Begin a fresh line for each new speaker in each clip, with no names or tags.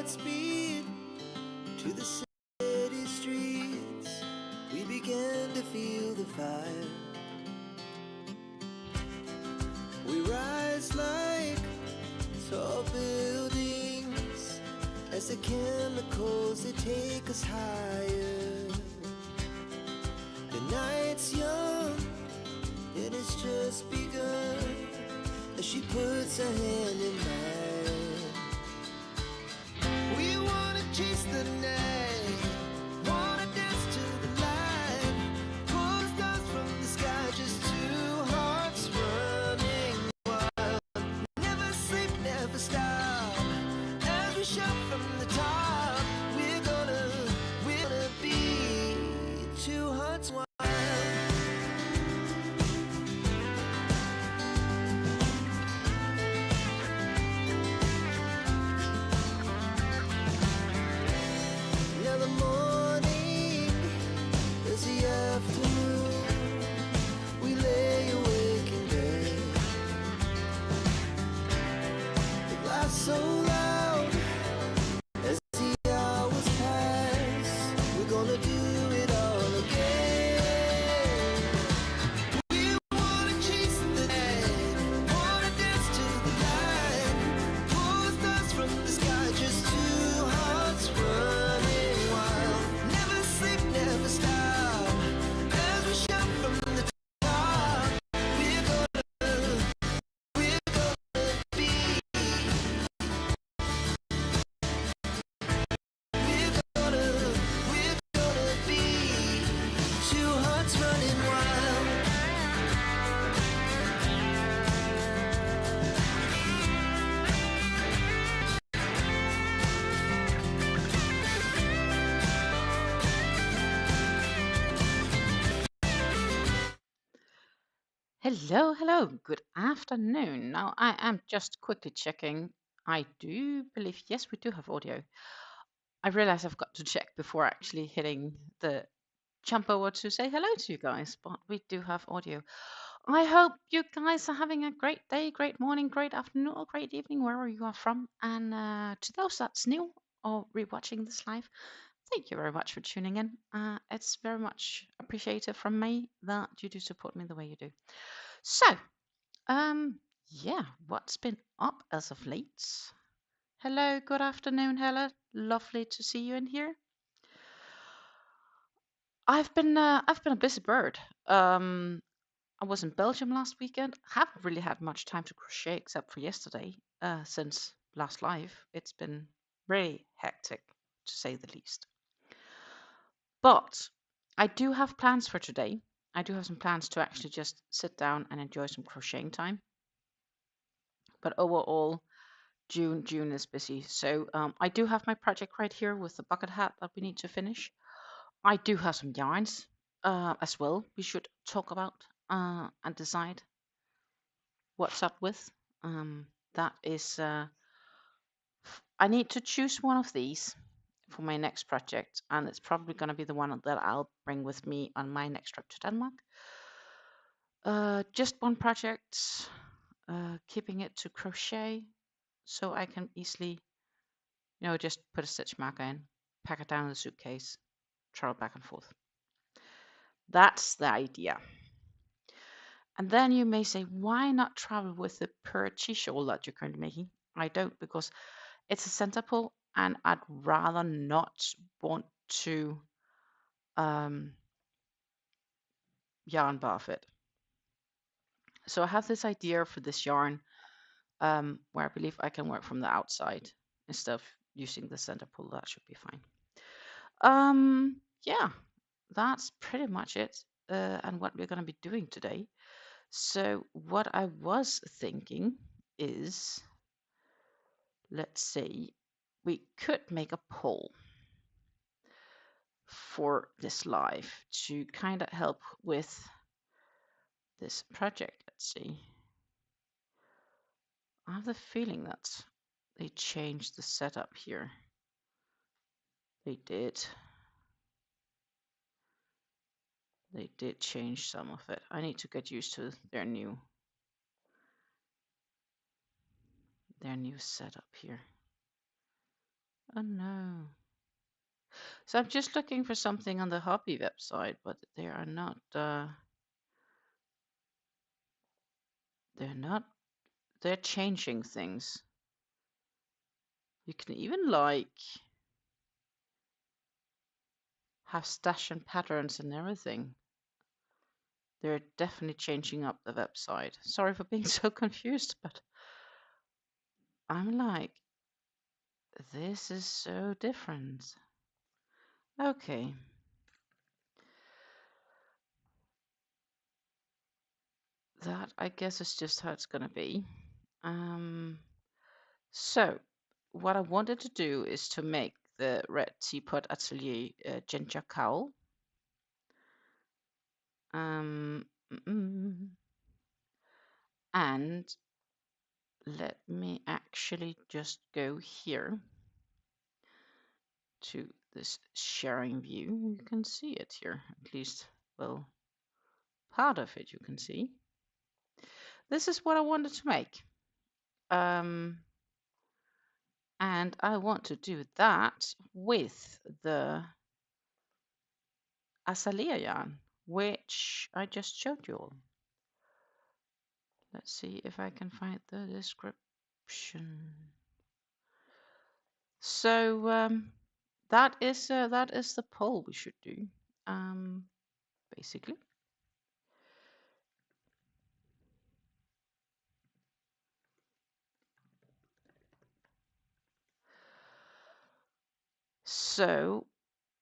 speed to the city streets. We began to feel the fire. We rise like tall buildings as the chemicals, they take us higher. The night's young and it's just begun as she puts her hand in mine. We wanna chase the night, wanna dance to the light, pull the stars from the sky, just two hearts running wild. Never sleep, never stop, as we shout from the top. We're gonna be two hearts wild. Now the morning is the afternoon. We lay awake in bed. The glass so loud as the hours pass. We're gonna do it all again. We wanna chase the night, wanna dance to the light, pull the stars from the sky, just two hearts running wild. Never sleep, never stop, as we shout from the top. We're gonna be We're gonna be two hearts running wild.
Hello, hello, good afternoon. Now I am just quickly checking. I do believe, yes, we do have audio. I realize I've got to check before actually hitting the jump over to say hello to you guys, but we do have audio. I hope you guys are having a great day, great morning, great afternoon, or great evening, wherever you are from. And to those that's new or rewatching this live, thank you very much for tuning in. It's very much appreciated from me that you do support me the way you do. So, yeah, what's been up as of late? Hello, good afternoon, Hella. Lovely to see you in here. I've been a busy bird. I was in Belgium last weekend. Haven't really had much time to crochet except for yesterday. Since last live, it's been very hectic to say the least. But I do have plans for today. I do have some plans to actually just sit down and enjoy some crocheting time. But overall, June is busy. So I do have my project right here with the bucket hat that we need to finish. I do have some yarns as well we should talk about and decide what's up with. That is, I need to choose one of these for my next project, and it's probably going to be the one that I'll bring with me on my next trip to Denmark. Just one project, keeping it to crochet, so I can easily, just put a stitch marker in, pack it down in the suitcase, travel back and forth. That's the idea. And then you may say, why not travel with the PuErhTea shawl that you're currently making? I don't, because it's a center pull and I'd rather not want to yarn buff it. So I have this idea for this yarn where I believe I can work from the outside instead of using the center pull. That should be fine. Yeah, that's pretty much it and what we're going to be doing today. So what I was thinking is, let's see, we could make a poll for this live to kind of help with this project. Let's see. I have the feeling that they changed the setup here. They did. They did change some of it. I need to get used to their new setup here. Oh no. So I'm just looking for something on the hobby website, but they are not, they're changing things. You can even like have stash and patterns and everything. They're definitely changing up the website. Sorry for being so confused, but I'm like, this is so different. Okay. That, I guess, is just how it's gonna be. So what I wanted to do is to make the red teapot atelier ginger cowl. And let me actually just go here to this sharing view. You can see it here, at least, well, part of it you can see. This is what I wanted to make. And I want to do that with the azalea yarn, which I just showed you all. Let's see if I can find the description. So that is the poll we should do, basically. So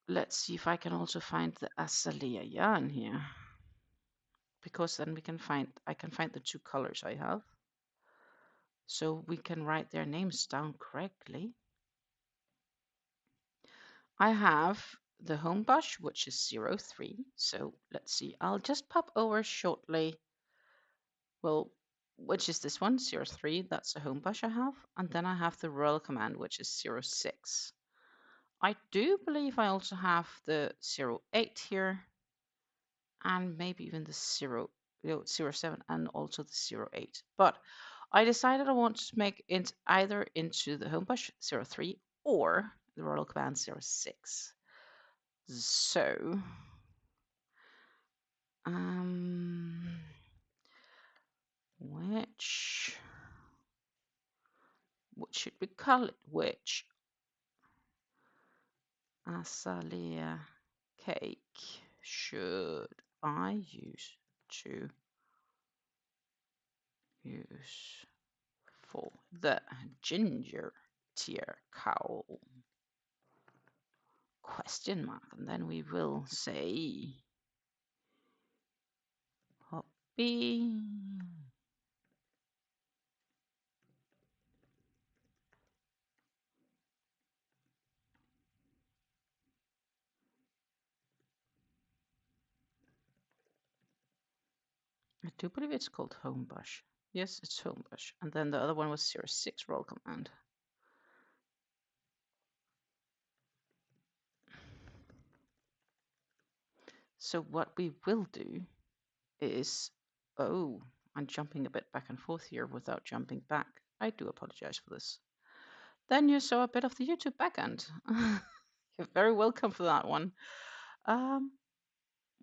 let's see if I can also find the azalea yarn here, because then I can find the two colors I have, so we can write their names down correctly. I have the home bush, which is 03. So let's see. I'll just pop over shortly. Well, which is this one, 03. That's a home bush I have. And then I have the royal command, which is 06. I do believe I also have the 08 here, and maybe even the 07 and also the 08. But I decided I want to make it either into the home bush 03 or the royal command 06. So which what should we call it? Which azalea cake should I use for the ginger tier cowl? Question mark, and then we will say hobby. I do believe it's called home bush. Yes, it's home bush. And then the other one was 06 roll command. So what we will do is, oh, I'm jumping a bit back and forth here without jumping back. I do apologize for this. Then you saw a bit of the YouTube backend. You're very welcome for that one.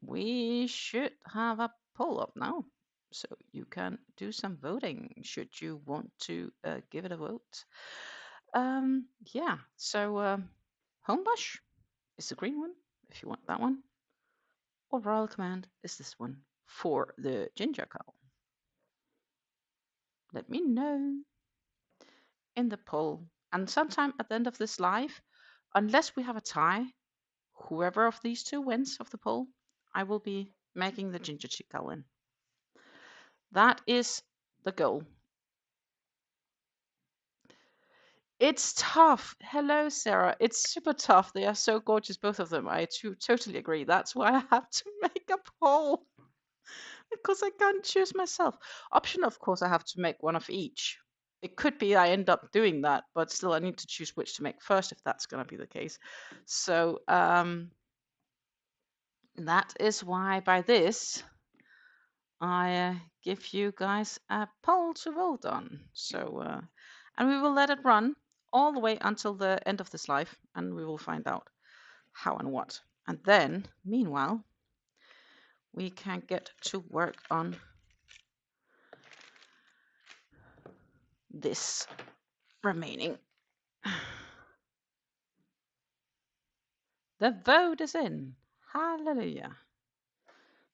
We should have a poll up now, so you can do some voting should you want to give it a vote. Yeah, so home bush is the green one if you want that one, or royal command is this one for the ginger cowl. Let me know in the poll, and sometime at the end of this live, unless we have a tie, whoever of these two wins of the poll, I will be making the ginger cowl in. That is the goal. It's tough. Hello, Sarah. It's super tough. They are so gorgeous, both of them. I totally agree. That's why I have to make a poll, because I can't choose myself. Option, of course, I have to make one of each. It could be I end up doing that, but still I need to choose which to make first if that's going to be the case. So that is why by this I give you guys a poll to vote on. So and we will let it run all the way until the end of this life, and we will find out how and what. And then, meanwhile, we can get to work on this remaining. The vote is in. Hallelujah.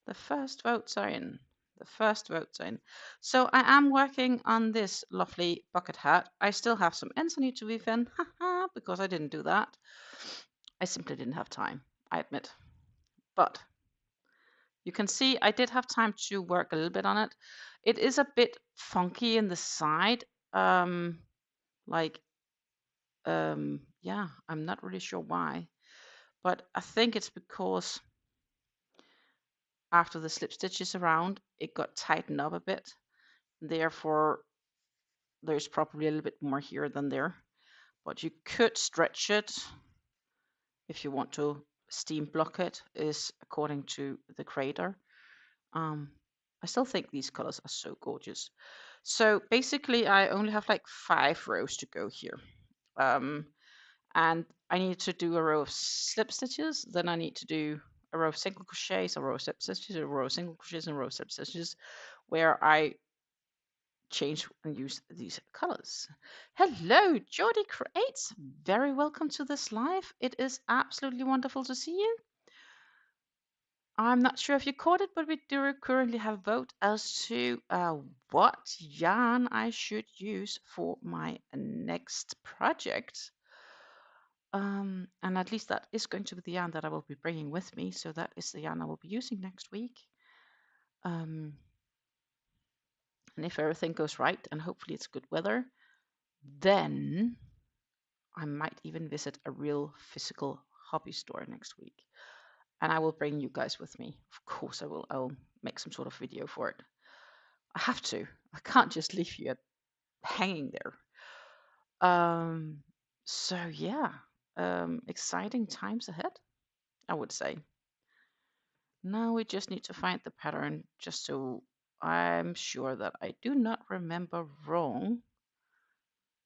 The first votes are in. The first votes are in. So I am working on this lovely bucket hat. I still have some ends I need to weave in, because I didn't do that. I simply didn't have time, I admit. But you can see I did have time to work a little bit on it. It is a bit funky in the side. Yeah, I'm not really sure why. But I think it's because after the slip stitches around, it got tightened up a bit. Therefore, there's probably a little bit more here than there. But you could stretch it if you want to steam block it, is according to the creator. I still think these colors are so gorgeous. So basically, I only have like 5 rows to go here. And I need to do a row of slip stitches. Then I need to do a row of single crochets, a row of slip stitches, a row of single crochets, and a row of slip stitches, where I change and use these colors. Hello, Geordie Creates. Very welcome to this live. It is absolutely wonderful to see you. I'm not sure if you caught it, but we do currently have a vote as to what yarn I should use for my next project. And at least that is going to be the yarn that I will be bringing with me. So that is the yarn I will be using next week. And if everything goes right, and hopefully it's good weather, then I might even visit a real physical hobby store next week. And I will bring you guys with me. Of course I will. I'll make some sort of video for it. I have to. I can't just leave you hanging there. So yeah, exciting times ahead, I would say. Now we just need to find the pattern just so I'm sure that I do not remember wrong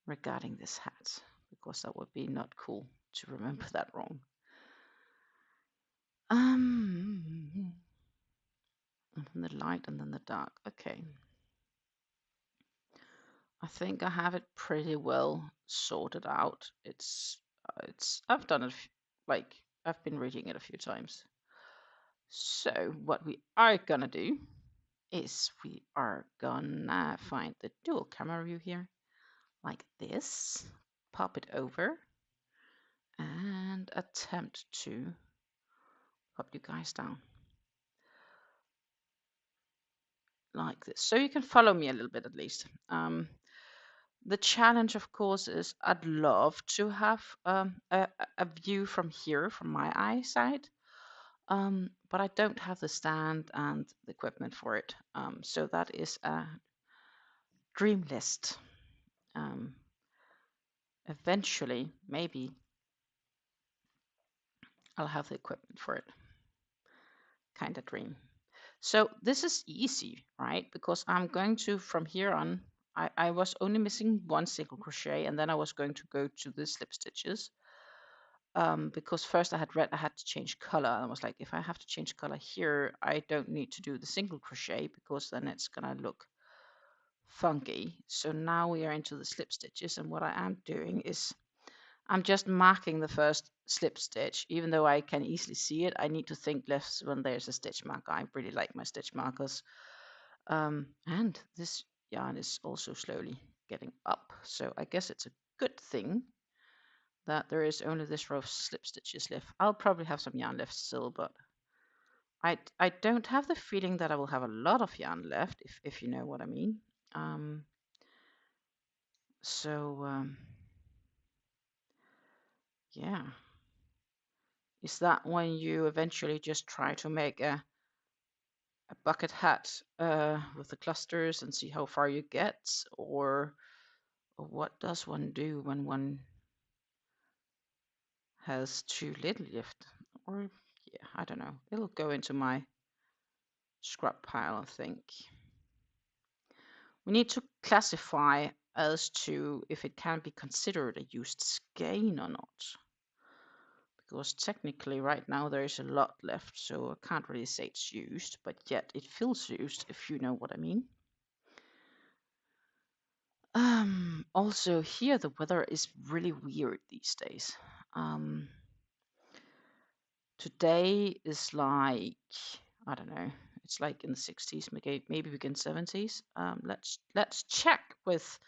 regarding this hat, because that would be not cool to remember that wrong. And then the light and then the dark. Okay. I think I have it pretty well sorted out. I've done it, like, I've been reading it a few times. So what we are gonna do is we are gonna find the dual camera view here, like this, pop it over, and attempt to pop you guys down like this, so you can follow me a little bit at least. The challenge, of course, is I'd love to have a view from here, from my eyesight, but I don't have the stand and the equipment for it. So that is a dream list. Eventually, maybe I'll have the equipment for it. Kind of dream. So this is easy, right? Because I'm going to, from here on, I was only missing 1 single crochet, and then I was going to go to the slip stitches. Because first I had read I had to change color. And I was like, if I have to change color here, I don't need to do the single crochet, because then it's gonna look funky. So now we are into the slip stitches, and what I am doing is I'm just marking the first slip stitch. Even though I can easily see it, I need to think less when there's a stitch marker. I really like my stitch markers. And this yarn is also slowly getting up, so I guess it's a good thing that there is only this row of slip stitches left. I'll probably have some yarn left still, but I don't have the feeling that I will have a lot of yarn left, if you know what I mean. Yeah. Is that when you eventually just try to make a bucket hat with the clusters and see how far you get, or what does one do when one has too little left? Or yeah, I don't know. It'll go into my scrap pile, I think. We need to classify as to if it can be considered a used skein or not. Because technically right now there is a lot left, so I can't really say it's used, but yet it feels used, if you know what I mean. Also here the weather is really weird these days. Today is like, I don't know, it's like in the 60s, maybe begin 70s. Let's check with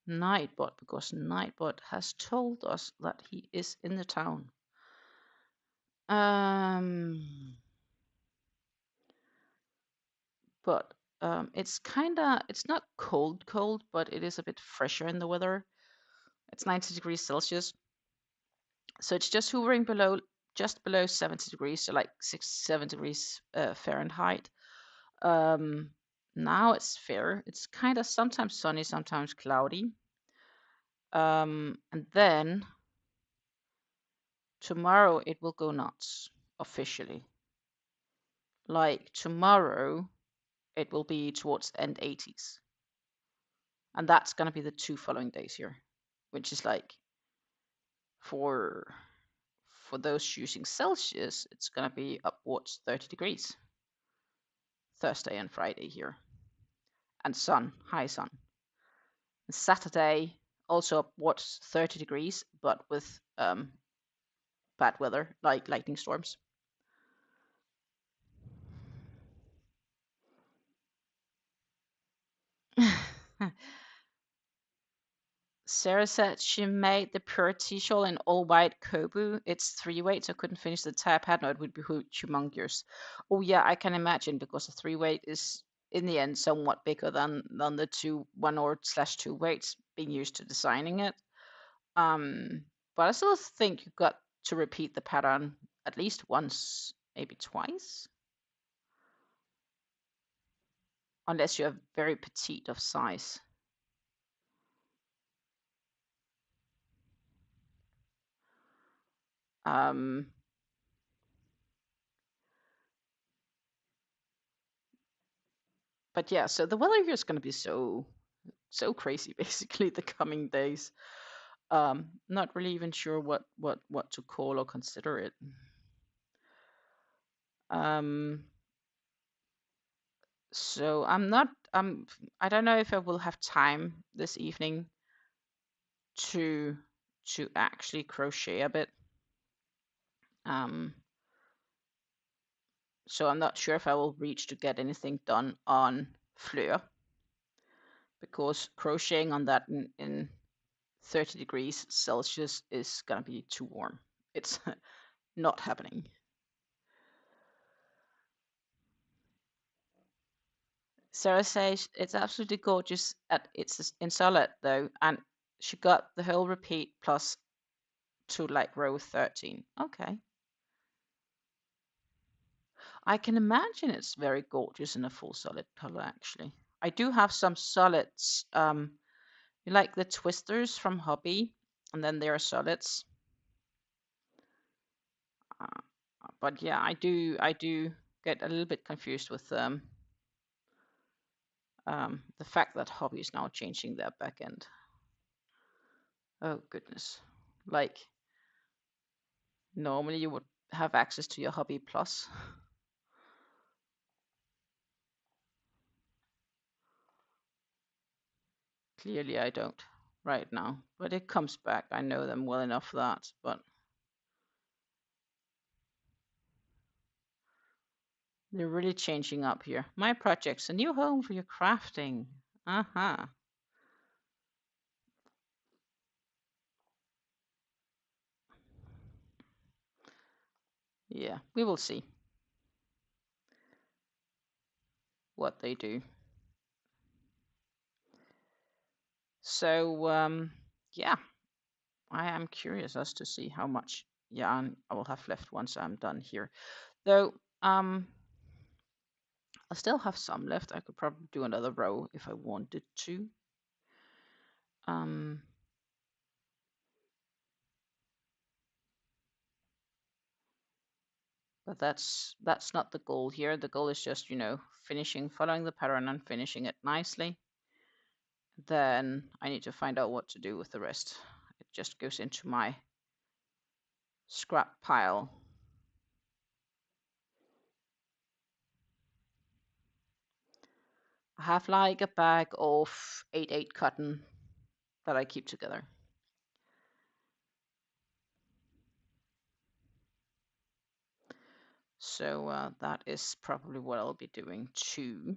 Nightbot, because Nightbot has told us that he is in the town. But it's not cold, but it is a bit fresher in the weather. It's 90 degrees Celsius, so it's just hovering just below 70 degrees, so like 7 degrees Fahrenheit. Now it's fair. It's kind of sometimes sunny, sometimes cloudy. And then tomorrow it will go nuts officially. Like tomorrow, it will be towards end 80s. And that's going to be the 2 following days here, which is like for those using Celsius, it's going to be upwards 30 degrees Thursday and Friday here. And sun, high sun. And Saturday, also upwards 30 degrees, but with bad weather, like lightning storms. Sarah said she made the PuErhTea shawl in all white kobu. It's 3 weights. I couldn't finish the entire pattern. It would be humongous. Oh yeah, I can imagine, because a 3 weight is in the end somewhat bigger than the 1 or / 2 weights being used to designing it. But I still think you've got to repeat the pattern at least once, maybe twice, unless you're very petite of size. But yeah, so the weather here is going to be so crazy basically the coming days. Not really even sure what to call or consider it. So I don't know if I will have time this evening to actually crochet a bit. So I'm not sure if I will reach to get anything done on Fleur, because crocheting on that in 30 degrees Celsius is gonna be too warm. It's not happening. Sarah says it's absolutely gorgeous. It's in solid though, and she got the whole repeat plus to like row 13. Okay. I can imagine it's very gorgeous in a full solid color actually. I do have some solids. You like the twisters from Hobby, and then there are solids. But yeah, I do get a little bit confused with the fact that Hobby is now changing their backend. Oh goodness. Like normally you would have access to your Hobby Plus. Clearly I don't right now, but it comes back. I know them well enough for that, but they're really changing up here. My project's a new home for your crafting. Uh-huh. Yeah, we will see what they do. So, yeah, I am curious as to see how much yarn I will have left once I'm done here. Though, I still have some left. I could probably do another row if I wanted to. But that's not the goal here. The goal is just, following the pattern and finishing it nicely. Then I need to find out what to do with the rest. It just goes into my scrap pile. I have like a bag of 8/8 cotton that I keep together. So that is probably what I'll be doing too.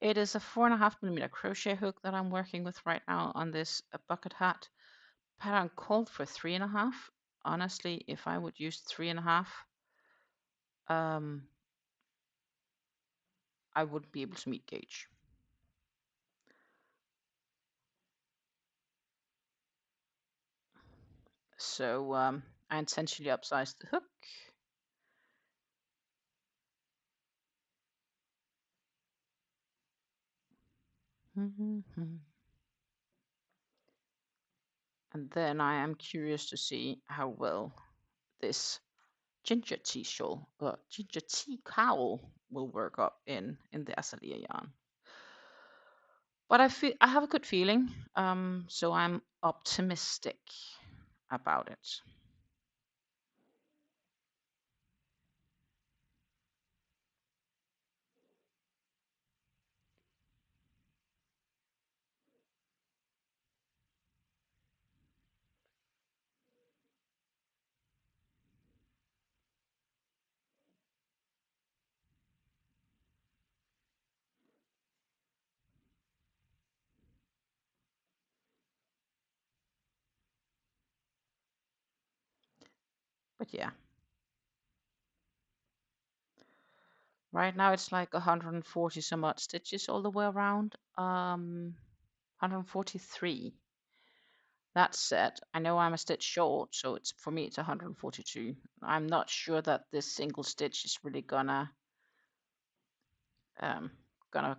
It is a 4.5mm crochet hook that I'm working with right now on this bucket hat. Pattern called for 3.5. Honestly, if I would use 3.5, I wouldn't be able to meet gauge. So I intentionally upsized the hook. And then I am curious to see how well this ginger tea shawl, ginger tea cowl will work up in the Azalea yarn. But I have a good feeling, so I'm optimistic about it. But yeah, right now it's like 140 some odd stitches all the way around. 143. That said, I know I'm a stitch short, so it's for me it's 142. I'm not sure that this single stitch is really gonna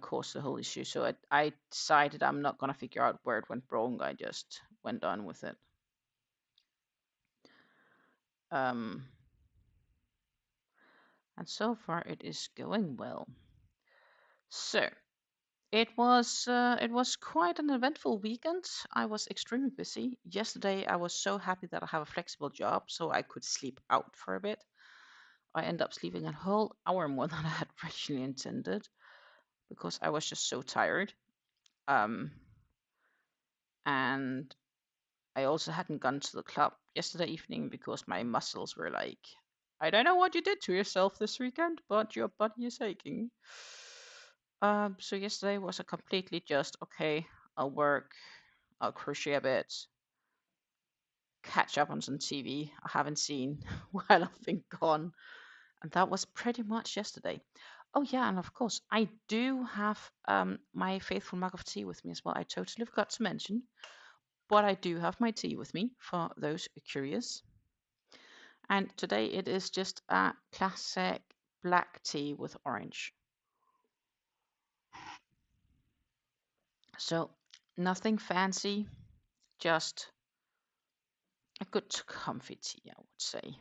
cause the whole issue. So I decided I'm not gonna figure out where it went wrong. I just went on with it. And so far it is going well. So it was quite an eventful weekend. I was extremely busy. Yesterday I was so happy that I have a flexible job, so I could sleep out for a bit. I ended up sleeping a whole hour more than I had originally intended because I was just so tired. And I also hadn't gone to the club yesterday evening because my muscles were like, I don't know what you did to yourself this weekend, but your body is aching. So yesterday was a completely just, okay, I'll work, I'll crochet a bit, catch up on some TV I haven't seen while I've been gone. And that was pretty much yesterday. Oh yeah, and of course, I do have my faithful mug of tea with me as well. I totally forgot to mention, but I do have my tea with me for those curious. And today it is just a classic black tea with orange. So nothing fancy, just a good comfy tea, I would say.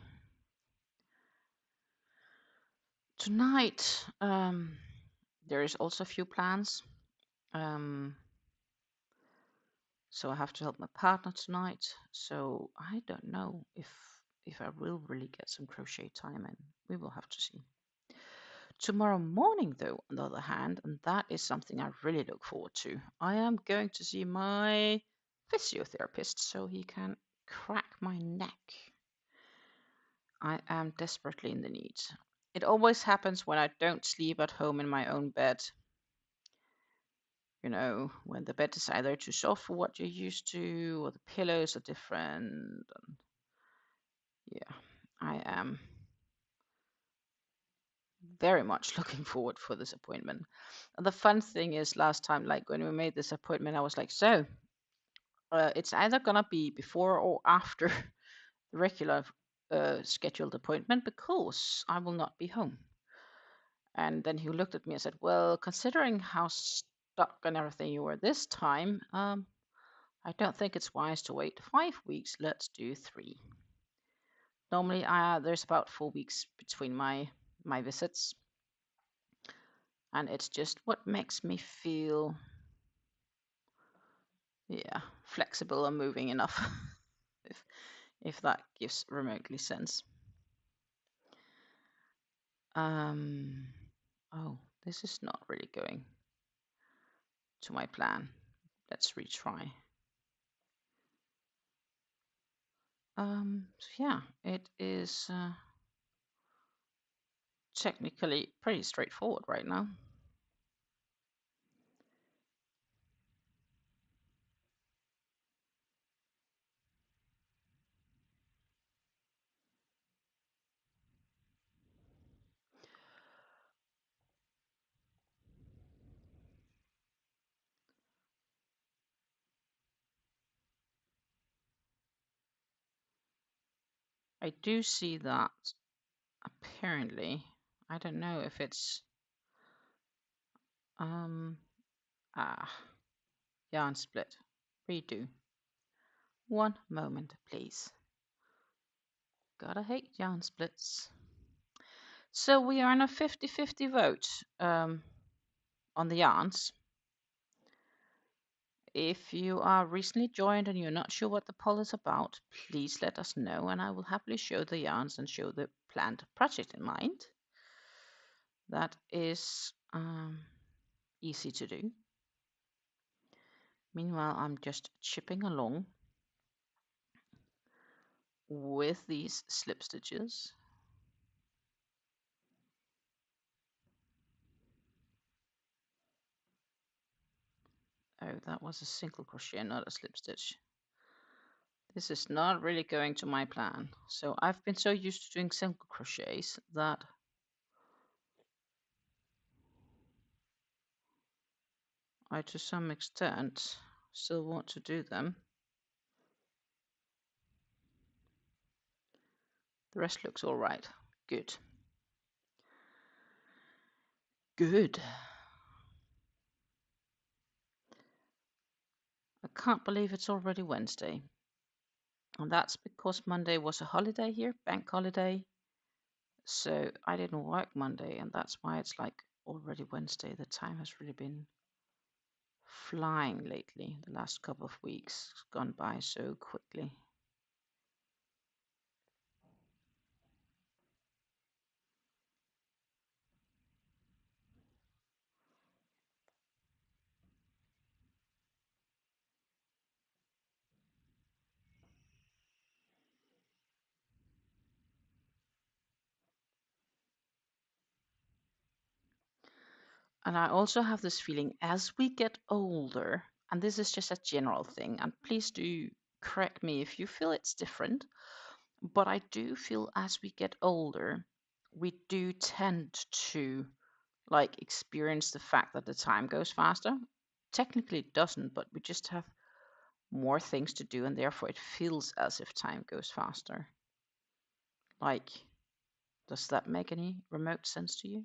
Tonight, there is also a few plans. So I have to help my partner tonight. So I don't know if I will really get some crochet time in. We will have to see. Tomorrow morning, though, on the other hand, and that is something I really look forward to, I am going to see my physiotherapist so he can crack my neck. I am desperately in the need. It always happens when I don't sleep at home in my own bed. You know, when the bed is either too soft for what you're used to, or the pillows are different. And yeah, I am very much looking forward for this appointment. And the fun thing is, last time, like when we made this appointment, I was like, so it's either gonna be before or after the regular scheduled appointment because I will not be home. And then he looked at me and said, well, considering how stuck and everything you were this time, I don't think it's wise to wait 5 weeks. Let's do 3. Normally, there's about 4 weeks between my visits, and it's just what makes me feel yeah, flexible and moving enough, if that gives remotely sense. Oh, this is not really going to my plan. Let's retry. So yeah, it is technically pretty straightforward right now. I do see that apparently, I don't know if it's yarn split. Redo. One moment, please. Gotta hate yarn splits. So we are in a 50-50 vote on the yarns. If you are recently joined and you're not sure what the poll is about, please let us know and I will happily show the yarns and show the planned project in mind. That is easy to do. Meanwhile, I'm just chipping along with these slip stitches. Oh, that was a single crochet, not a slip stitch. This is not really going to my plan. So I've been so used to doing single crochets that I, to some extent, still want to do them. The rest looks all right. Good. Good. I can't believe it's already Wednesday. And that's because Monday was a holiday here, bank holiday. So I didn't work Monday, and that's why it's like already Wednesday. The time has really been flying lately. The last couple of weeks gone by so quickly. And I also have this feeling as we get older, and this is just a general thing, and please do correct me if you feel it's different, but I do feel as we get older, we do tend to like experience the fact that the time goes faster. Technically it doesn't, but we just have more things to do and therefore it feels as if time goes faster. Like, does that make any remote sense to you?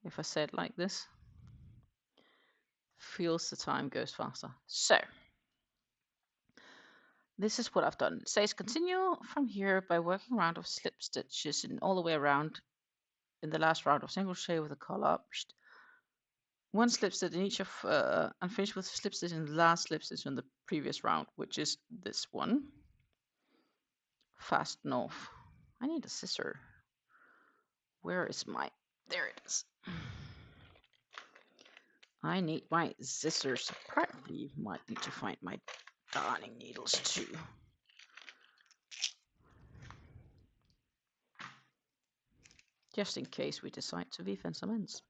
If I say it like this? Feels the time goes faster. So, this is what I've done. It says continue from here by working round of slip stitches and all the way around in the last round of single crochet with a collar. One slip stitch in each of and finish with slip stitch in the last slip stitch in the previous round, which is this one. Fasten off. I need a scissor. Where is my? There it is. I need my scissors. Probably might need to find my darning needles too. Just in case we decide to weave in some ends.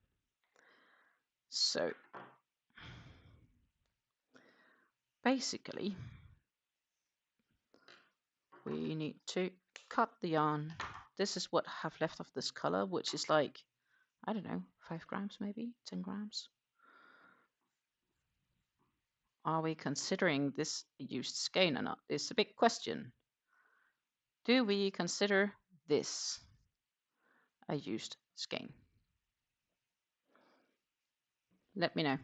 So basically we need to cut the yarn. This is what I have left of this color, which is like, I don't know, 5 grams maybe, 10 grams. Are we considering this a used skein or not? It's a big question. Do we consider this a used skein? Let me know.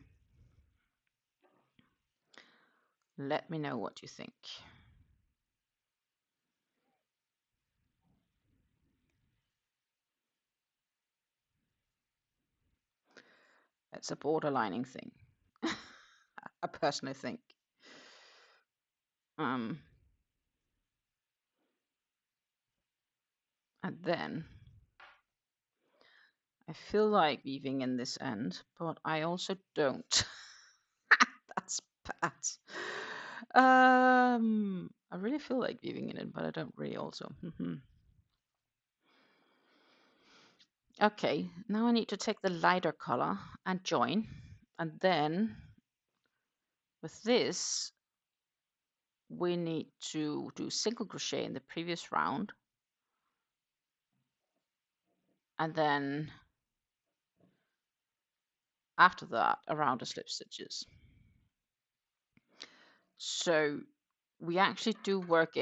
Let me know what you think. It's a borderlining thing. I personally think. And then I feel like weaving in this end, but I also don't. That's bad. I really feel like weaving in it, but I don't really also. Okay, now I need to take the lighter color and join. And then with this, we need to do single crochet in the previous round. And then after that, around the slip stitches. So we actually do work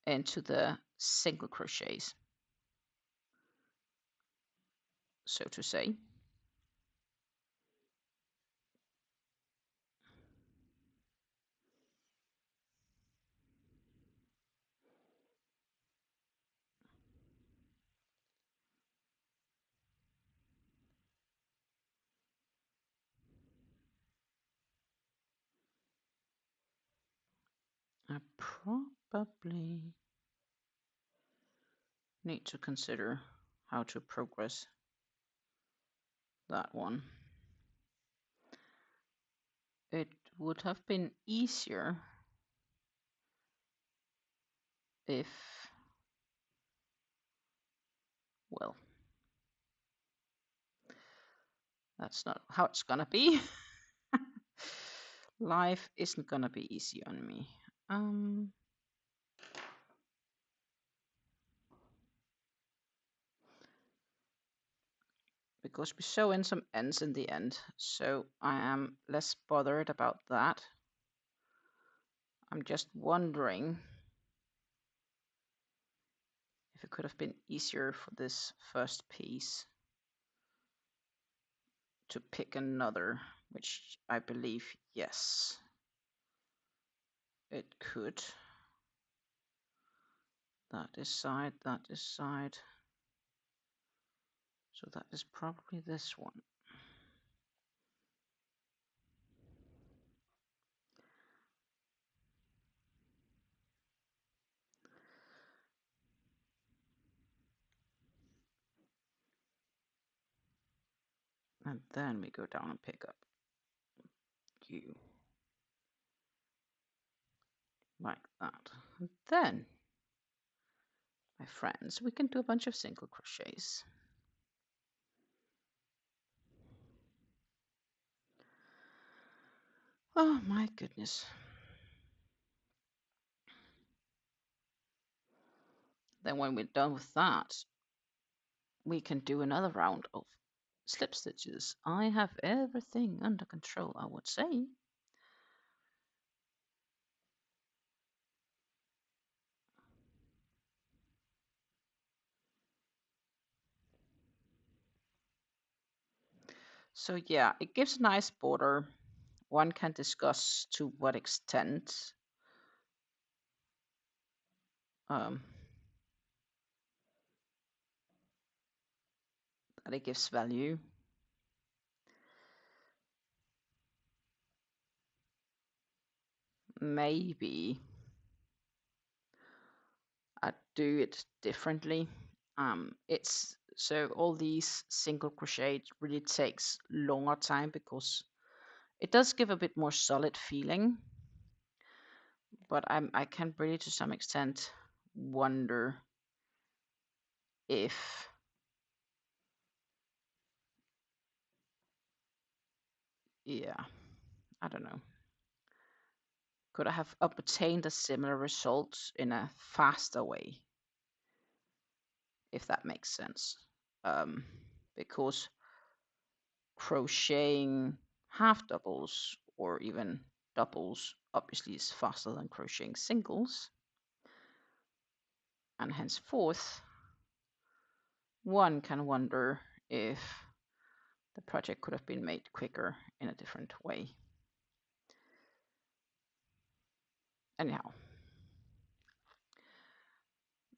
into the single crochets, so to say. I probably need to consider how to progress that one. It would have been easier if, well, that's not how it's gonna be. Life isn't gonna be easy on me. Because we sew in some ends in the end, so I am less bothered about that. I'm just wondering if it could have been easier for this first piece to pick another, which I believe, yes, it could. That is side, that is side. So that is probably this one. And then we go down and pick up you. Like that. And then, my friends, we can do a bunch of single crochets. Oh my goodness. Then when we're done with that, we can do another round of slip stitches. I have everything under control, I would say. So yeah, it gives a nice border. One can discuss to what extent that it gives value. Maybe I'd do it differently. It's so all these single crochet really takes longer time because it does give a bit more solid feeling. But I can really to some extent wonder if yeah, I don't know. Could I have obtained a similar result in a faster way? If that makes sense. Because crocheting half doubles or even doubles obviously is faster than crocheting singles. And henceforth, one can wonder if the project could have been made quicker in a different way. Anyhow,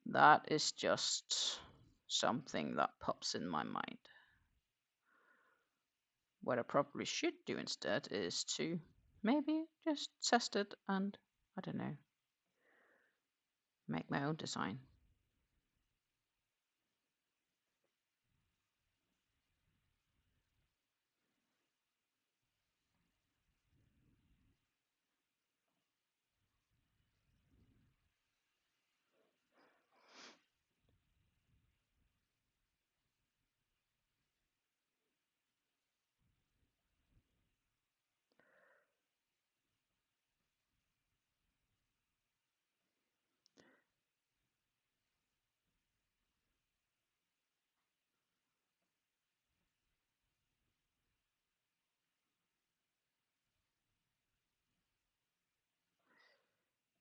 that is just something that pops in my mind. What I probably should do instead is to maybe just test it and, I don't know, make my own design.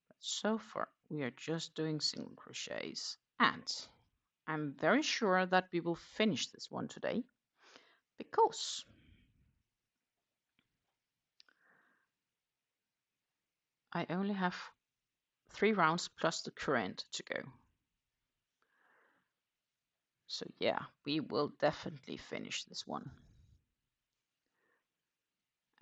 But so far, we are just doing single crochets, and I'm very sure that we will finish this one today because I only have 3 rounds plus the current to go. So yeah, we will definitely finish this one.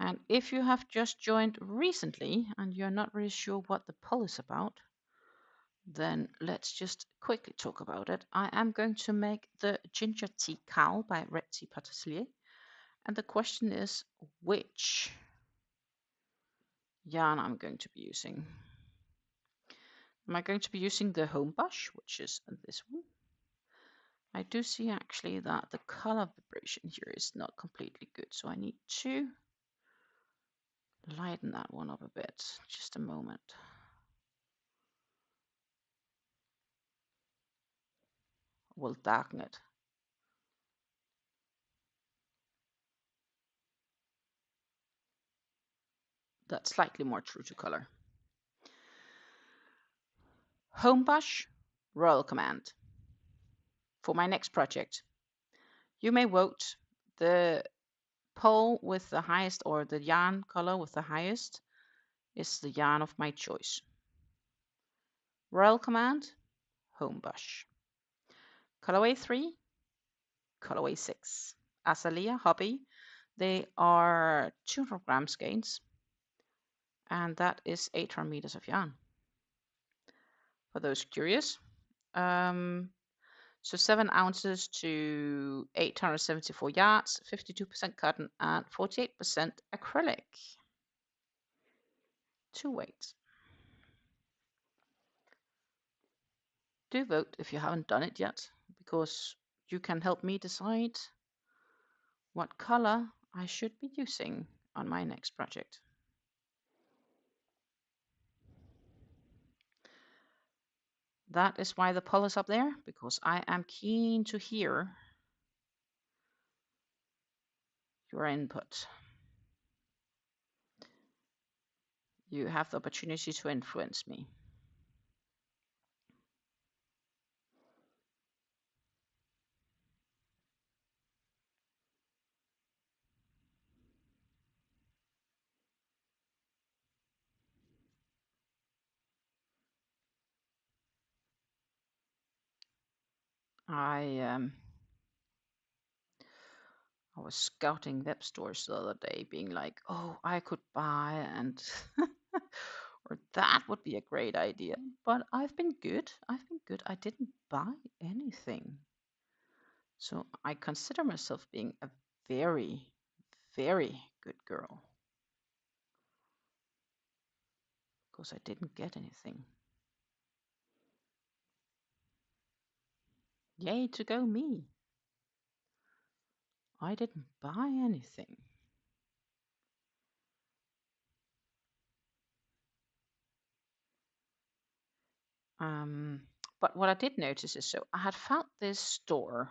And if you have just joined recently and you're not really sure what the poll is about, then let's just quickly talk about it. I am going to make the ginger tea cowl by Red Tea Patisserie. And the question is which yarn I'm going to be using. Am I going to be using the home bush, which is this one? I do see actually that the color vibration here is not completely good, so I need to lighten that one up a bit. Just a moment. We'll darken it. That's slightly more true to color. Home bush, Royal Command. For my next project, you may vote. The poll with the highest, or the yarn color with the highest, is the yarn of my choice. Royal Command, Home bush. Colorway 3, colorway 6. Azalea Hobby. They are 200 gram skeins, and that is 800 meters of yarn. For those curious, so 7 ounces to 874 yards, 52% cotton and 48% acrylic. 2 weights. Do vote if you haven't done it yet, because you can help me decide what color I should be using on my next project. That is why the poll is up there, because I am keen to hear your input. You have the opportunity to influence me. I was scouting web stores the other day, being like, oh, I could buy, and or that would be a great idea. But I've been good. I didn't buy anything. So I consider myself being a very, very good girl, because I didn't get anything. Yay to go me. I didn't buy anything. But what I did notice is, so I had found this store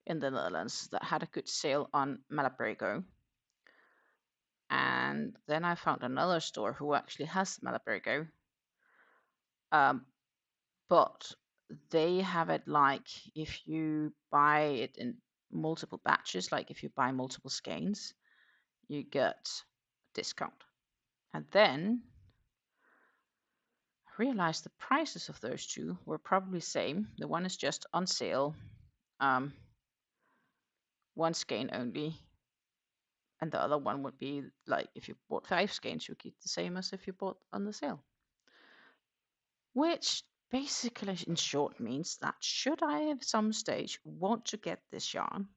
in the Netherlands that had a good sale on Malabrigo. And then I found another store who actually has Malabrigo. But they have it like if you buy it in multiple batches, like if you buy multiple skeins, you get a discount. And then I realized the prices of those two were probably the same. The one is just on sale, one skein only, And the other one would be like if you bought 5 skeins, you get the same as if you bought on the sale. Which basically, in short, means that should I at some stage want to get this yarn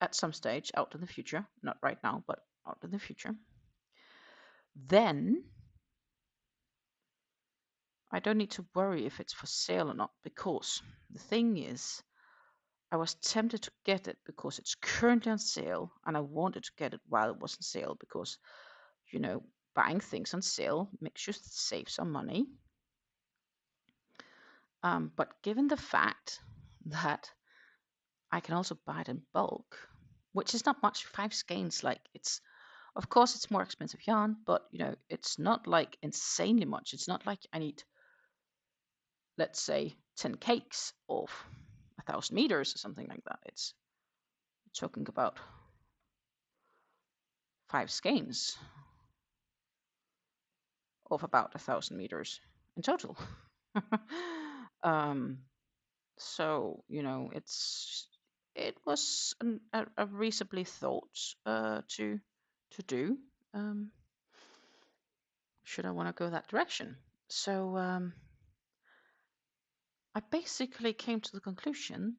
at some stage out in the future, not right now, but out in the future, then I don't need to worry if it's for sale or not, because the thing is, I was tempted to get it because it's currently on sale, and I wanted to get it while it was on sale because, you know, buying things on sale makes you save some money. But given the fact that I can also buy it in bulk, which is not much, 5 skeins, like it's, of course, it's more expensive yarn, but you know, it's not like insanely much. It's not like I need, let's say, 10 cakes of 1,000 meters or something like that. It's talking about 5 skeins of about 1,000 meters in total. So you know, it was a reasonably thought to do. Should I want to go that direction? So I basically came to the conclusion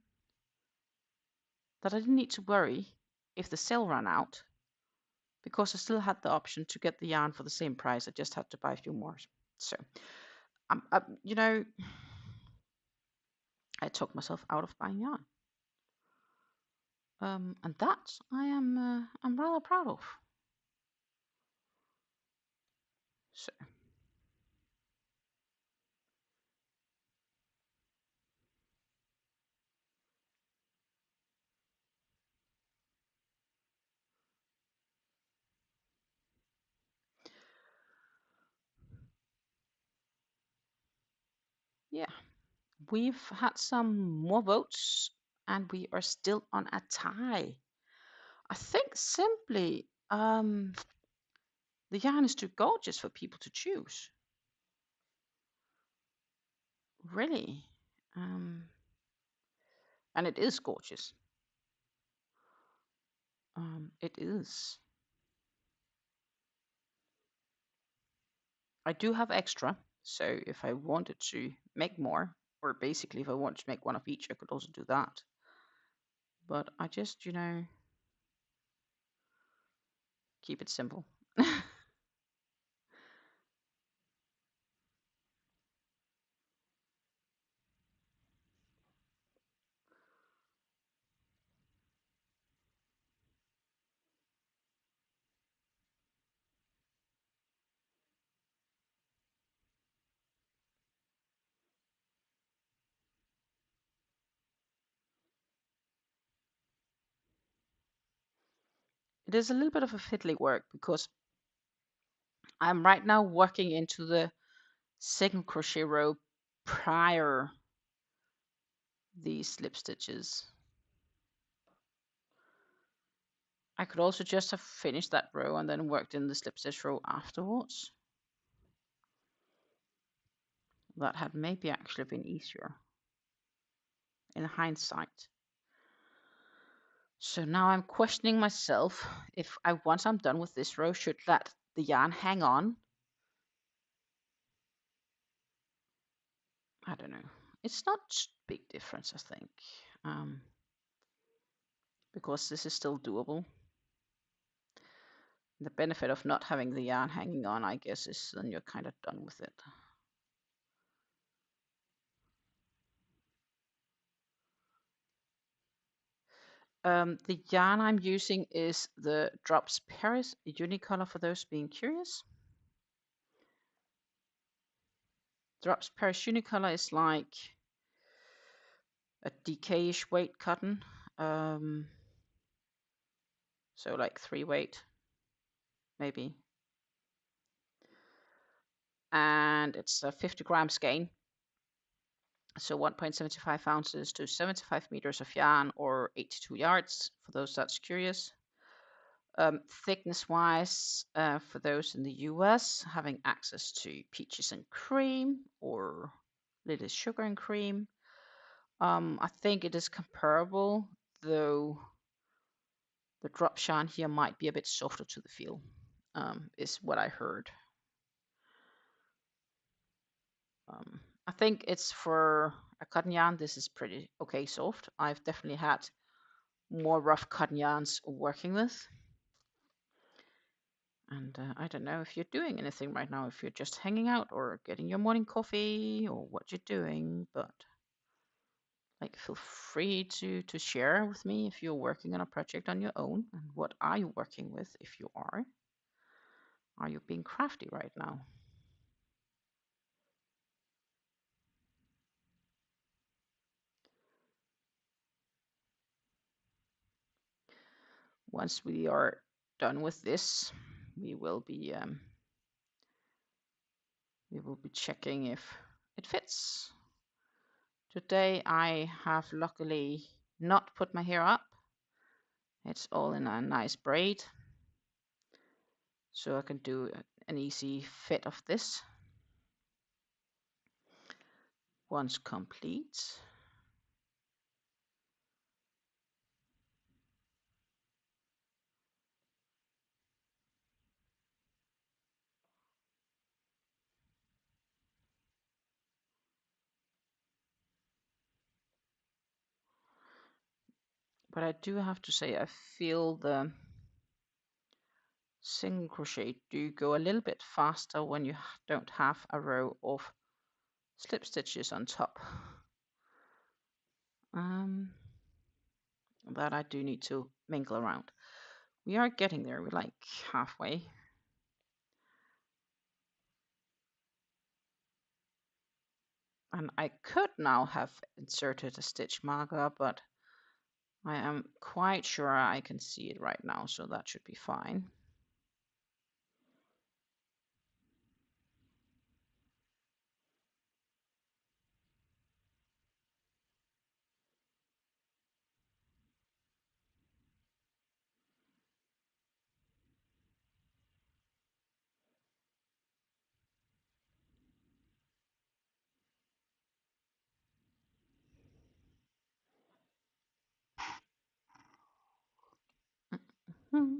that I didn't need to worry if the sale ran out, because I still had the option to get the yarn for the same price. I just had to buy a few more. So, you know, I talked myself out of buying yarn, and that I'm rather proud of. So, yeah, we've had some more votes, and we are still on a tie. I think simply the yarn is too gorgeous for people to choose. Really. And it is gorgeous. It is. I do have extra, so if I wanted to make more, or basically if I wanted to make one of each, I could also do that. But I just, you know, keep it simple. It is a little bit of a fiddly work because I'm right now working into the second crochet row prior these slip stitches. I could also just have finished that row and then worked in the slip stitch row afterwards. That had maybe actually been easier in hindsight. So now I'm questioning myself if once I'm done with this row, should let the yarn hang on. I don't know. It's not big difference, I think, because this is still doable. The benefit of not having the yarn hanging on, I guess, is then you're kind of done with it. The yarn I'm using is the Drops Paris Unicolor, for those being curious. Drops Paris Unicolor is like a DK-ish weight cotton. So like 3 weight, maybe. And it's a 50 gram skein. So 1.75 ounces to 75 meters of yarn, or 82 yards, for those that's curious. Thickness-wise, for those in the US having access to peaches and cream or little sugar and cream, I think it is comparable, though The drop yarn here might be a bit softer to the feel, is what I heard. I think it's for a cotton yarn. This is pretty okay soft. I've definitely had more rough cotton yarns working with. And I don't know if you're doing anything right now, if you're just hanging out or getting your morning coffee or what you're doing, but like feel free to share with me if you're working on a project on your own, and what are you working with if you are. Are you being crafty right now? Once we are done with this, we will be checking if it fits. Today I have luckily not put my hair up. It's all in a nice braid, so I can do an easy fit of this. Once complete, but I do have to say I feel the single crochet do go a little bit faster when you don't have a row of slip stitches on top. That I do need to mingle around. We are getting there. We're like halfway. And I could now have inserted a stitch marker, but I am quite sure I can see it right now, so that should be fine. Hmm.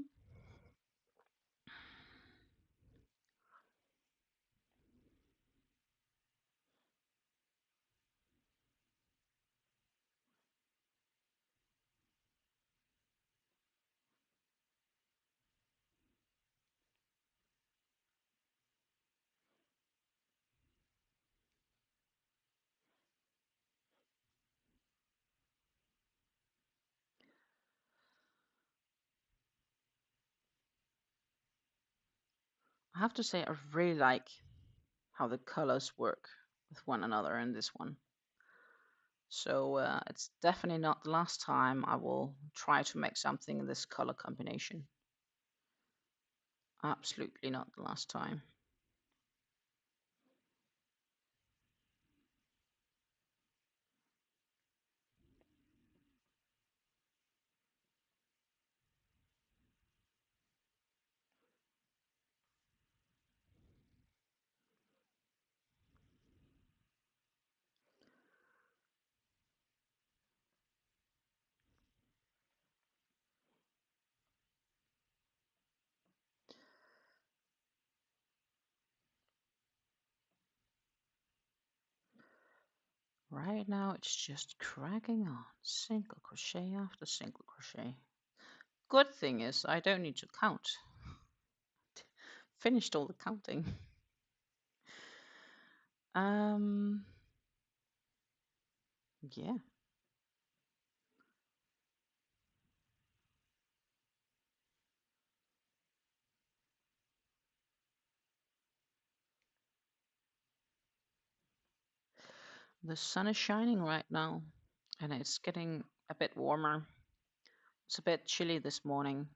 I have to say I really like how the colors work with one another in this one. So it's definitely not the last time I will try to make something in this color combination. Absolutely not the last time. Right now it's just cracking on, single crochet after single crochet. Good thing is I don't need to count. Finished all the counting. Yeah. The sun is shining right now, and it's getting a bit warmer. It's a bit chilly this morning.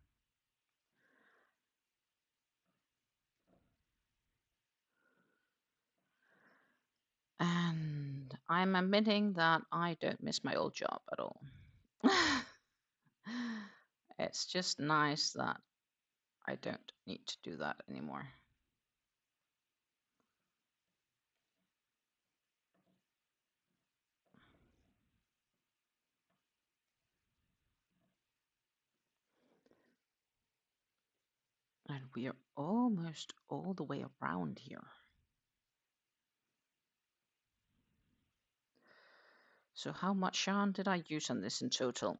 And I'm admitting that I don't miss my old job at all. It's just nice that I don't need to do that anymore. And we are almost all the way around here. So how much yarn did I use on this in total?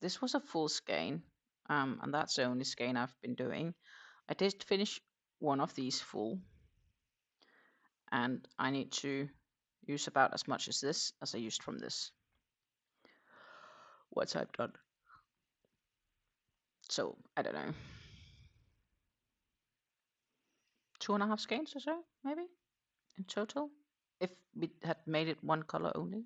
This was a full skein, and that's the only skein I've been doing. I did finish one of these full, and I need to use about as much as this as I used from this once I've done. So I don't know, 2.5 skeins or so, maybe in total, if we had made it one color only.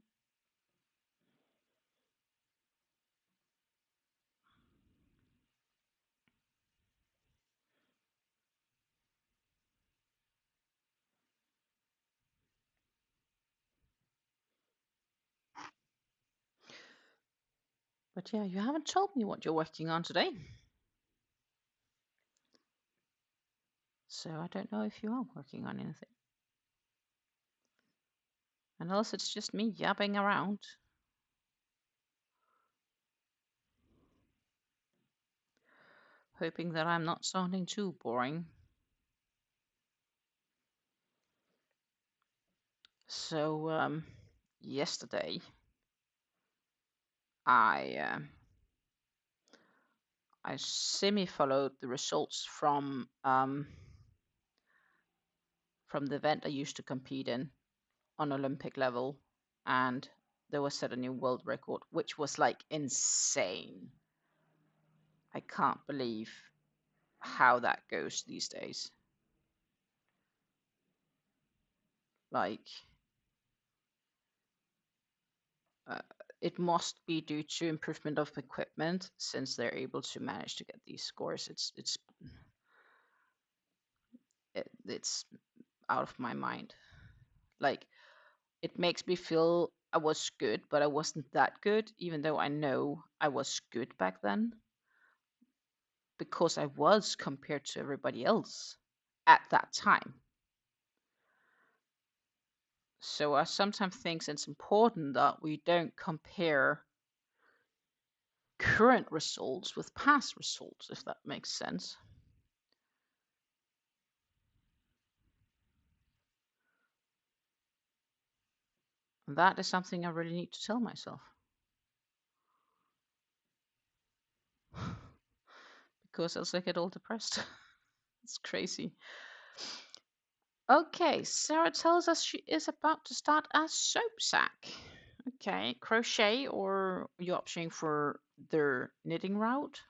But yeah, you haven't told me what you're working on today. So I don't know if you are working on anything. Unless it's just me yapping around. Hoping that I'm not sounding too boring. So, yesterday, I semi-followed the results from the event I used to compete in on Olympic level, and there was set a new world record, which was like insane. I can't believe how that goes these days. Like, it must be due to improvement of equipment, since they're able to manage to get these scores. It's out of my mind. Like, it makes me feel I was good, but I wasn't that good, even though I know I was good back then, because I was compared to everybody else at that time. So I sometimes think it's important that we don't compare current results with past results, if that makes sense. And that is something I really need to tell myself. Because else I get all depressed. It's crazy. Okay, Sarah tells us she is about to start a soap sack. Okay, crochet, or are you opting for the knitting route?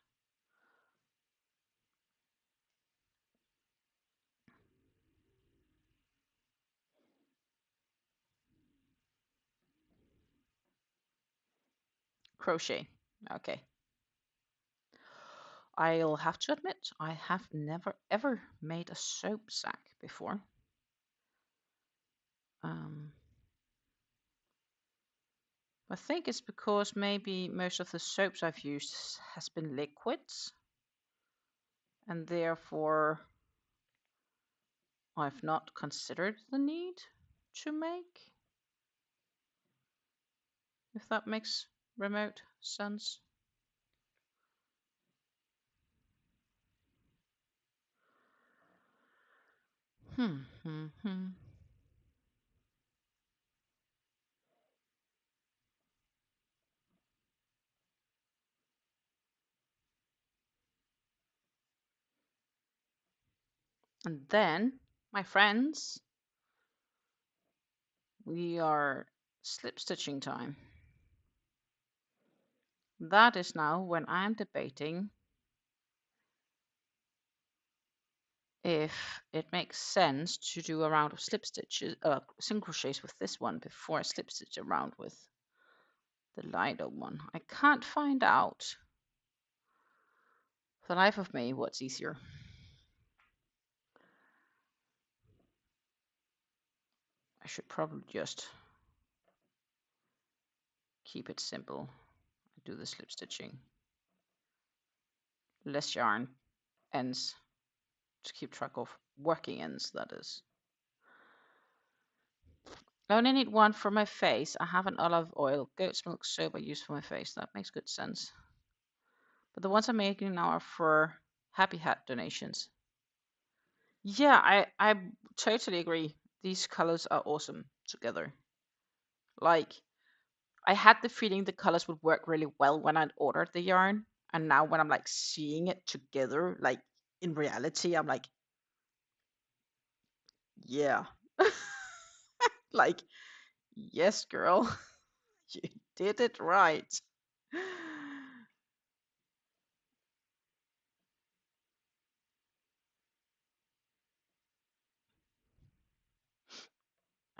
Crochet. Okay. I'll have to admit, I have never ever made a soap sack before. I think it's because maybe most of the soaps I've used has been liquids, and therefore I've not considered the need to make, if that makes remote sense. And then, my friends, we are slip stitching time. That is now when I'm debating if it makes sense to do a round of slip stitches, single crochets with this one before I slip stitch around with the lighter one. I can't find out for the life of me what's easier. I should probably just keep it simple. Do the slip stitching. Less yarn, ends to keep track of, working ends, that is. I only need one for my face. I have an olive oil goat's milk soap I use for my face. That makes good sense. But the ones I'm making now are for Happy hat donations. Yeah, I totally agree. These colors are awesome together. Like, I had the feeling the colors would work really well when I ordered the yarn, and now when I'm like seeing it together, like in reality, I'm like, yeah. Like, yes, girl, you did it right.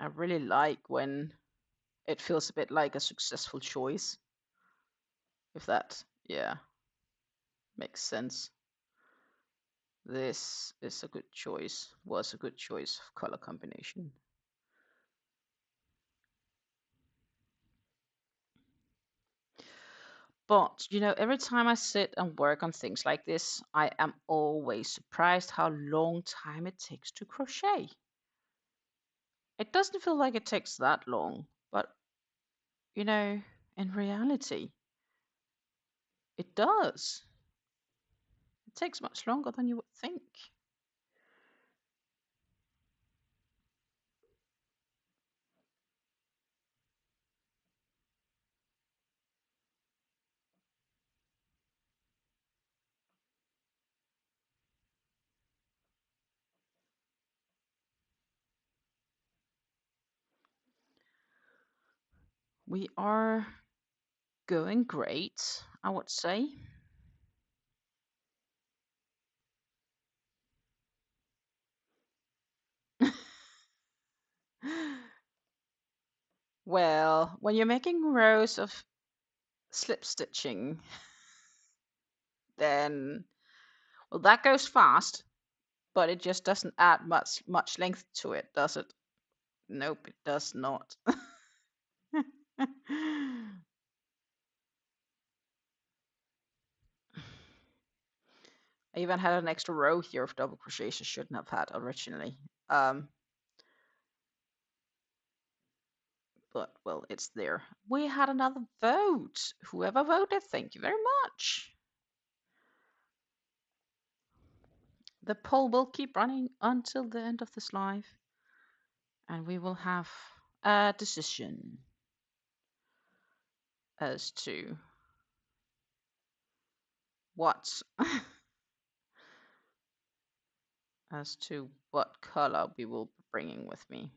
I really like when it feels a bit like a successful choice, if that, yeah, makes sense. This is a good choice, was a good choice of color combination. But, you know, every time I sit and work on things like this, I am always surprised how long time it takes to crochet. It doesn't feel like it takes that long, but, you know, in reality, it does. It takes much longer than you would think. We are going great, I would say. Well, when you're making rows of slip stitching, then, well, that goes fast, but it just doesn't add much length to it, does it? Nope, it does not. I even had an extra row here of double crochets I shouldn't have had originally. Um, but well, it's there. We had another vote. Whoever voted, thank you very much. The poll will keep running until the end of this live, and we will have a decision as to what as to what color we will be bringing with me.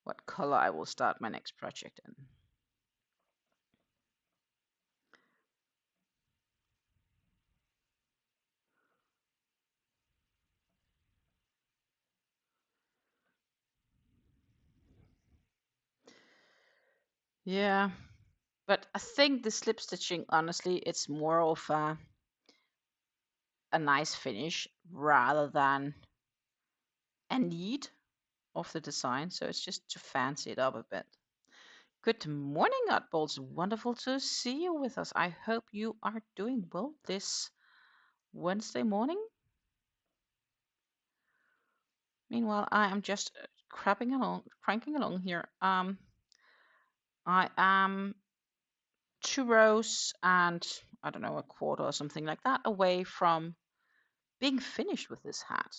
What color I will start my next project in. Yeah, but I think the slip stitching, honestly, it's more of a nice finish rather than a need of the design. So it's just to fancy it up a bit. Good morning, Oddballs. Wonderful to see you with us. I hope you are doing well this Wednesday morning. Meanwhile, I am just cranking along here. I am 2 rows and I don't know, a quarter or something like that away from being finished with this hat.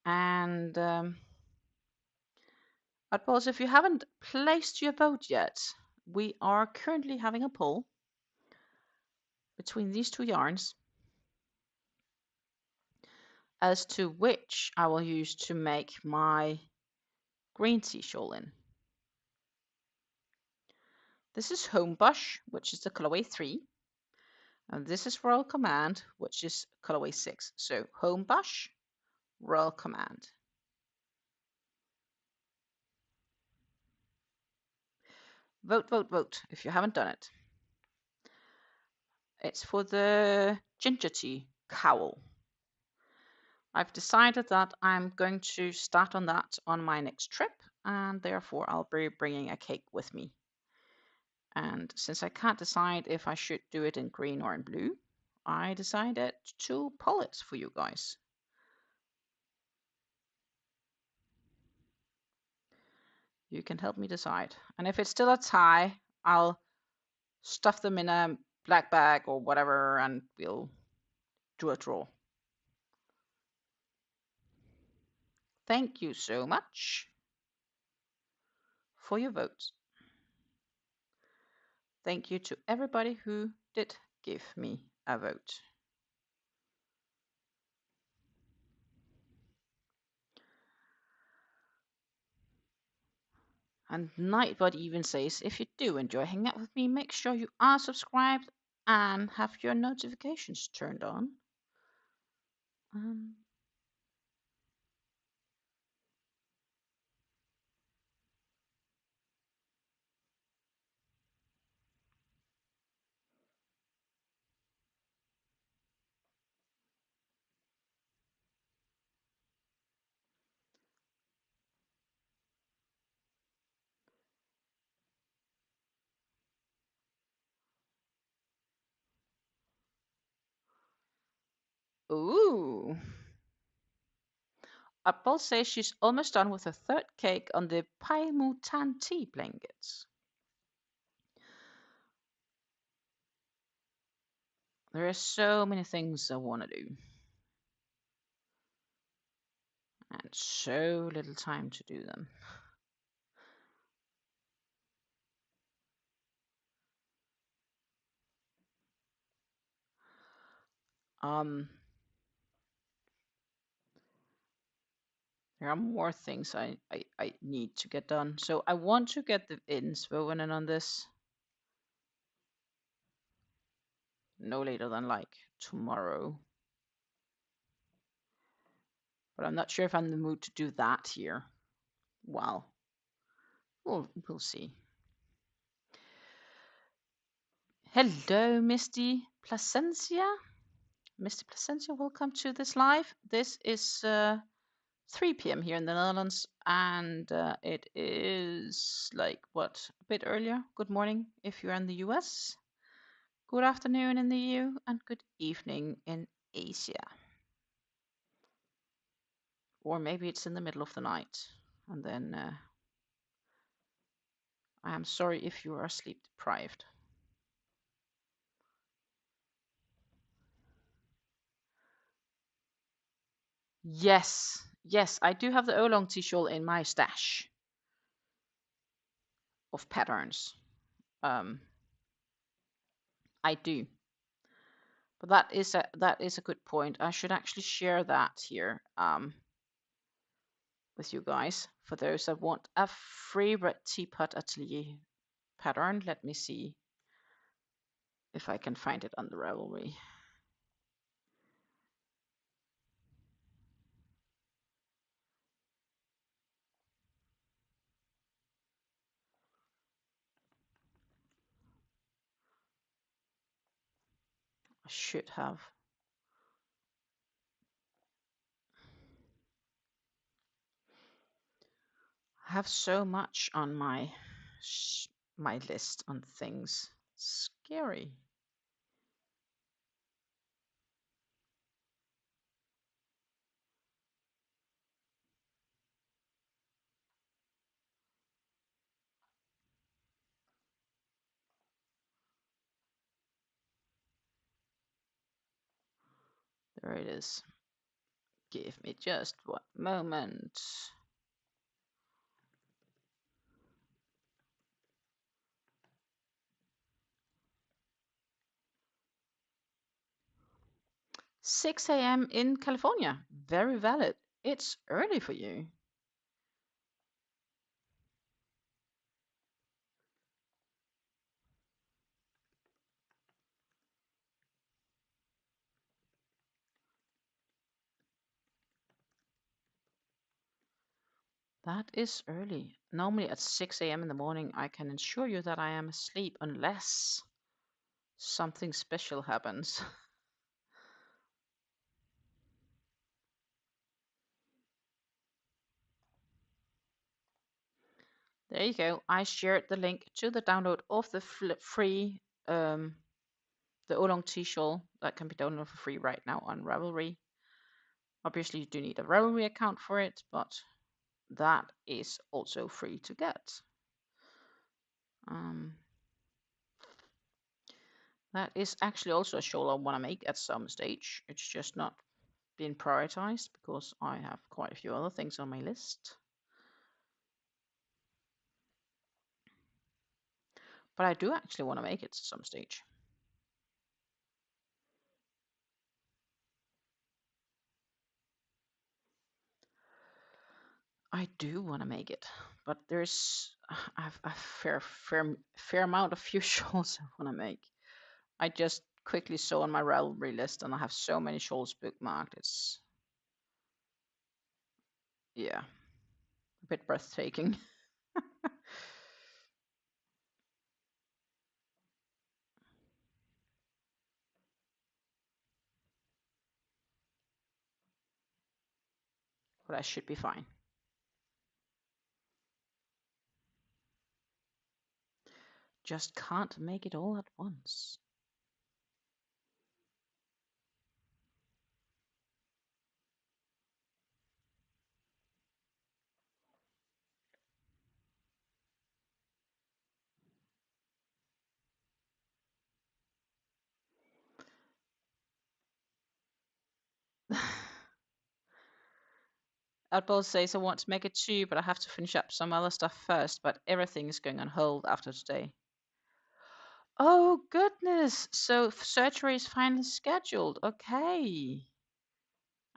And Oddballs, if you haven't placed your vote yet, we are currently having a poll between these two yarns as to which I will use to make my green tea shawl in. This is Homebush, which is the colorway 3. And this is Royal Command, which is colorway 6. So Homebush, Royal Command. Vote, vote, vote if you haven't done it. It's for the ginger tea cowl. I've decided that I'm going to start on that on my next trip, and therefore I'll be bringing a cake with me. And since I can't decide if I should do it in green or in blue, I decided to pull it for you guys. You can help me decide. And if it's still a tie, I'll stuff them in a black bag or whatever, and we'll do a draw. Thank you so much for your votes. Thank you to everybody who did give me a vote. And Nightbot even says, if you do enjoy hanging out with me, make sure you are subscribed and have your notifications turned on. Ooh. Apple says she's almost done with her third cake on the Paimutan tea blankets. There are so many things I want to do. And so little time to do them. There are more things I need to get done. So I want to get the ends woven in on this no later than like tomorrow. But I'm not sure if I'm in the mood to do that here. Well, we'll see. Hello, Misty Placencia. Misty Placencia, welcome to this live. This is 3 p.m. here in the Netherlands, and it is like, what, a bit earlier. Good morning if you're in the US. Good afternoon in the EU, and good evening in Asia. Or maybe it's in the middle of the night, and then I am sorry if you are sleep deprived. Yes, I do have the oolong shawl in my stash of patterns. I do, but that is a good point. I should actually share that here with you guys. For those that want a free red teapot atelier pattern, let me see if I can find it on the Ravelry. I should have. I have so much on my list on things. Scary. There it is. Give me just 1 moment. "6 a.m. in California. Very valid. It's early for you." That is early. Normally at 6 a.m. in the morning, I can assure you that I am asleep unless something special happens. There you go. I shared the link to the download of the free the oolong shawl that can be downloaded for free right now on Ravelry. Obviously, you do need a Ravelry account for it, but that is also free to get. That is actually also a shawl I want to make at some stage. It's just not been prioritized because I have quite a few other things on my list. But I do actually want to make it at some stage. I do want to make it, but there's I've a fair amount of few shawls I want to make. I just quickly saw on my Ravelry list, and I have so many shawls bookmarked. It's yeah, a bit breathtaking. But I should be fine. Just can't make it all at once. Outboard says I want to make it too, but I have to finish up some other stuff first. But everything is going on hold after today. Oh goodness! So surgery is finally scheduled. Okay.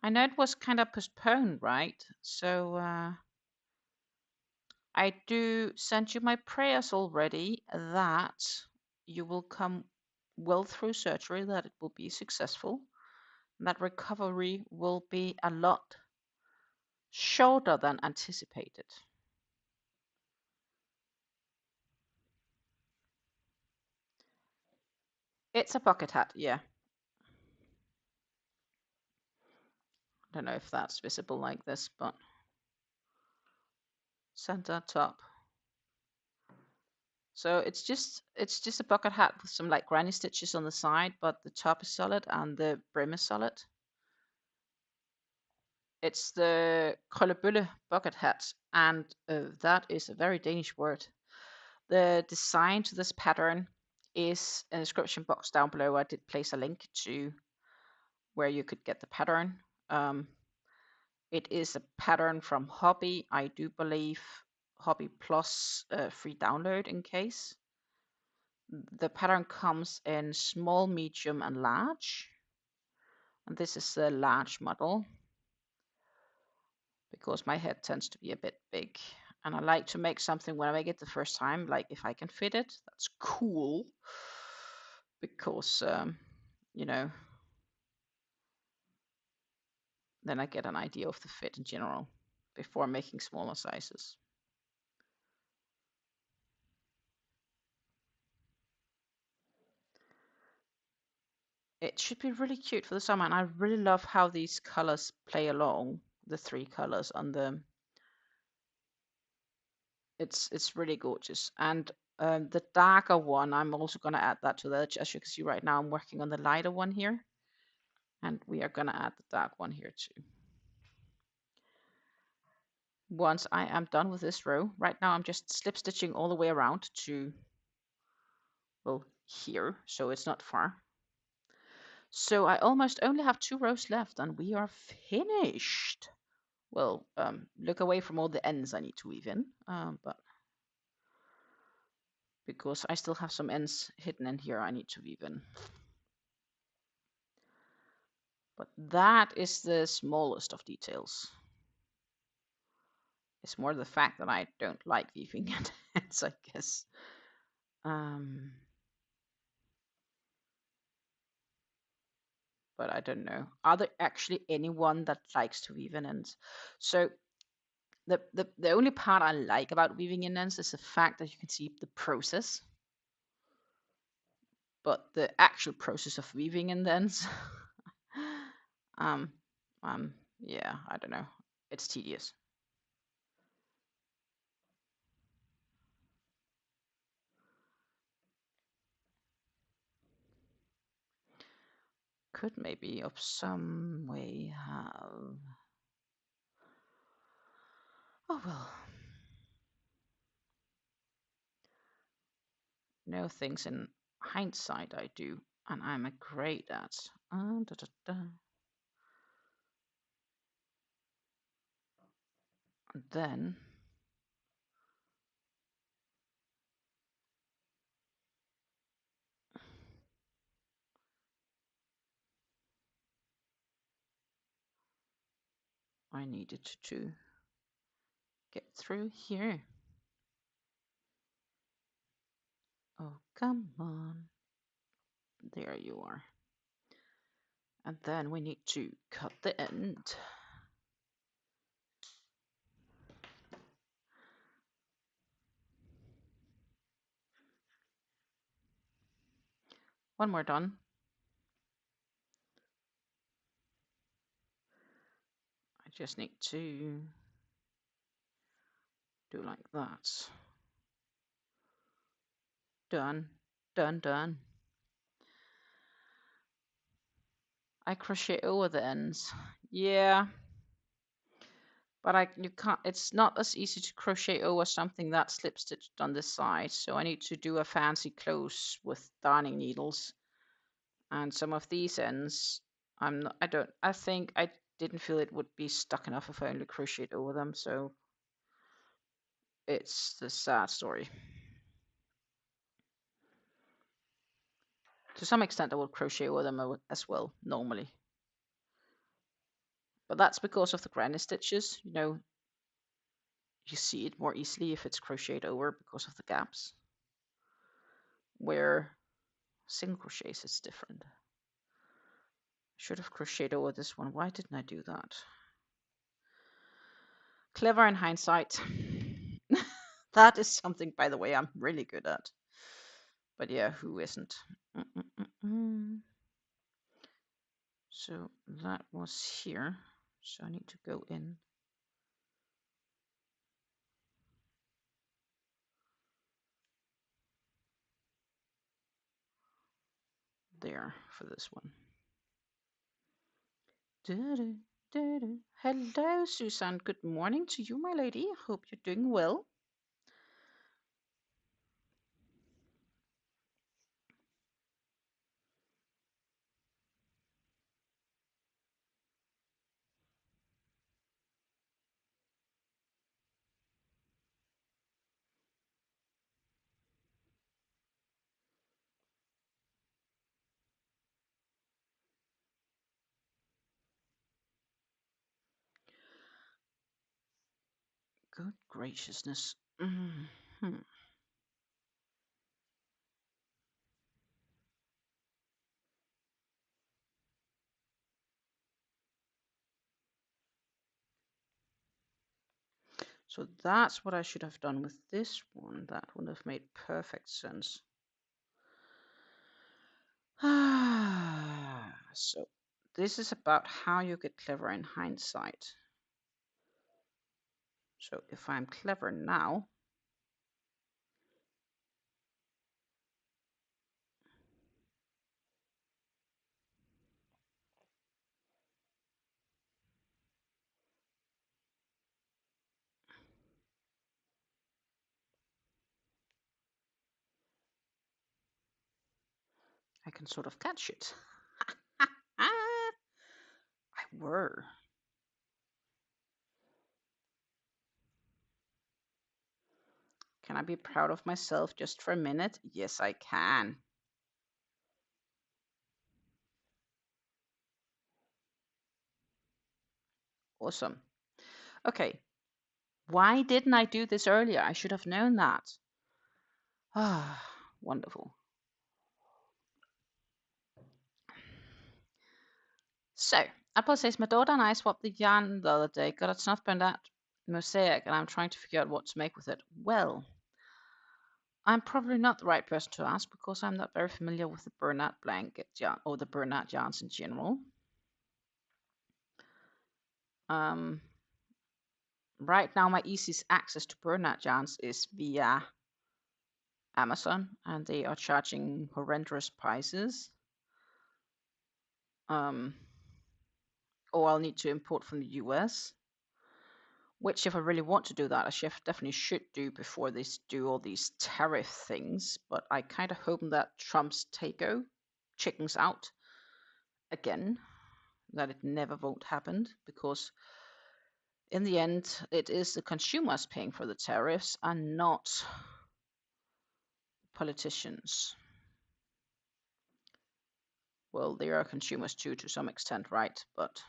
I know it was kind of postponed, right? So I do send you my prayers already that you will come well through surgery, that it will be successful, and that recovery will be a lot shorter than anticipated. It's a bucket hat, yeah. I don't know if that's visible like this, but center top. So it's just a bucket hat with some like granny stitches on the side, but the top is solid and the brim is solid. It's the Krølle Bølle bucket hat, and that is a very Danish word. The design to this pattern is in the description box down below. I did place a link to where you could get the pattern. It is a pattern from Hobby, I do believe. Hobby Plus free download in case. The pattern comes in small, medium, and large. And this is the large model because my head tends to be a bit big. And I like to make something when I make it the first time, like if I can fit it, that's cool. Because, you know, then I get an idea of the fit in general before making smaller sizes. It should be really cute for the summer, and I really love how these colors play along, the three colors on the. It's really gorgeous, and the darker one, I'm also going to add that to the edge. As you can see right now, I'm working on the lighter one here, and we are going to add the dark one here too. Once I am done with this row, right now I'm just slip stitching all the way around to, well, here, so it's not far. So I almost only have 2 rows left, and we are finished. Well, look away from all the ends I need to weave in, but because I still have some ends hidden in here I need to weave in. But that is the smallest of details. It's more the fact that I don't like weaving ends, I guess. But I don't know. Are there actually anyone that likes to weave in ends? So the only part I like about weaving in ends is the fact that you can see the process. But the actual process of weaving in the ends, yeah, I don't know. It's tedious. Could maybe of some way have. Oh well. No things in hindsight I do, and I'm a great at. And then I needed to get through here. Oh, come on. There you are. And then we need to cut the end. One more done. I just need to do like that. Done, done, done. I crochet over the ends. Yeah, but you can't. It's not as easy to crochet over something that's slip stitched on this side. So I need to do a fancy close with darning needles. And some of these ends, I think I didn't feel it would be stuck enough if I only crocheted over them. So it's the sad story. To some extent, I would crochet over them as well normally. But that's because of the granny stitches. You know, you see it more easily if it's crocheted over because of the gaps. Where single crochets is different. I should have crocheted over this one. Why didn't I do that? Clever in hindsight. That is something, by the way, I'm really good at. But yeah, who isn't? So that was here. So I need to go in there for this one. Hello, Susan. Good morning to you, my lady. Hope you're doing well. Good graciousness. So that's what I should have done with this one. That would have made perfect sense. So this is about how you get clever in hindsight. So if I'm clever now, I can sort of catch it. I were. Can I be proud of myself just for a minute? Yes, I can. Awesome. Okay. Why didn't I do this earlier? I should have known that. Ah, wonderful. So, Apple says, my daughter and I swapped the yarn the other day, got a snuff burned out mosaic, and I'm trying to figure out what to make with it. Well, I'm probably not the right person to ask because I'm not very familiar with the burnout blanket yarn or the burnout yarns in general. Right now, my easiest access to burnout yarns is via Amazon, and they are charging horrendous prices. Or I'll need to import from the US. which if I really want to do that, I definitely should do before they do all these tariff things. But I kind of hope that Trump's takeover chickens out again, that it never won't happen, because in the end, it is the consumers paying for the tariffs and not politicians. Well, they are consumers too, to some extent, right? But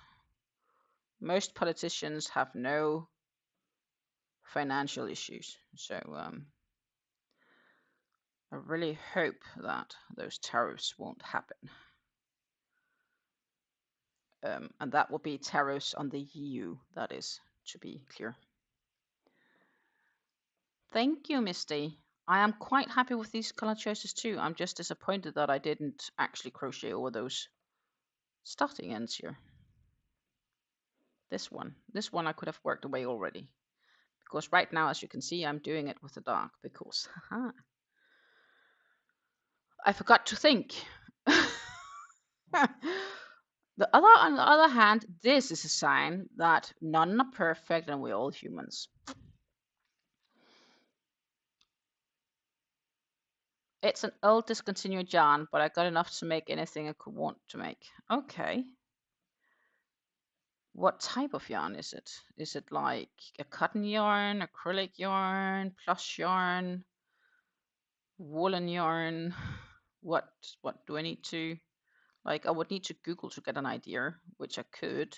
most politicians have no financial issues. So I really hope that those tariffs won't happen. And that will be tariffs on the EU, that is, to be clear. Thank you, Misty. I am quite happy with these color choices too. I'm just disappointed that I didn't actually crochet over those starting ends here. This one I could have worked away already. Because right now, as you can see, I'm doing it with the dark because I forgot to think. On the other hand, this is a sign that none are perfect and we're all humans. It's an old discontinued yarn, but I got enough to make anything I could want to make. Okay. What type of yarn is it? Is it like a cotton yarn, acrylic yarn, plush yarn, woolen yarn? What do I need to, like, I would need to Google to get an idea, which I could.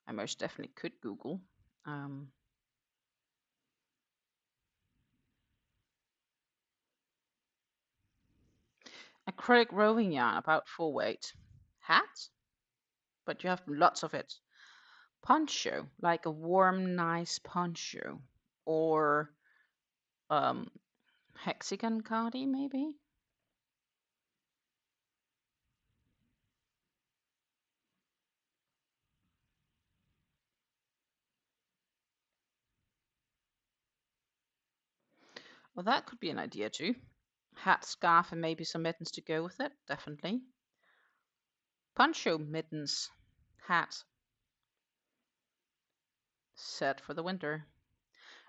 I most definitely could Google. Acrylic roving yarn, about 4 weight. Hat? But you have lots of it. Poncho, like a warm, nice poncho. Or hexagon cardi, maybe? Well, that could be an idea too. Hat, scarf, and maybe some mittens to go with it, definitely. Poncho, mittens, hat. Set for the winter.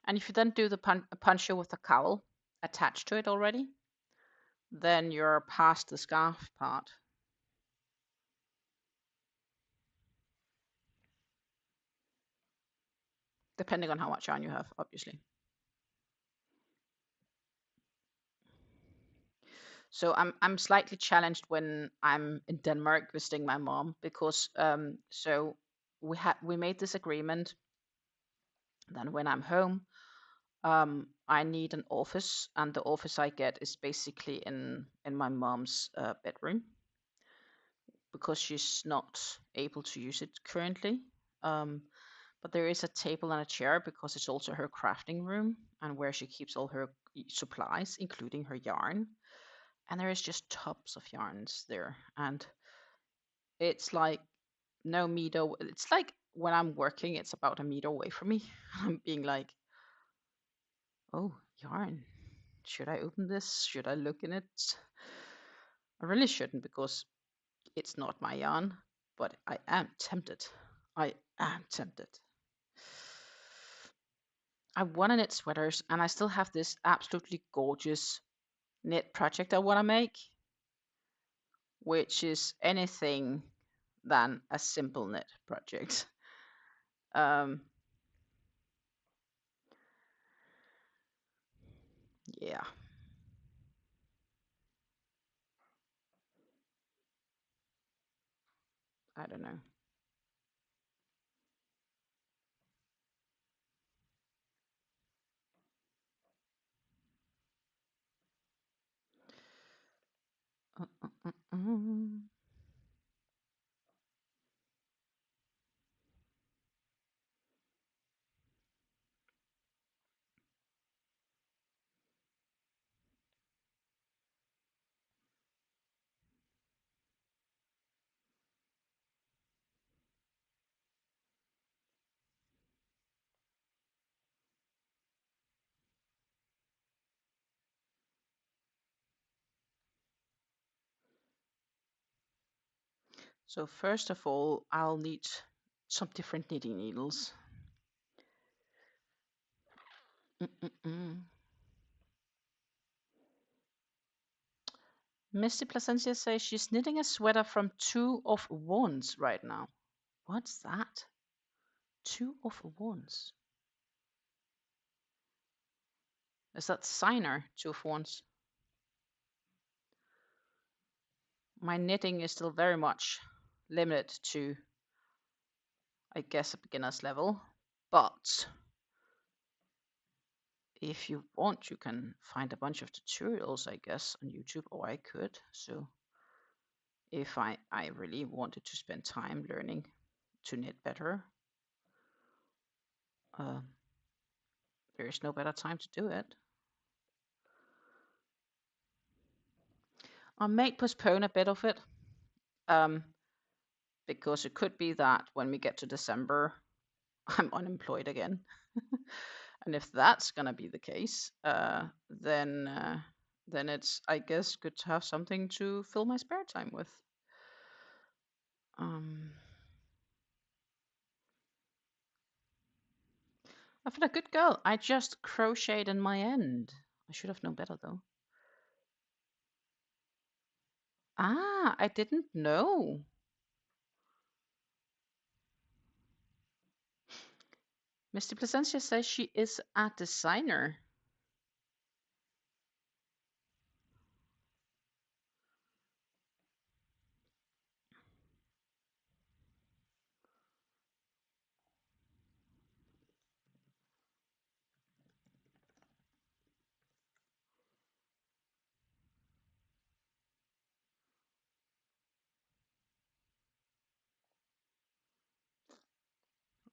And if you then do the poncho with a cowl attached to it already, then you're past the scarf part. Depending on how much yarn you have, obviously. So I'm slightly challenged when I'm in Denmark visiting my mom, because so we made this agreement. Then when I'm home, I need an office, and the office I get is basically in my mom's bedroom, because she's not able to use it currently. But there is a table and a chair because it's also her crafting room and where she keeps all her supplies, including her yarn. And there is just tubs of yarns there, and it's like no meter. It's like when I'm working, it's about a meter away from me. I'm being like, oh, yarn. Should I open this? Should I look in it? I really shouldn't, because it's not my yarn, but I am tempted. I am tempted. I want to knit sweaters, and I still have this absolutely gorgeous knit project I want to make, which is anything than a simple knit project. Yeah. I don't know. Mm. So first of all, I'll need some different knitting needles. Misty Placencia says she's knitting a sweater from 2 of Wands right now. What's that? 2 of Wands. Is that Signer 2 of Wands? My knitting is still very much limited to, I guess, a beginner's level. But if you want, you can find a bunch of tutorials, I guess, on YouTube, or I could. So if I really wanted to spend time learning to knit better, there is no better time to do it. I may postpone a bit of it, because it could be that when we get to December, I'm unemployed again. And if that's gonna be the case, then it's, I guess, good to have something to fill my spare time with. I've been a good girl. I just crocheted in my end. I should have known better though. Ah, I didn't know. Mr. Placencia says she is a designer.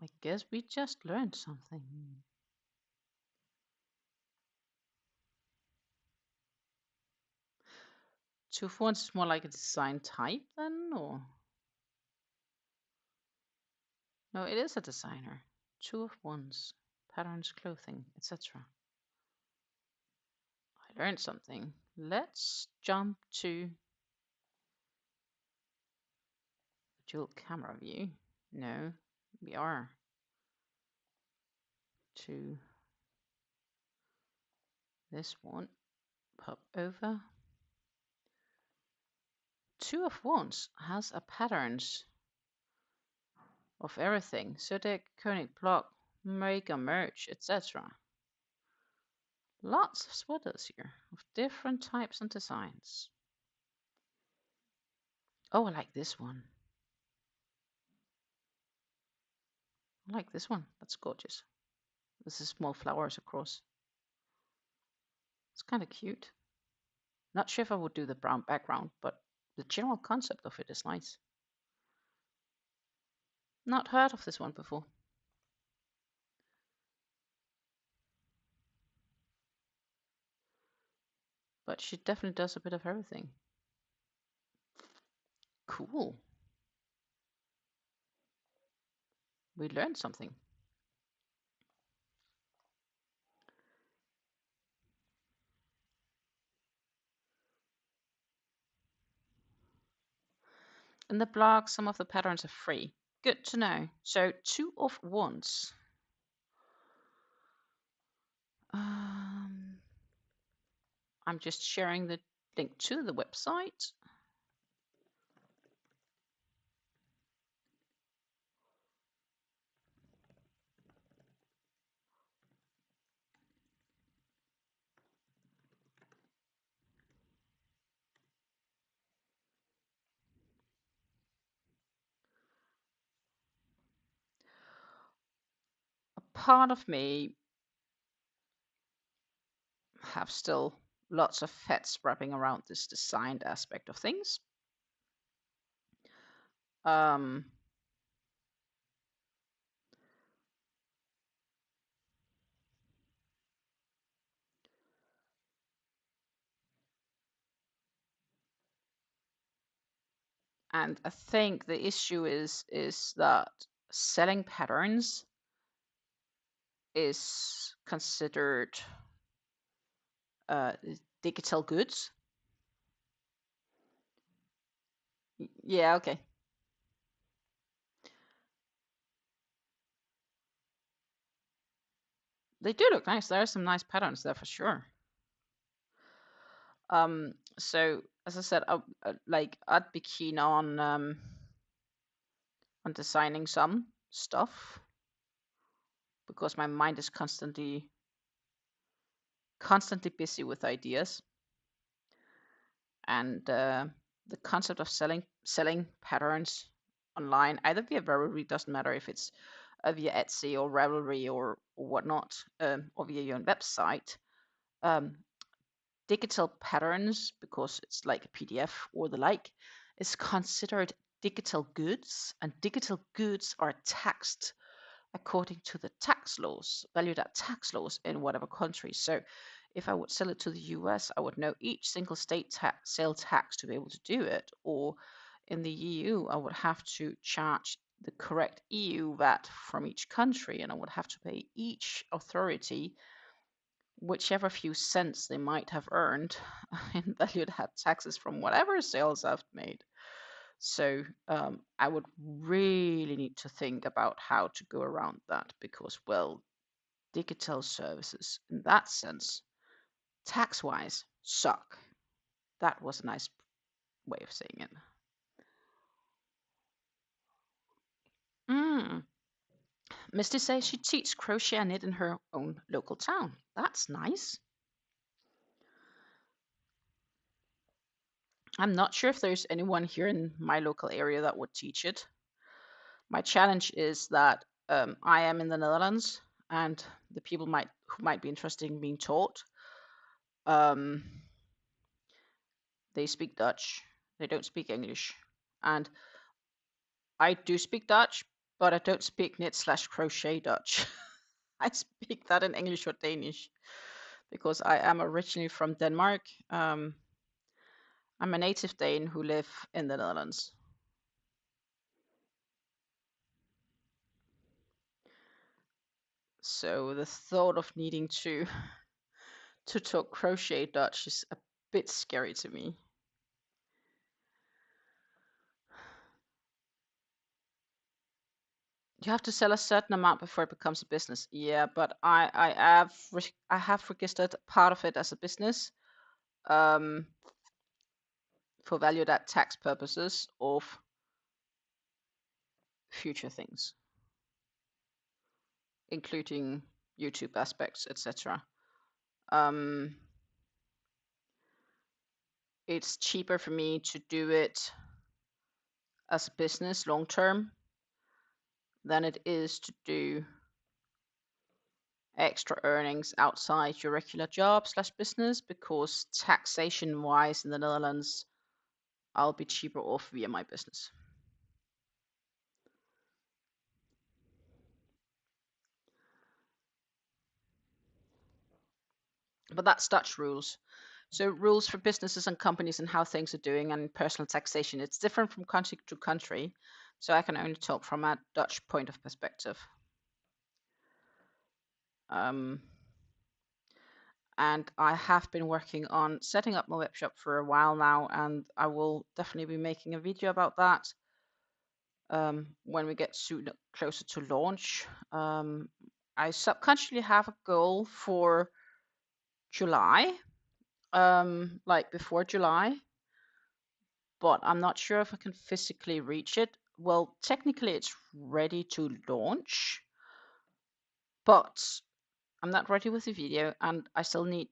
I guess we just learned something. 2 of Wands is more like a design type then, or? No, it is a designer. 2 of Wands, patterns, clothing, etc. I learned something. Let's jump to dual camera view. No, we are to this one. Pop over. 2 of Wands has a patterns of everything. Zodiac, König, block, mega merch, etc. Lots of sweaters here of different types and designs. Oh, I like this one. I like this one. That's gorgeous. This is small flowers across. It's kind of cute. Not sure if I would do the brown background, but the general concept of it is nice. Not heard of this one before. But she definitely does a bit of everything. Cool. We learned something. In the blog, some of the patterns are free. Good to know. So 2 of Wands. I'm just sharing the link to the website. A part of me have still lots of heads wrapping around this designed aspect of things. And I think the issue is that selling patterns is considered digital goods. Yeah, okay. They do look nice. There are some nice patterns there for sure. So as I said, I'd be keen on designing some stuff because my mind is constantly busy with ideas, and the concept of selling patterns online, either via Ravelry, doesn't matter if it's via Etsy or Ravelry or whatnot, or via your own website. Digital patterns, because it's like a PDF or the like, is considered digital goods, and digital goods are taxed according to the tax laws, valued at tax laws in whatever country. So if I would sell it to the US, I would know each single state sale tax to be able to do it. Or in the EU, I would have to charge the correct EU VAT from each country, and I would have to pay each authority whichever few cents they might have earned in valued at taxes from whatever sales I've made. So I would really need to think about how to go around that because, well, digital services in that sense, tax-wise, suck. That was a nice way of saying it. Misty says she teaches crochet and knit in her own local town. That's nice. I'm not sure if there's anyone here in my local area that would teach it. My challenge is that I am in the Netherlands, and the people who might be interested in being taught, they speak Dutch. They don't speak English, and I do speak Dutch, but I don't speak knit/crochet Dutch. I speak that in English or Danish because I am originally from Denmark. I'm a native Dane who live in the Netherlands. So the thought of needing to talk crochet Dutch is a bit scary to me. You have to sell a certain amount before it becomes a business. Yeah, but I have registered part of it as a business for valued at tax purposes of future things, including YouTube aspects, etc. It's cheaper for me to do it as a business long term than it is to do extra earnings outside your regular job/business, because taxation wise in the Netherlands, I'll be cheaper off via my business. But that's Dutch rules. So rules for businesses and companies and how things are doing, and personal taxation, it's different from country to country. So I can only talk from a Dutch point of perspective. And I have been working on setting up my web shop for a while now, and I will definitely be making a video about that when we get closer to launch. I subconsciously have a goal for July, like before July, but I'm not sure if I can physically reach it. Well, technically it's ready to launch, but I'm not ready with the video, and I still need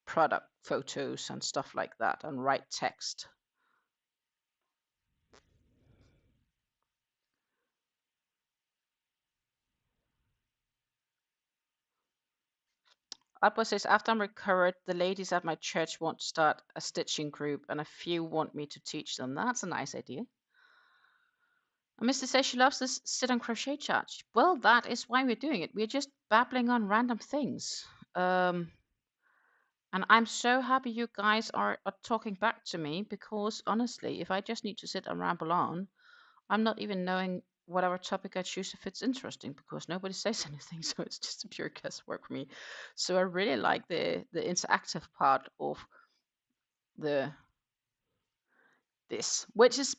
product photos and stuff like that, and write text. Alba says, after I'm recovered, the ladies at my church want to start a stitching group, and a few want me to teach them. That's a nice idea. And Mr. says she loves this sit and crochet chat. Well, that is why we're doing it. We're just babbling on random things. And I'm so happy you guys are talking back to me, because honestly, if I just need to sit and ramble on, I'm not even knowing whatever topic I choose if it's interesting, because nobody says anything, so it's just a pure guesswork for me. So I really like the interactive part of this, which is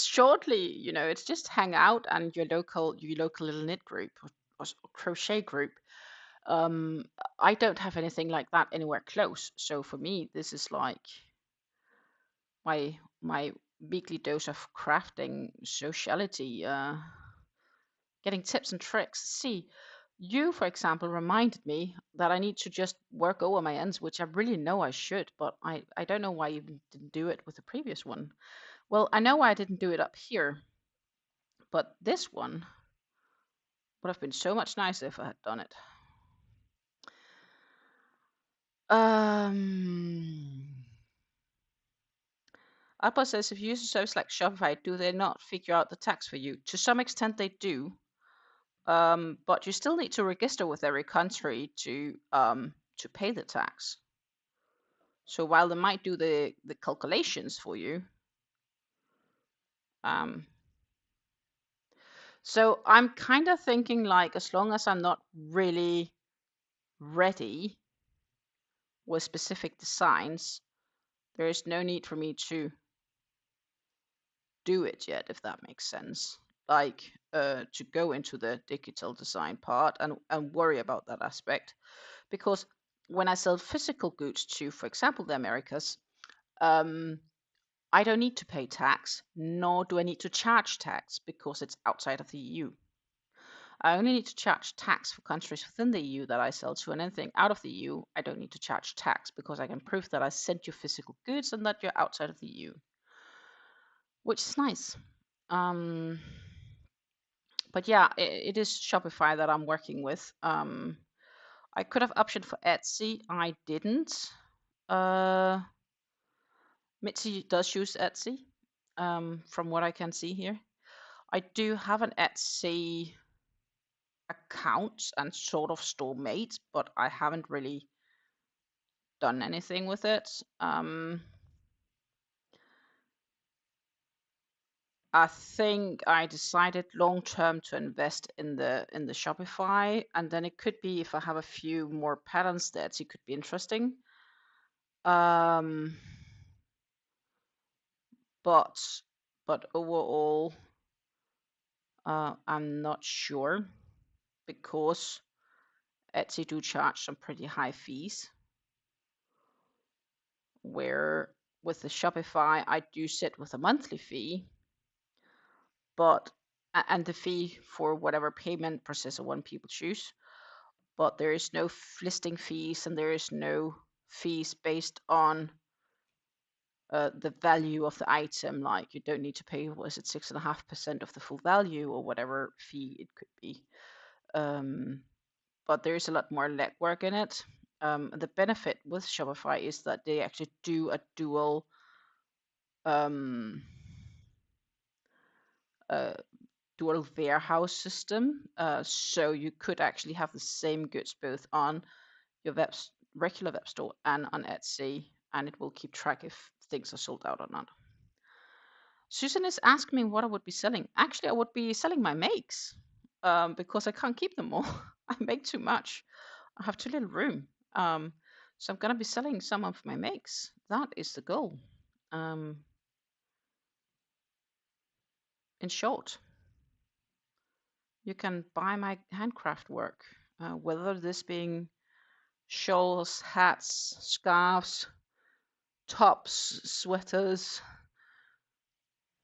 shortly, it's just Hangout and your local little knit group or crochet group. Um, I don't have anything like that anywhere close. So for me, this is like my weekly dose of crafting sociality, getting tips and tricks. See, you, for example, reminded me that I need to just work over my ends, which I really know I should, but I don't know why I even didn't do it with the previous one. Well, I know why I didn't do it up here, but this one would have been so much nicer if I had done it. Alba says, if you use a service like Shopify, do they not figure out the tax for you? To some extent, they do, but you still need to register with every country to pay the tax. So while they might do the calculations for you, so I'm kind of thinking like, as long as I'm not really ready with specific designs, there is no need for me to do it yet, if that makes sense. Like to go into the digital design part and worry about that aspect. Because when I sell physical goods to, for example, the Americas, I don't need to pay tax, nor do I need to charge tax because it's outside of the EU. I only need to charge tax for countries within the EU that I sell to, and anything out of the EU, I don't need to charge tax because I can prove that I sent you physical goods and that you're outside of the EU, which is nice. But yeah, it is Shopify that I'm working with. I could have optioned for Etsy. I didn't. Mitzi does use Etsy, from what I can see here. I do have an Etsy account and sort of store made, but I haven't really done anything with it. I think I decided long term to invest in the Shopify, and then it could be, if I have a few more patterns there, it could be interesting. But overall, I'm not sure because Etsy do charge some pretty high fees. Where with the Shopify, I do sit with a monthly fee, but and the fee for whatever payment processor one people choose. But there is no listing fees and there is no fees based on the value of the item. Like you don't need to pay, was it 6.5% of the full value or whatever fee it could be. But there is a lot more legwork in it. The benefit with Shopify is that they actually do a dual dual warehouse system. So you could actually have the same goods both on your regular web store and on Etsy, and it will keep track if things are sold out or not. Susan is asking me what I would be selling. Actually, I would be selling my makes because I can't keep them all. I make too much. I have too little room. So I'm going to be selling some of my makes. That is the goal. In short, you can buy my handcraft work, whether this being shawls, hats, scarves, tops, sweaters,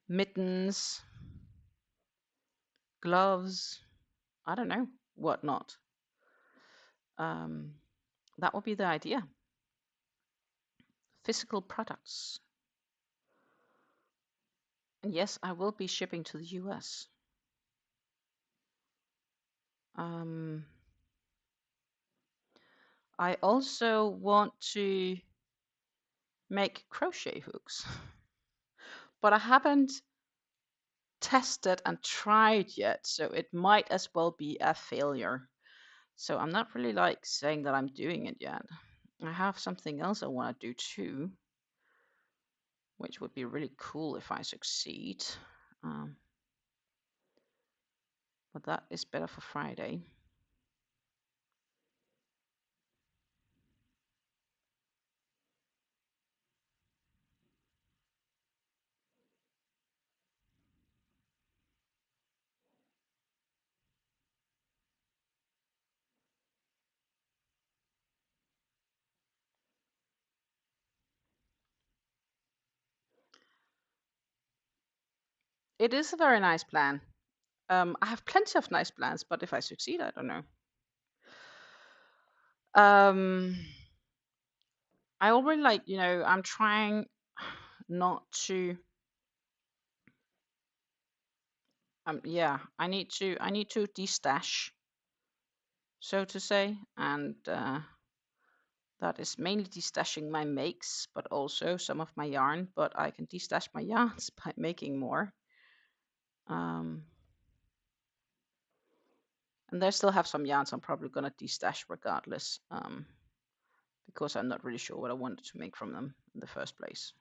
mittens, gloves, I don't know, whatnot. That would be the idea. Physical products. And yes, I will be shipping to the US. I also want to make crochet hooks, but I haven't tested and tried yet, so it might as well be a failure. So I'm not really like saying that I'm doing it yet. I have something else I want to do too, which would be really cool if I succeed. But that is better for Friday. It is a very nice plan. I have plenty of nice plans, but if I succeed, I don't know. I already like, I'm trying not to. Yeah, I need to destash, so to say, and that is mainly destashing my makes, but also some of my yarn. But I can destash my yarns by making more. And I still have some yarns I'm probably gonna destash regardless, because I'm not really sure what I wanted to make from them in the first place.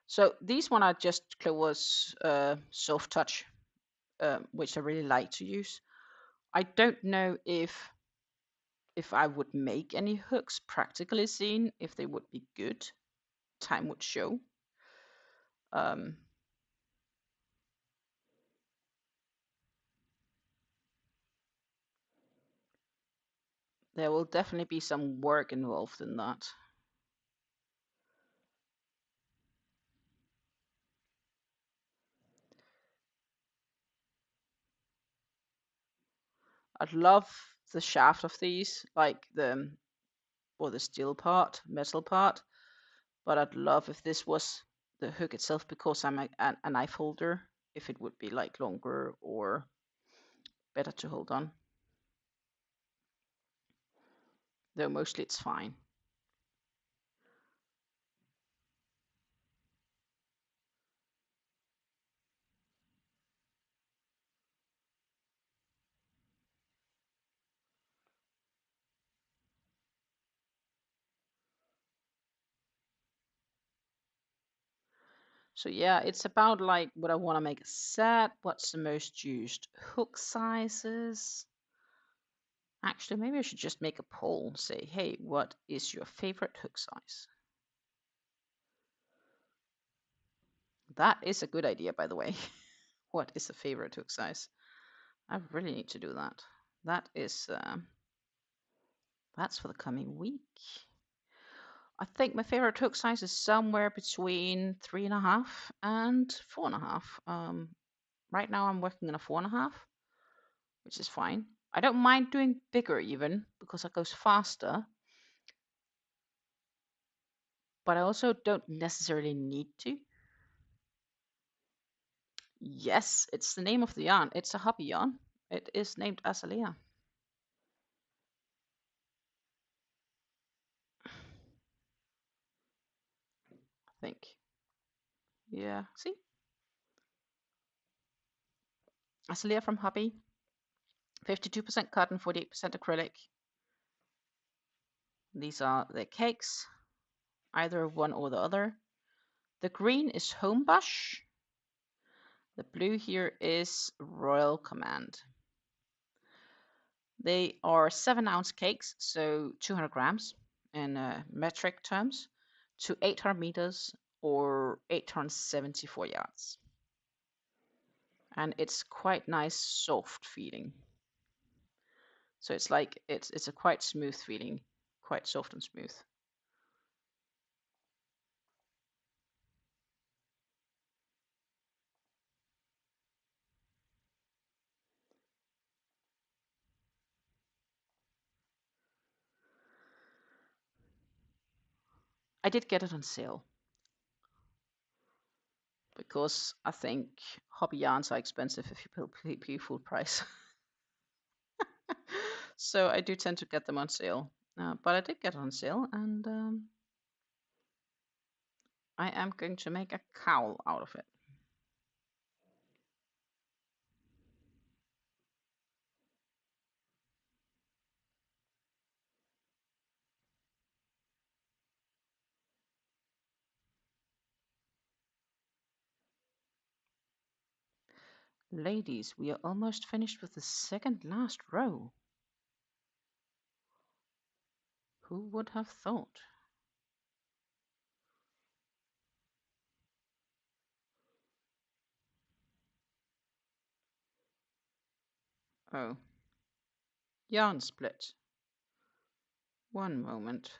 So these one are just Chloe's soft touch, which I really like to use. I don't know if I would make any hooks, practically seen, if they would be good. Time would show. There will definitely be some work involved in that. I'd love the shaft of these, like the steel part, metal part, but I'd love if this was the hook itself, because I'm a knife holder, if it would be like longer or better to hold on. Though mostly it's fine. So yeah, it's about like what I want to make a set, what's the most used hook sizes. Actually, maybe I should just make a poll, say, hey, what is your favorite hook size? That is a good idea, by the way. What is a favorite hook size? I really need to do that. That is, that's for the coming week. I think my favorite hook size is somewhere between 3.5 and 4.5. Right now I'm working on a 4.5, which is fine. I don't mind doing bigger even, because it goes faster. But I also don't necessarily need to. Yes, it's the name of the yarn. It's a hobby yarn. It is named Azalea. I think. Yeah, see? Azalea from Hobby. 52% cotton, 48% acrylic. These are the cakes, either one or the other. The green is Homebush. The blue here is Royal Command. They are 7-ounce cakes, so 200 grams in metric terms, to 800 meters or 874 yards. And it's quite nice, soft feeling. So it's like it's a quite smooth feeling, quite soft and smooth. I did get it on sale, because I think hobby yarns are expensive if you pay full price. So I do tend to get them on sale. But I did get it on sale, and I am going to make a cowl out of it. Ladies, we are almost finished with the second last row. Who would have thought? Oh. yarn split. One moment,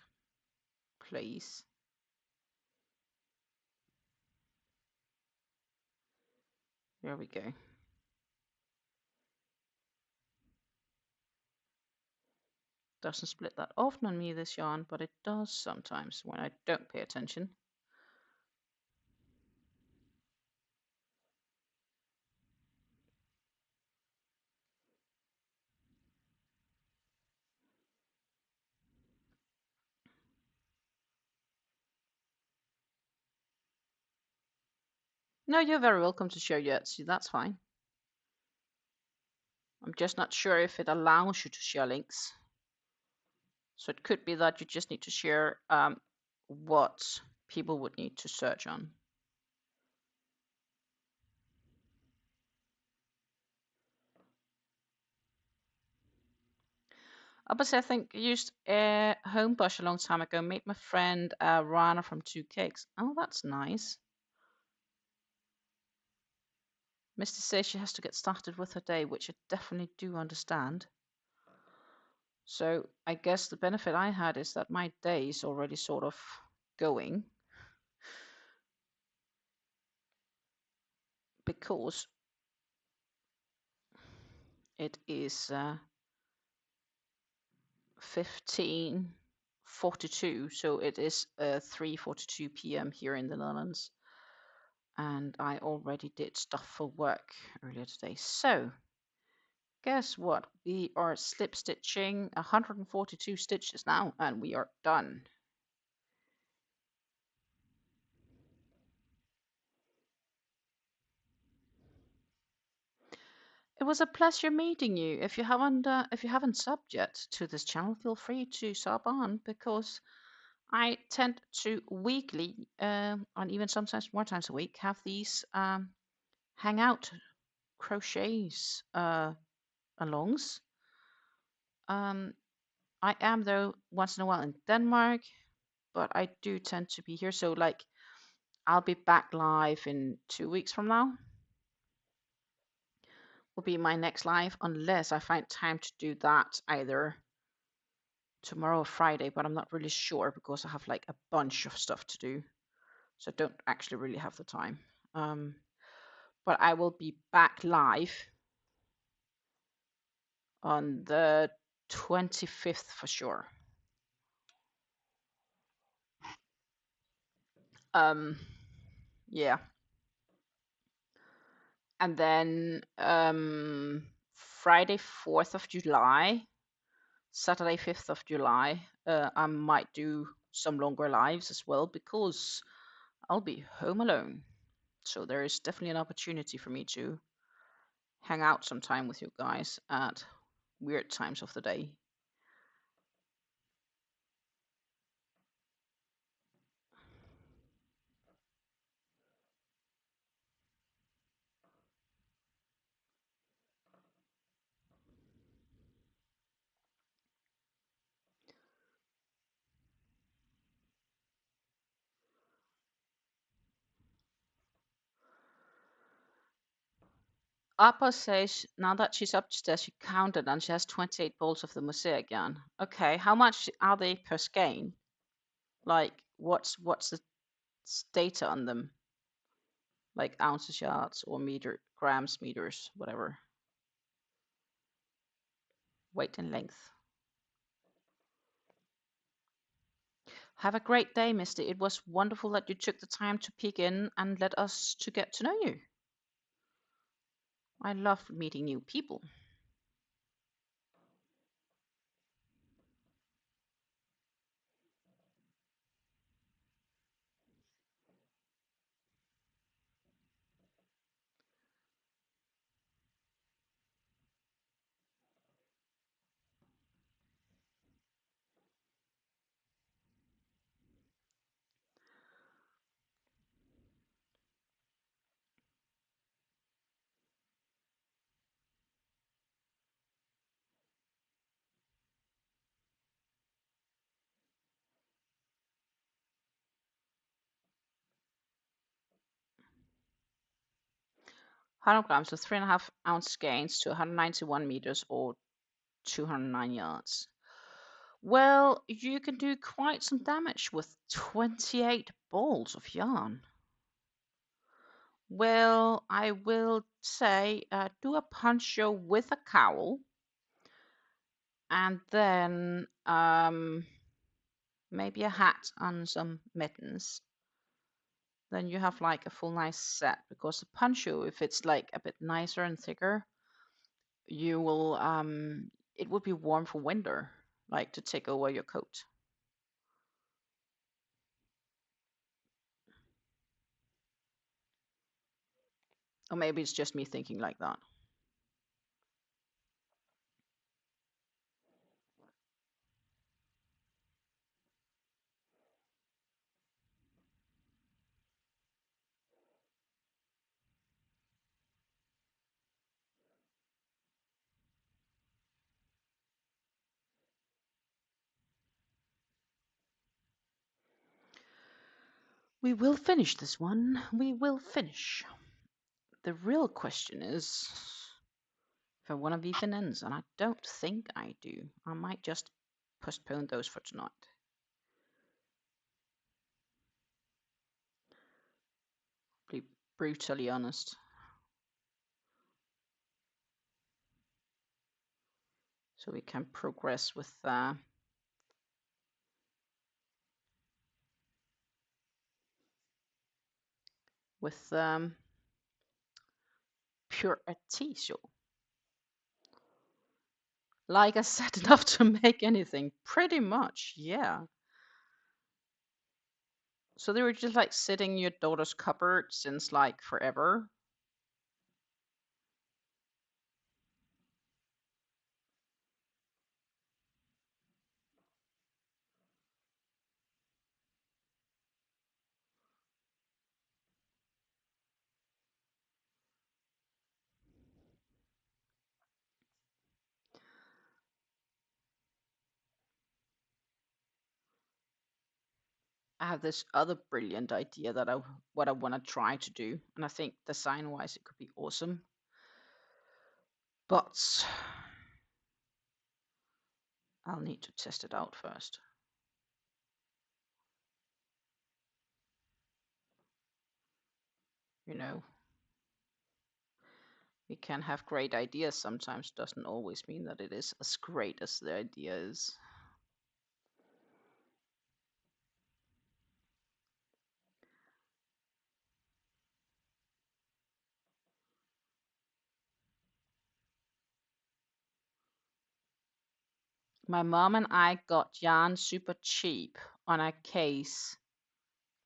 please. There we go. Doesn't split that often on me, this yarn, but it does sometimes when I don't pay attention. No, you're very welcome to share your Etsy, that's fine. I'm just not sure if it allows you to share links. So it could be that you just need to share what people would need to search on. Obviously, I think I used a home brush a long time ago. Made my friend Rana from Two Cakes. Oh, that's nice. Misty says she has to get started with her day, which I definitely do understand. So I guess the benefit I had is that my day is already sort of going, because it is 15:42, so it is 3:42 p.m. here in the Netherlands, and I already did stuff for work earlier today. So guess what? We are slip stitching 142 stitches now, and we are done. It was a pleasure meeting you. If you haven't subbed yet to this channel, feel free to sub on, because I tend to weekly, and even sometimes more times a week, have these hangout crochets alongs. I am, though, once in a while in Denmark, but I do tend to be here. So like, I'll be back live in 2 weeks from now. Will be my next live, unless I find time to do that either tomorrow or Friday, but I'm not really sure because I have like a bunch of stuff to do, so I don't actually really have the time. But I will be back live on the 25th for sure. Yeah. And then Friday 4th of July, Saturday 5th of July, I might do some longer lives as well, because I'll be home alone. So there is definitely an opportunity for me to hang out some time with you guys at weird times of the day. Appa says now that she's upstairs, she counted and she has 28 balls of the mosaic yarn. Okay, how much are they per skein? Like, what's the data on them? Like ounces, yards, or meter, grams, meters, whatever. Weight and length. Have a great day, Misty. It was wonderful that you took the time to peek in and let us to get to know you. I love meeting new people. Grams, so 3.5 ounce skeins to 191 meters, or 209 yards. Well, you can do quite some damage with 28 balls of yarn. Well, I will say do a poncho with a cowl, and then maybe a hat and some mittens. Then you have like a full nice set, because the poncho, if it's like a bit nicer and thicker, you will it would be warm for winter, like to take over your coat. Or maybe it's just me thinking like that. We will finish this one. We will finish. The real question is if I want to weave in ends, and I don't think I do. I might just postpone those for tonight. Be brutally honest. So we can progress with PuErhTea shawl. Like I said, enough to make anything. Pretty much, yeah. So they were just like sitting in your daughter's cupboard since like forever. I have this other brilliant idea that what I want to try to do, and I think design-wise it could be awesome. But I'll need to test it out first. You know, we can have great ideas sometimes, doesn't always mean that it is as great as the idea is. My mom and I got yarn super cheap on a case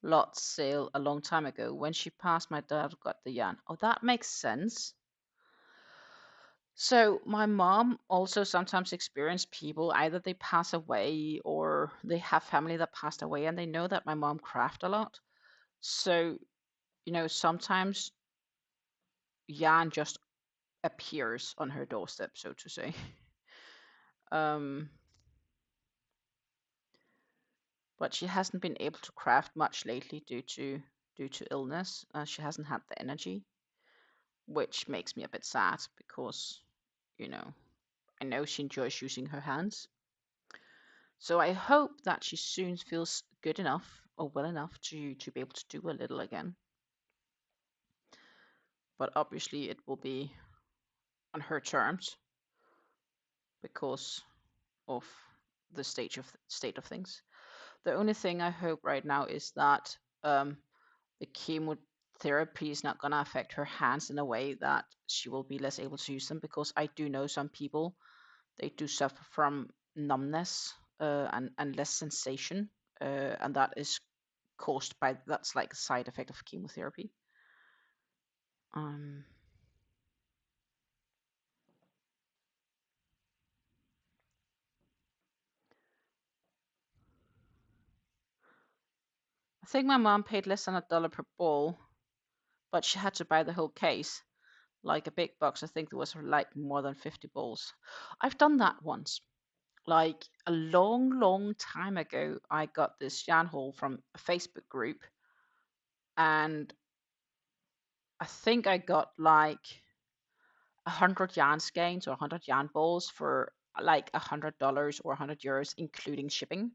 lot sale a long time ago. When she passed, my dad got the yarn. Oh, that makes sense. So my mom also sometimes experience people, either they pass away or they have family that passed away, and they know that my mom craft a lot. So, sometimes yarn just appears on her doorstep, so to say. um, but she hasn't been able to craft much lately due to illness. She hasn't had the energy, which makes me a bit sad because, I know she enjoys using her hands. So I hope that she soon feels good enough or well enough to be able to do a little again. But obviously it will be on her terms because of the state of things. The only thing I hope right now is that the chemotherapy is not gonna affect her hands in a way that she will be less able to use them, because I do know some people, they do suffer from numbness and less sensation, and that is caused by, that's like a side effect of chemotherapy. Um, I think my mom paid less than $1 per ball, but she had to buy the whole case, like a big box. I think there was like more than 50 balls. I've done that once. Like a long, long time ago, I got this yarn haul from a Facebook group, and I think I got like 100 yarn skeins or 100 yarn balls for like $100 or €100, including shipping.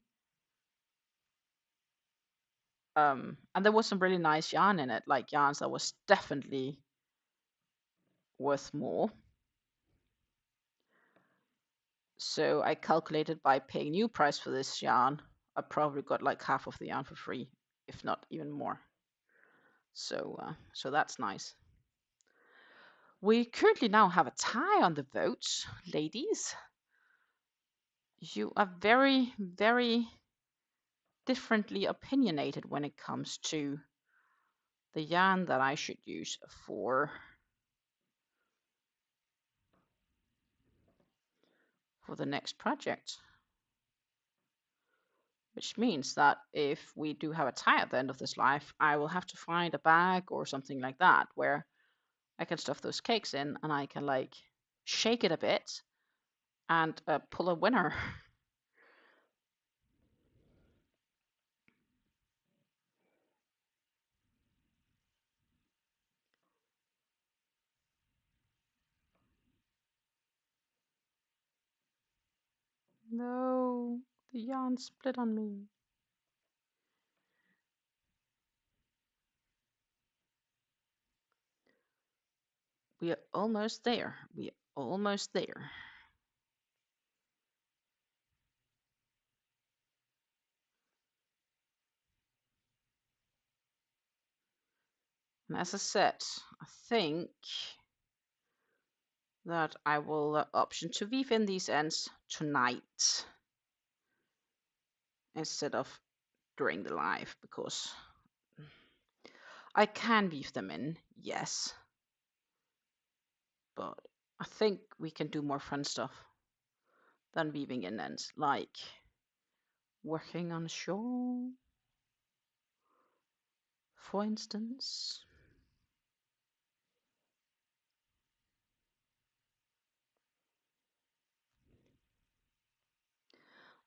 And there was some really nice yarn in it, like yarns that was definitely worth more. So I calculated by paying new price for this yarn, I probably got like half of the yarn for free, if not even more. So that's nice. We currently now have a tie on the votes, ladies. You are very, very differently opinionated when it comes to the yarn that I should use for the next project. Which means that if we do have a tie at the end of this life, I will have to find a bag or something like that where I can stuff those cakes in and I can like shake it a bit and pull a winner. No, the yarn split on me. We are almost there. We are almost there. And as I said, I think that I will option to weave in these ends tonight instead of during the live, because I can weave them in, yes, but I think we can do more fun stuff than weaving in ends, like working on a shawl, for instance.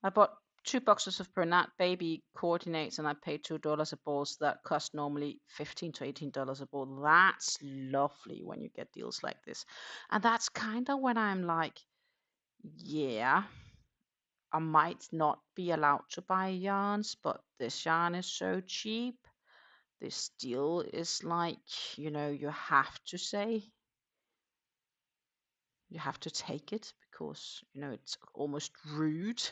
I bought 2 boxes of Bernat baby coordinates and I paid $2 a ball, so that cost normally $15 to $18 a ball. That's lovely when you get deals like this. And that's kind of when I'm like, yeah, I might not be allowed to buy yarns, but this yarn is so cheap. This deal is like, you know, you have to say, you have to take it because, you know, it's almost rude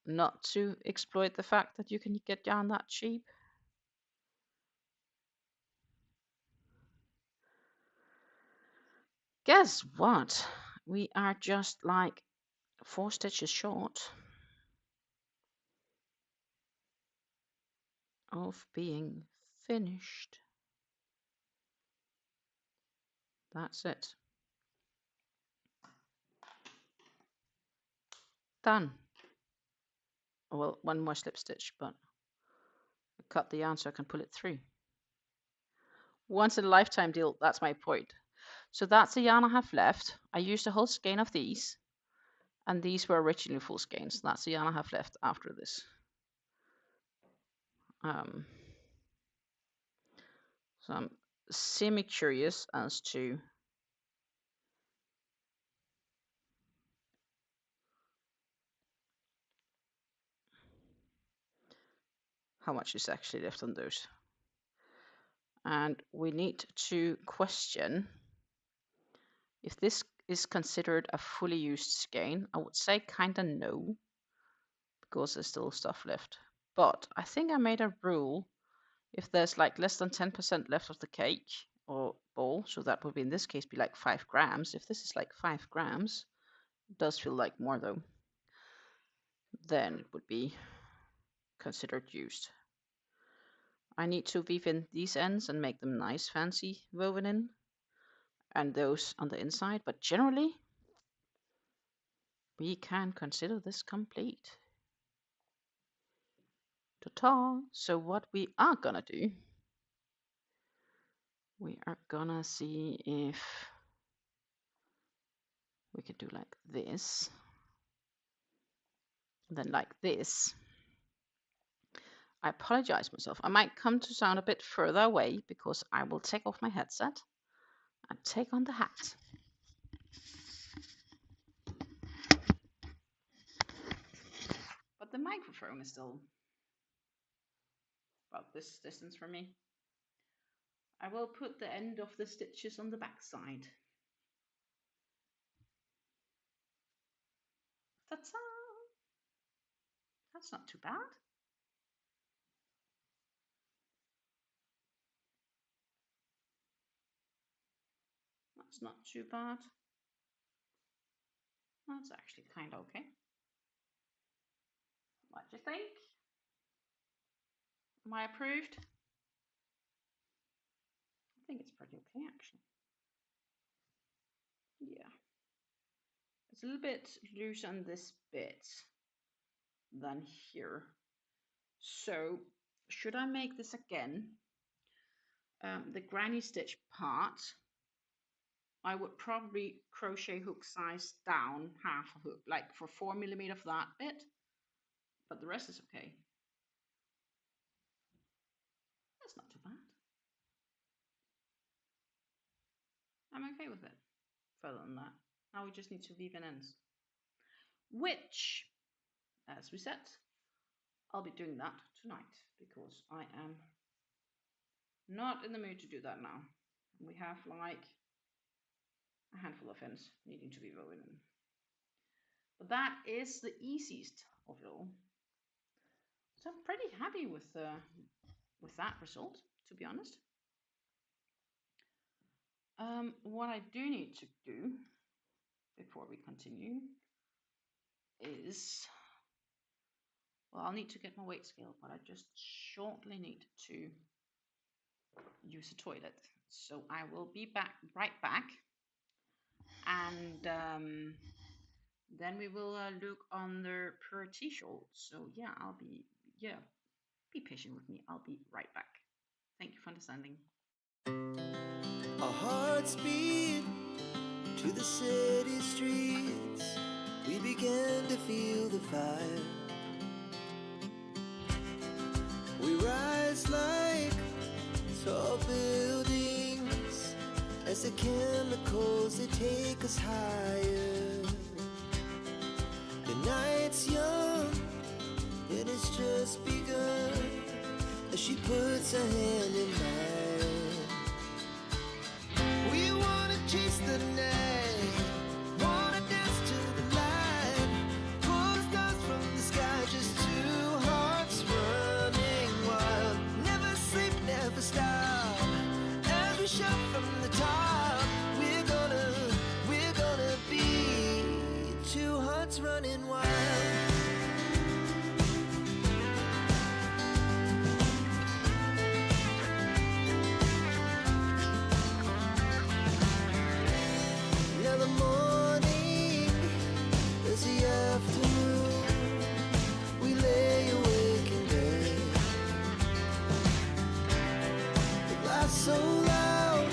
not to exploit the fact that you can get yarn that cheap. Guess what? We are just like 4 stitches short of being finished. That's it. Done. Well, one more slip stitch, but I cut the yarn so I can pull it through. Once in a lifetime deal, that's my point. So that's the yarn I have left. I used a whole skein of these, and these were originally full skeins. That's the yarn I have left after this. So I'm semi-curious as to how much is actually left on those. And we need to question if this is considered a fully used skein. I would say kind of no, because there's still stuff left. But I think I made a rule, if there's like less than 10% left of the cake or ball, so that would be in this case be like 5 grams. If this is like 5 grams, it does feel like more though, then it would be considered used. I need to weave in these ends and make them nice, fancy woven in, and those on the inside, but generally we can consider this complete. Ta-ta! So what we are gonna do, we are gonna see if we can do like this, then like this. I apologize myself. I might come to sound a bit further away because I will take off my headset and take on the hat. the microphone is still about this distance from me. I will put the end of the stitches on the back side. Ta-ta! That's not too bad. That's not too bad. That's actually kind of okay. What do you think? Am I approved? I think it's pretty okay, actually. Yeah. It's a little bit loose on this bit than here. So, should I make this again? The granny stitch part, I would probably crochet hook size down half a hook, like for 4mm for that bit, but the rest is okay. That's not too bad. I'm okay with it. Further than that, now we just need to weave in ends, which, as we said, I'll be doing that tonight because I am not in the mood to do that now. We have like a handful of ends needing to be woven in. But that is the easiest of it all. So I'm pretty happy with that result, to be honest. What I do need to do before we continue is, well, I'll need to get my weight scale, but I just shortly need to use the toilet. So I will be right back, and then we will look on the PuErhTea shawl. So yeah, be patient with me. I'll be right back. Thank you for understanding.
Our hearts beat to the city streets. We began to feel the fire. We rise like tall buildings as the chemicals, they take us higher. The night's young and it's just begun as she puts her hand in mine. We wanna chase the night, wanna dance to the light, pull the stars from the sky, just two hearts running wild. Never sleep, never stop, as we shout from the top. We're gonna be two hearts running wild. Now the morning is the afternoon. We lay awake in bed. The laughs so loud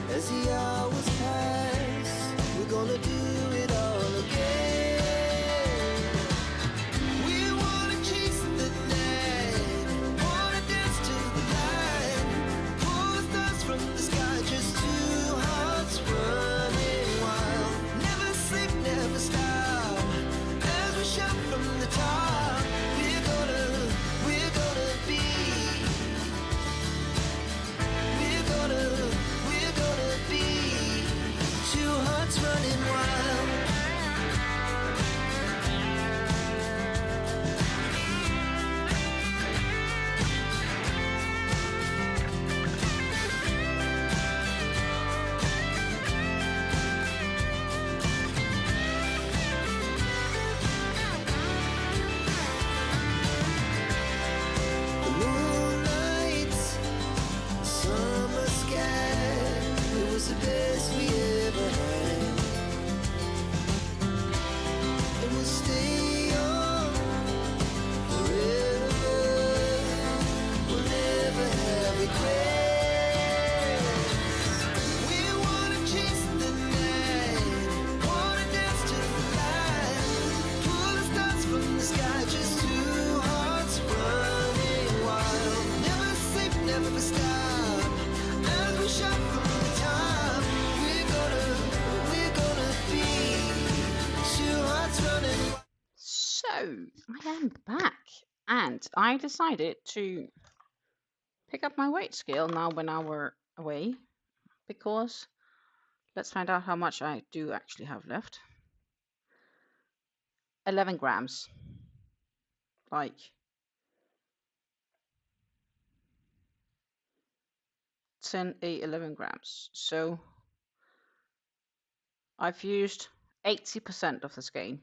as the hours pass. We're gonna do it all again.
I am back, and I decided to pick up my weight scale now when I were away, because let's find out how much I do actually have left. 11 grams. Like 11 grams. So I've used 80% of the skein,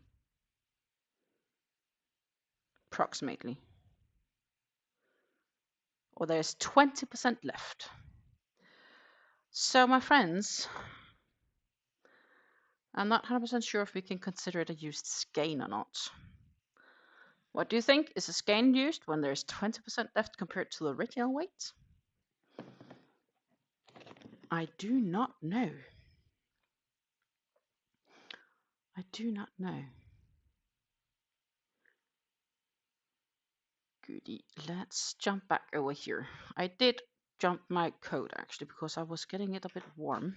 approximately. Or there's 20% left. So my friends, I'm not 100% sure if we can consider it a used skein or not. What do you think? Is a skein used when there's 20% left compared to the original weight? I do not know. I do not know. Goody. Let's jump back over here. I did jump my coat actually because I was getting it a bit warm.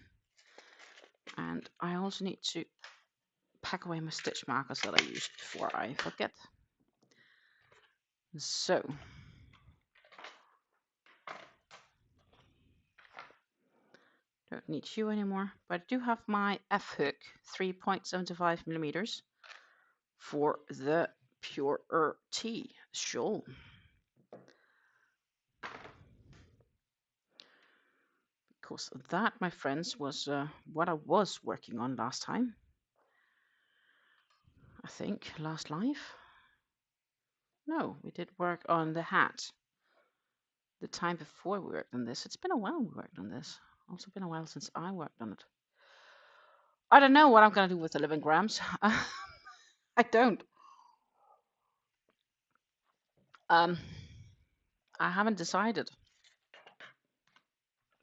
And I also need to pack away my stitch markers that I used before I forget. So, don't need you anymore, but I do have my F hook 3.75 millimeters for the PuErhTea shawl. Because that, my friends, was what I was working on last time. I think last live. No, we did work on the hat the time before we worked on this. It's been a while we worked on this. Also been a while since I worked on it. I don't know what I'm gonna do with 11 grams. I don't. I haven't decided.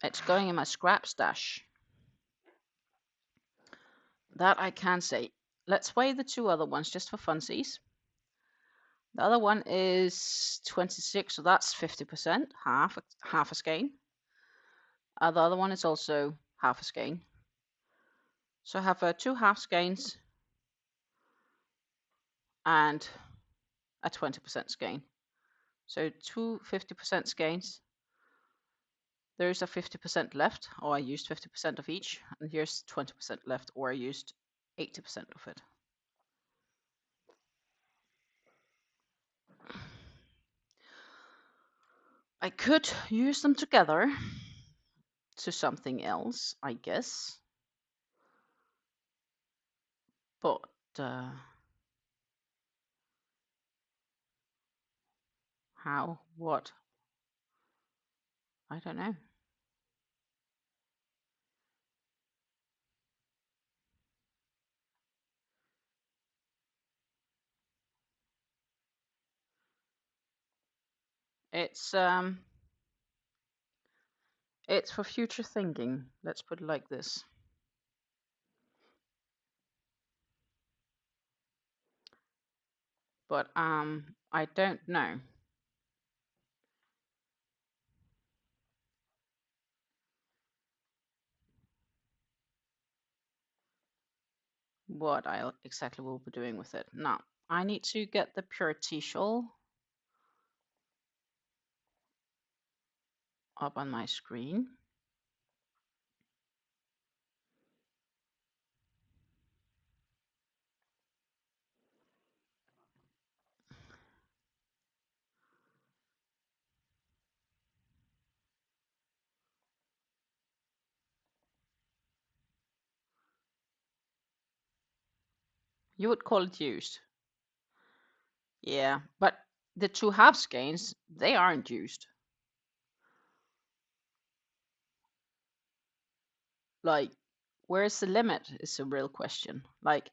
It's going in my scrap stash. That I can say. Let's weigh the two other ones just for funsies. The other one is 26, so that's 50%, half a skein. The other one is also half a skein. So I have 2 half skeins and a 20% skein. So 2 50% skeins. There's a 50% left, or I used 50% of each, and here's 20% left, or I used 80% of it. I could use them together to something else, I guess. But how? What? I don't know. It's for future thinking. Let's put it like this. But I don't know. What I exactly will be doing with it. Now, I need to get the PuErhTea shawl up on my screen. You would call it used. Yeah, but the 2 half skeins, they aren't used. Like, where's the limit is a real question. Like,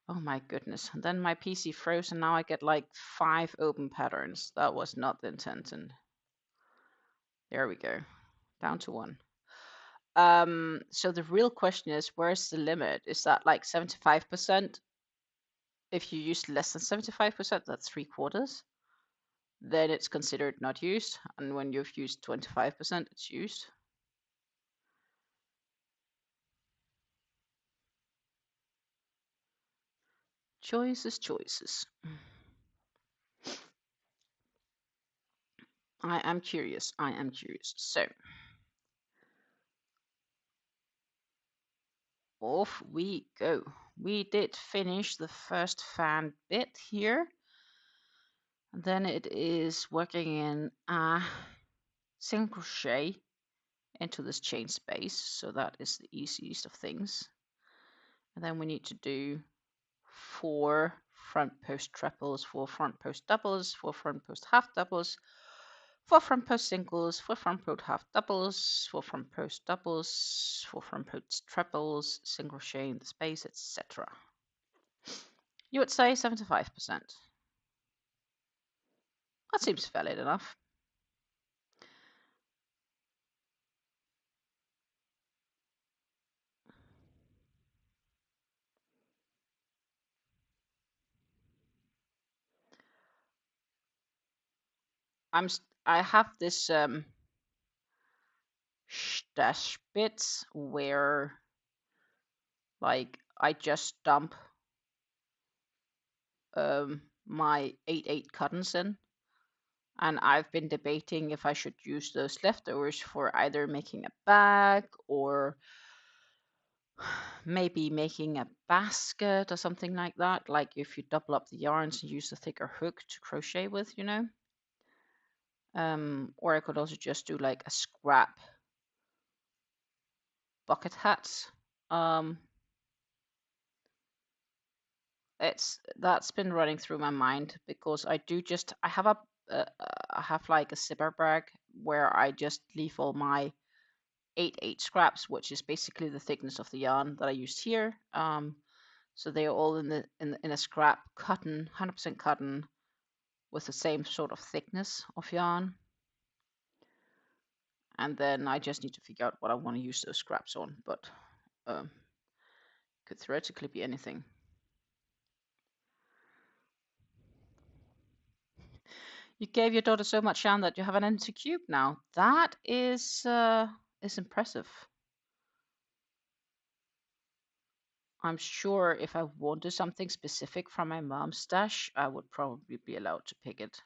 oh my goodness. And then my PC froze and now I get like 5 open patterns. That was not the intention. There we go. Down to 1. So the real question is, where's the limit? Is that like 75%? If you use less than 75%, that's 3/4. Then it's considered not used. And when you've used 25%, it's used. Choices, choices. I am curious. I am curious. So off we go. We did finish the first fan bit here. And then it is working in a single crochet into this chain space. So that is the easiest of things. And then we need to do 4 front post triples, 4 front post doubles, 4 front post half doubles, 4 front post singles, 4 front post half doubles, 4 front post doubles, 4 front post triples, single crochet in the space, etc. You would say 75%. That seems valid enough. I have this stash bits where like I just dump my 8/8 cottons in, and I've been debating if I should use those leftovers for either making a bag or maybe making a basket or something like that, like if you double up the yarns and use the thicker hook to crochet with, you know. Or I could also just do like a scrap bucket hat. That's been running through my mind because I have like a zipper bag where I just leave all my 8/8 scraps, which is basically the thickness of the yarn that I used here. So they are all in a scrap cotton, 100% cotton, with the same sort of thickness of yarn. And then I just need to figure out what I want to use those scraps on, but could theoretically be anything. You gave your daughter so much yarn that you have an empty cube now. That is impressive. I'm sure if I wanted something specific from my mom's stash, I would probably be allowed to pick it.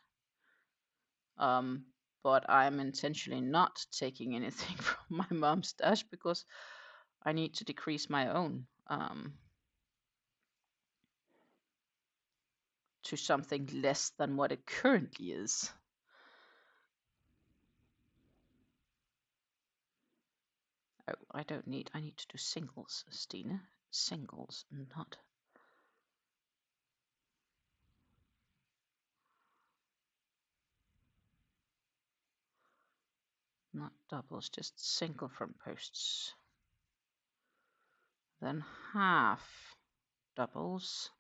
But I'm intentionally not taking anything from my mom's stash because I need to decrease my own to something less than what it currently is. Oh, I need to do singles, Stina. Singles, not doubles, just single front posts. Then half doubles.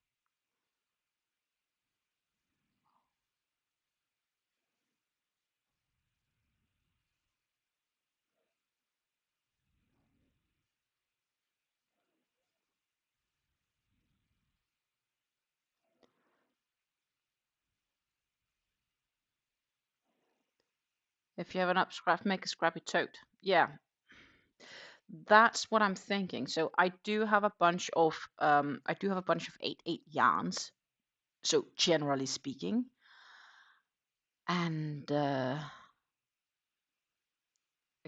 If you have an up scrap, make a scrappy tote. Yeah, that's what I'm thinking. So I do have a bunch of 8/8 yarns. So generally speaking, and I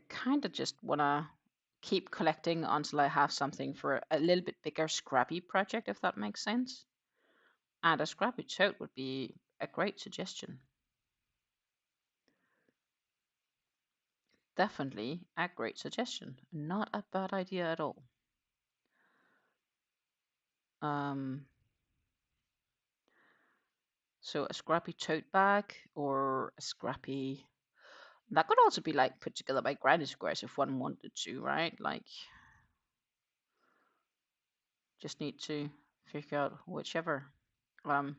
kind of just wanna keep collecting until I have something for a little bit bigger scrappy project, if that makes sense. And a scrappy tote would be a great suggestion. Definitely a great suggestion. Not a bad idea at all. So a scrappy tote bag or a scrappy. That could also be like put together by granny squares if one wanted to, right? Like, just need to figure out whichever. Or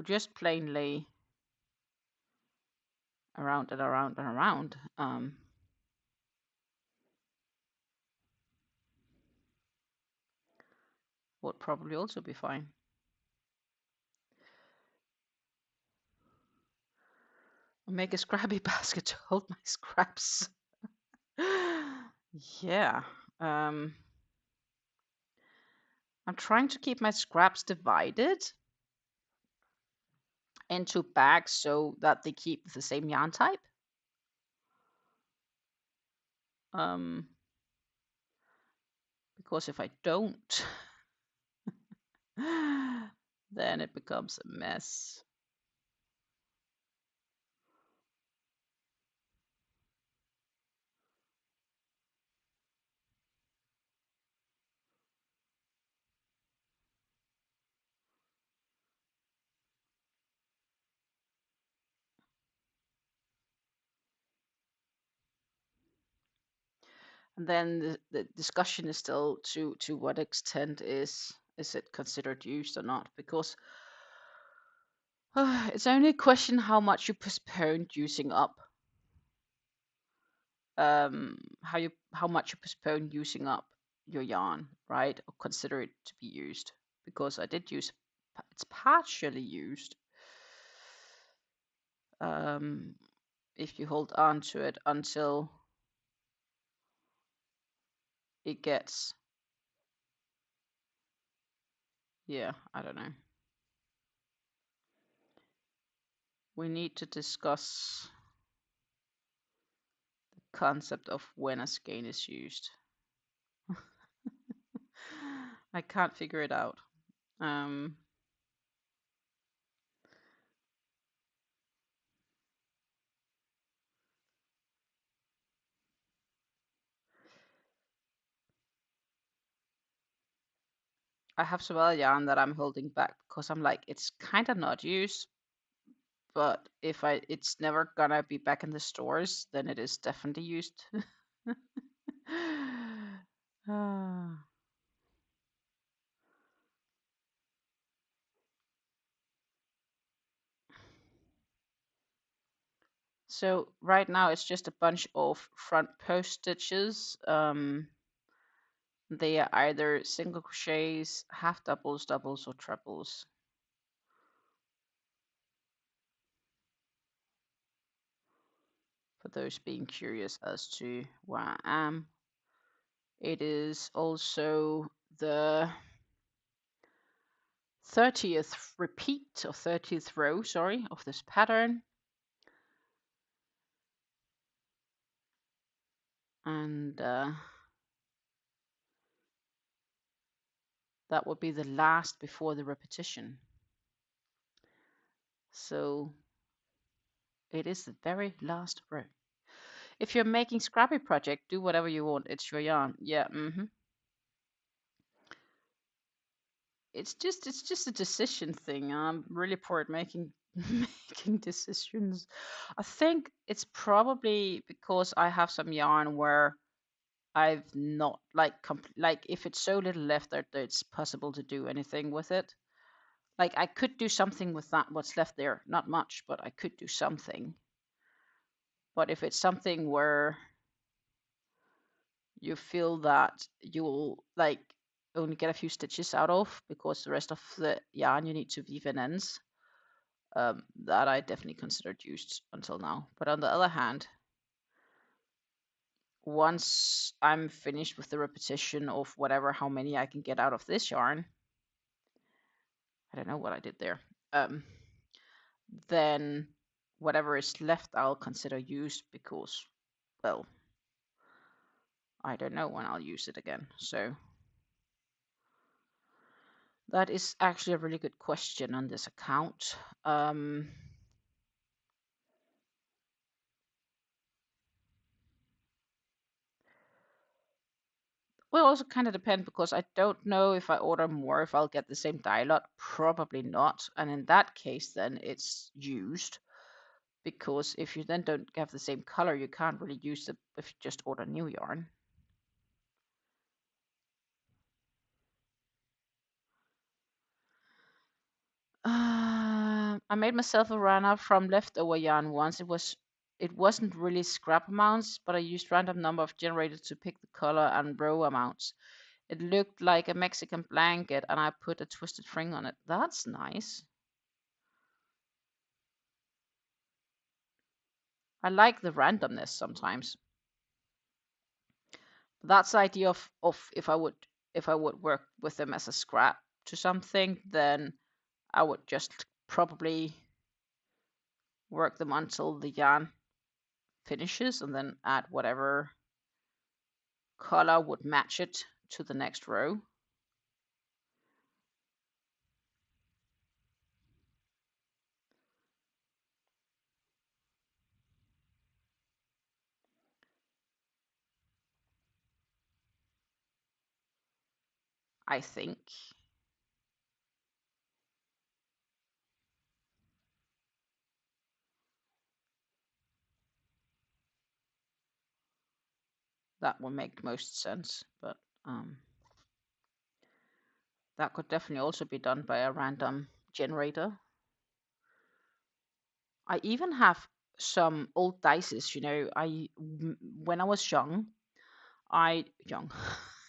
just plainly around and around and around. Would probably also be fine. I'll make a scrappy basket to hold my scraps. Yeah. I'm trying to keep my scraps divided into bags so that they keep the same yarn type. Because if I don't, then it becomes a mess. And then the discussion is still to what extent is it considered used or not, because it's only a question how much you postponed using up. How much you postpone using up your yarn, right? Or consider it to be used, because I did use it's partially used. If you hold on to it until it gets, yeah, I don't know. We need to discuss the concept of when a skein is used. I can't figure it out. I have some other yarn that I'm holding back because I'm like, it's kind of not used, but if it's never gonna be back in the stores, then it is definitely used. Ah. So right now it's just a bunch of front post stitches. They are either single crochets, half doubles, doubles, or triples. For those being curious as to where I am. It is also the 30th repeat, or 30th row, sorry, of this pattern. And that would be the last before the repetition. So it is the very last row. If you're making scrappy project, do whatever you want. It's your yarn. Yeah. It's just a decision thing. I'm really poor at making making decisions. I think it's probably because I have some yarn where I've not like if it's so little left that it's possible to do anything with it. Like I could do something with that what's left there. Not much, but I could do something. But if it's something where you feel that you'll like only get a few stitches out of because the rest of the yarn you need to weave in ends, that I definitely considered used until now. But on the other hand, once I'm finished with the repetition of whatever, how many I can get out of this yarn, I don't know what I did there, then whatever is left I'll consider used because, well, I don't know when I'll use it again. So that is actually a really good question on this account. Will also kind of depend because I don't know if I order more if I'll get the same dye lot. Probably not. And in that case, then it's used because if you then don't have the same color, you can't really use it if you just order new yarn. I made myself a runner from leftover yarn once. It wasn't really scrap amounts, but I used random number of generators to pick the color and row amounts. It looked like a Mexican blanket, and I put a twisted fring on it. That's nice. I like the randomness sometimes. That's the idea of if I would work with them as a scrap to something, then I would just probably work them until the yarn finishes, and then add whatever color would match it to the next row. I think. That will make most sense, but that could definitely also be done by a random generator. I even have some old dices, you know, when I was young,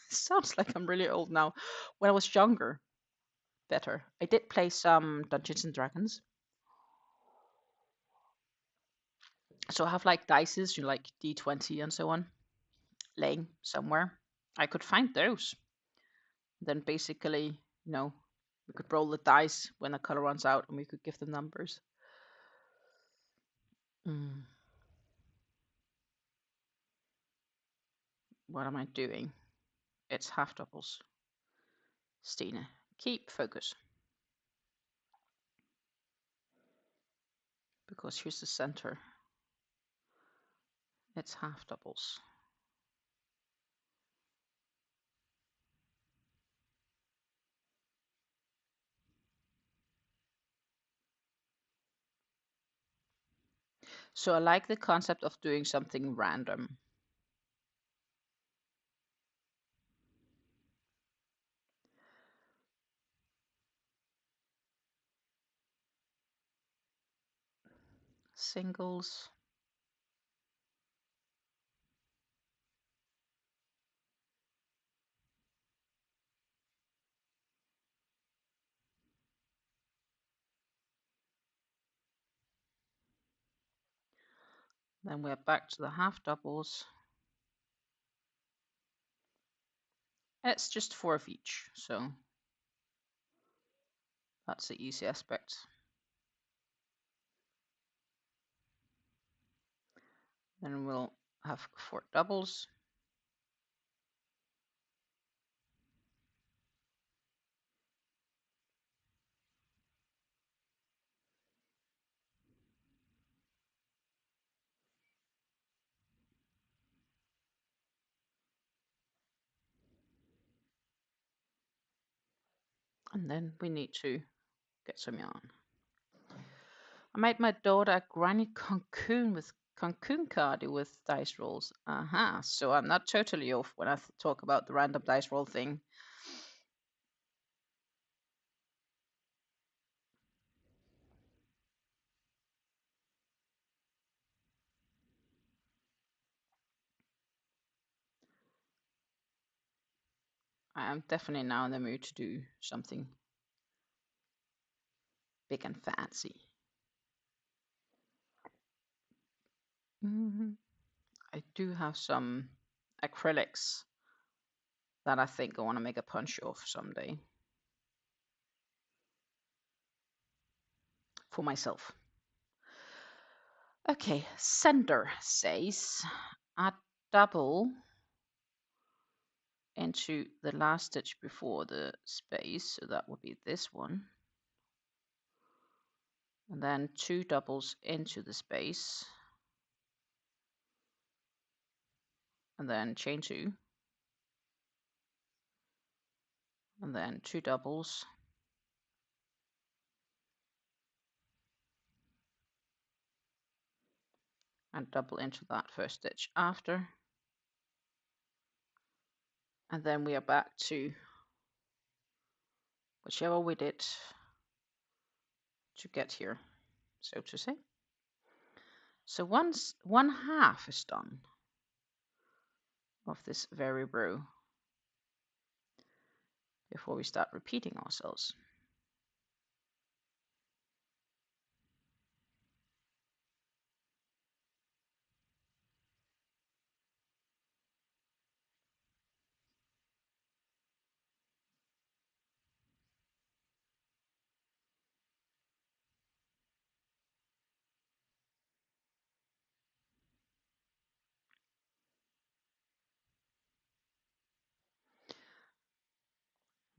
sounds like I'm really old now. When I was younger, better. I did play some Dungeons and Dragons. So I have like dices, you know, like D20 and so on, laying somewhere. I could find those. Then basically, you know, we could roll the dice when the color runs out and we could give them numbers. What am I doing? It's half doubles. Stine, keep focus. Because here's the center. It's half doubles. So I like the concept of doing something random. Singles. Then we're back to the half doubles. It's just 4 of each, so that's the easy aspect. Then we'll have 4 doubles. And then we need to get some yarn. I made my daughter a granny cocoon with cocoon cardi with dice rolls. So I'm not totally off when I talk about the random dice roll thing. I am definitely now in the mood to do something big and fancy. I do have some acrylics that I think I want to make a punch of someday for myself. Okay, sender says add double into the last stitch before the space, so that would be this one, and then 2 doubles into the space, and then chain 2, and then 2 doubles, and double into that first stitch after, and then we are back to whichever we did to get here, so to say. So once 1/2 is done of this very row, before we start repeating ourselves.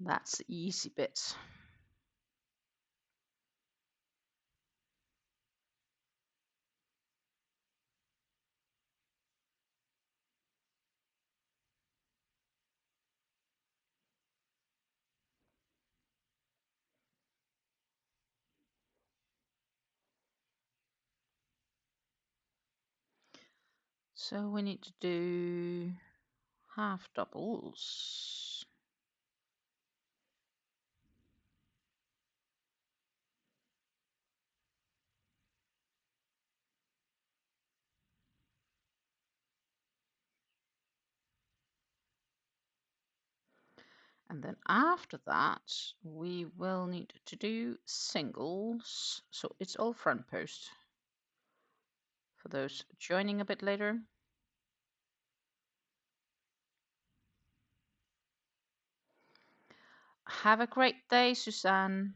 That's the easy bit. So we need to do half doubles. And then after that, we will need to do singles. So it's all front post for those joining a bit later. Have a great day, Suzanne.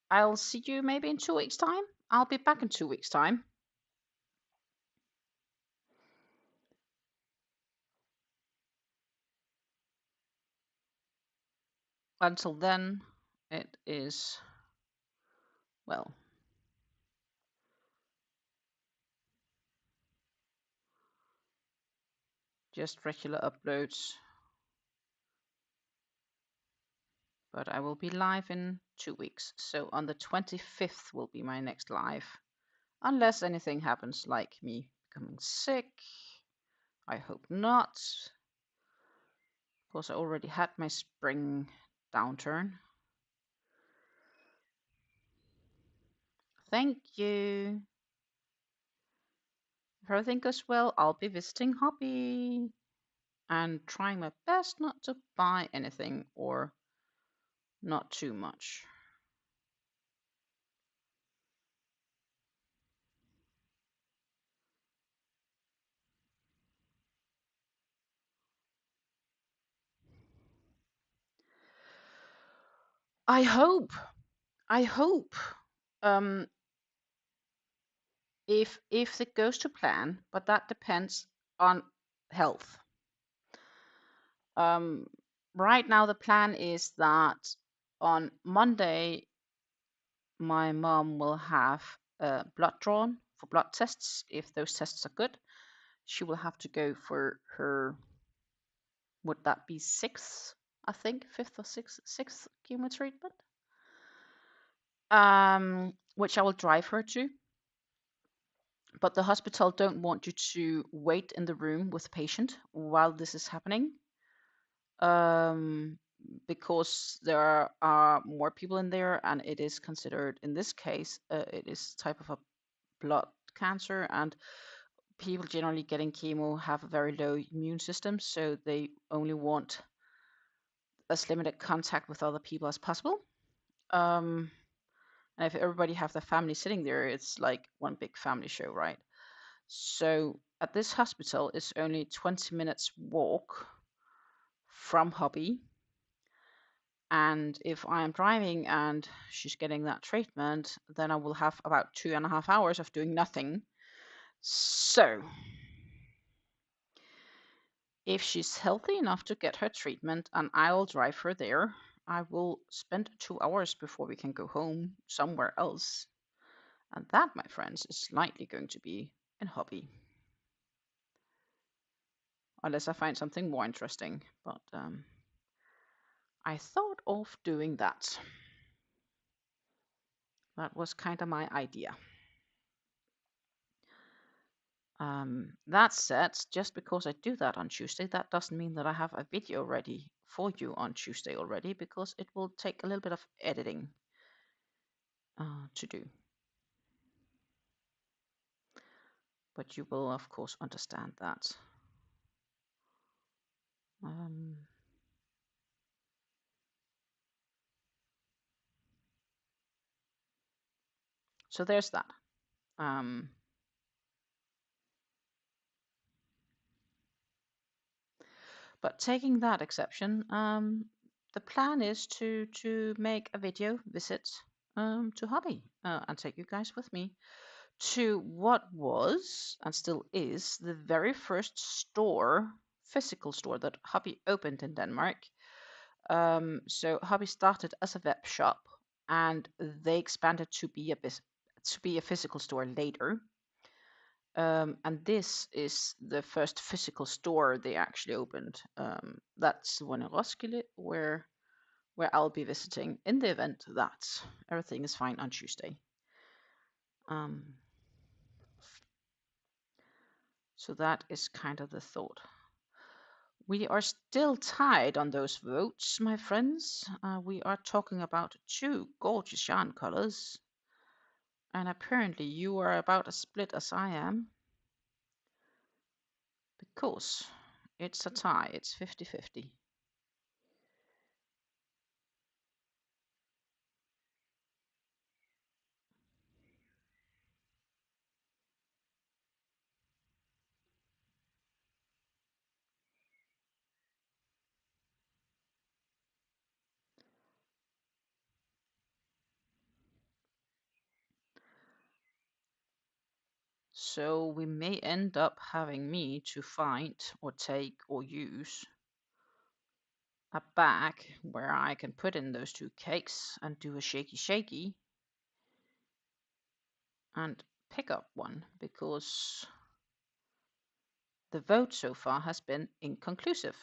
I'll see you maybe in 2 weeks' time. I'll be back in 2 weeks' time. Until then, it is, well, just regular uploads. But I will be live in 2 weeks. So on the 25th will be my next live. Unless anything happens like me becoming sick. I hope not. Of course, I already had my spring downturn. Thank you. If everything goes well, I'll be visiting Hobby and trying my best not to buy anything or not too much. I hope. If it goes to plan, but that depends on health. Right now the plan is that on Monday my mom will have blood drawn for blood tests. If those tests are good, she will have to go for her, would that be sixth, I think, fifth or sixth chemo treatment, which I will drive her to. But the hospital don't want you to wait in the room with the patient while this is happening, because there are more people in there, and it is considered, in this case, it is type of a blood cancer, and people generally getting chemo have a very low immune system, so they only want as limited contact with other people as possible. And if everybody have their family sitting there, it's like one big family show, right? So at this hospital, it's only 20 minutes walk from Hobby. And if I am driving and she's getting that treatment, then I will have about 2.5 hours of doing nothing. So if she's healthy enough to get her treatment and I'll drive her there, I will spend 2 hours before we can go home somewhere else. And that, my friends, is likely going to be in Hobby. Unless I find something more interesting. But I thought of doing that. That was kind of my idea. That said, just because I do that on Tuesday, that doesn't mean that I have a video ready for you on Tuesday already, because it will take a little bit of editing to do. But you will, of course, understand that. So there's that. But taking that exception, the plan is to make a video visit to Hobby and take you guys with me to what was and still is the very first store, physical store, that Hobby opened in Denmark. So hobby started as a web shop, and they expanded to be a physical store later. And this is the first physical store they actually opened. That's the one in Roskilde, where I'll be visiting in the event that everything is fine on Tuesday. So that is kind of the thought. We are still tied on those votes, my friends. We are talking about 2 gorgeous yarn colors. And apparently you are about as split as I am. Because it's a tie, it's 50-50. So we may end up having me to find or take or use a bag where I can put in those 2 cakes and do a shaky and pick up one, because the vote so far has been inconclusive.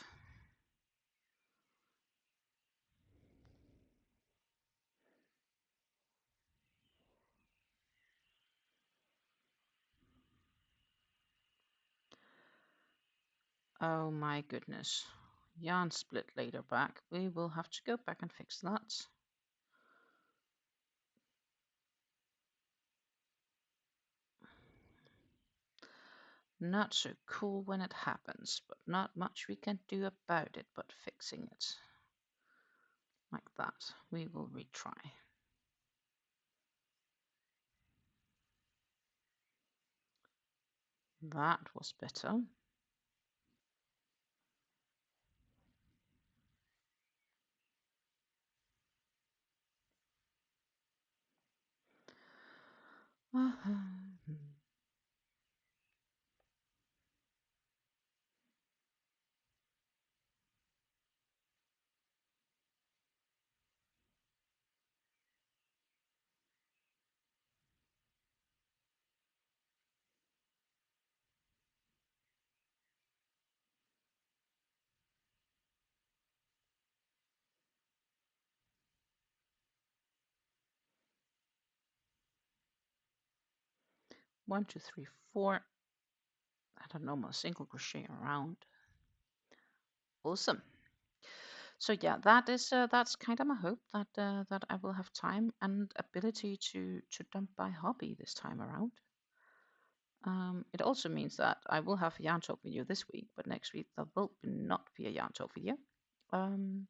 Oh my goodness. Yarn split later back. We will have to go back and fix that. Not so cool when it happens, but not much we can do about it but fixing it. Like that. We will retry. That was better. One, two, three, four. I don't know, my single crochet around. Awesome. So yeah, that's kind of my hope that I will have time and ability to dump my hobby this time around. It also means that I will have a yarn talk video this week, but next week there will not be a yarn talk video. I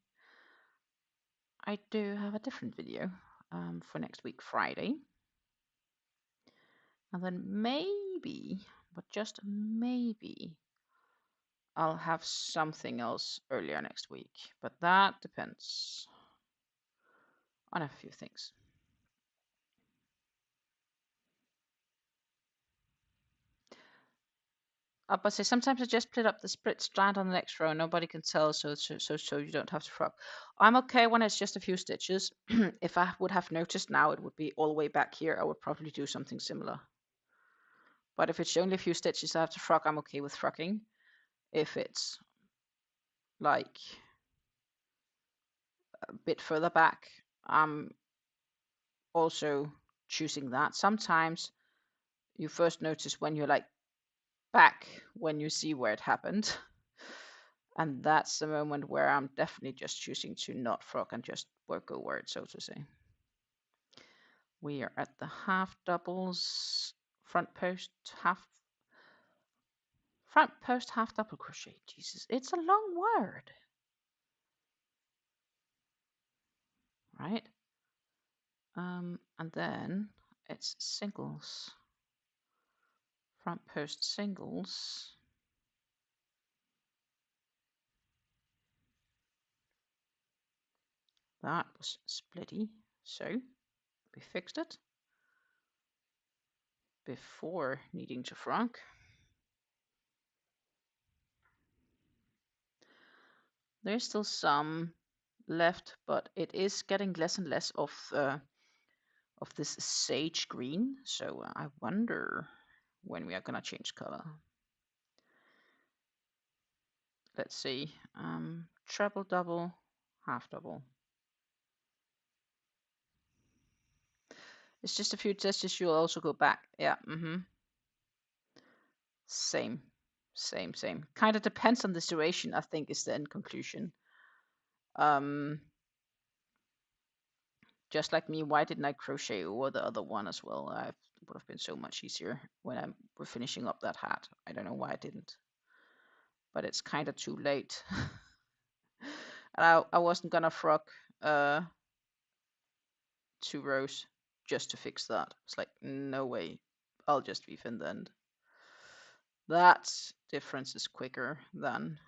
do have a different video for next week, Friday. And then maybe, but just maybe, I'll have something else earlier next week. But that depends on a few things. But say sometimes I just split up the split strand on the next row. Nobody can tell, so you don't have to frock. I'm okay when it's just a few stitches. If I would have noticed now, it would be all the way back here. I would probably do something similar. But if it's only a few stitches I have to frock, I'm okay with frocking. If it's like a bit further back, I'm also choosing that. Sometimes you first notice when you're like back when you see where it happened. And that's the moment where I'm definitely just choosing to not frock and just work over it, so to say. We are at the half doubles, front post, half double crochet. Jesus, it's a long word. Right? And then it's singles, front post singles. That was splitty, so we fixed it before needing to frock. There's still some left, but it is getting less and less of this sage green. So I wonder when we are gonna change color. Let's see. Treble, double, half double. It's just a few tests. You'll also go back. Yeah. Same. Kind of depends on the duration, I think, is the end conclusion. Just like me, why didn't I crochet over the other one as well? It would have been so much easier when we're finishing up that hat. I don't know why I didn't. But it's kind of too late. And I wasn't gonna frock 2 rows just to fix that. It's like, no way. I'll just weave in the end. That difference is quicker than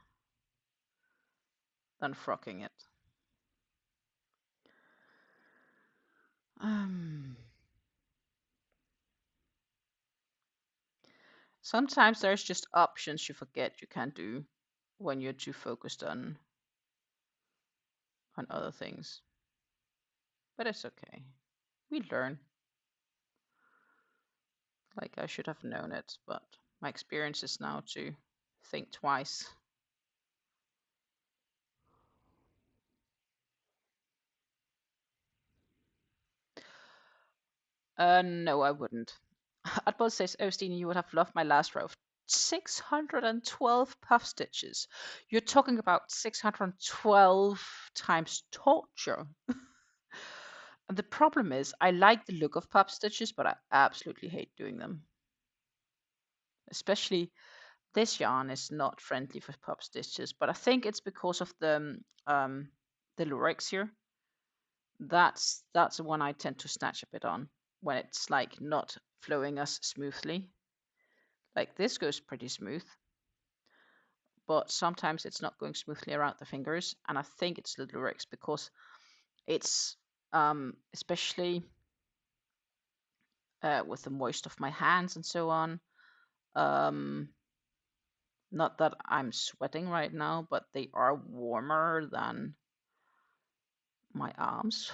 frocking it. Sometimes there's just options you forget you can do when you're too focused on other things. But it's okay. We learn. Like, I should have known it, but my experience is now to think twice. No, I wouldn't. Adbol says, oh, Stine, you would have loved my last row of 612 puff stitches. You're talking about 612 times torture. And the problem is, I like the look of puff stitches, but I absolutely hate doing them. Especially this yarn is not friendly for puff stitches, but I think it's because of the lurex here. That's the one I tend to snatch a bit on when it's like not flowing as smoothly. Like this goes pretty smooth, but sometimes it's not going smoothly around the fingers, and I think it's the lurex because it's especially with the moist of my hands and so on. Not that I'm sweating right now, but they are warmer than my arms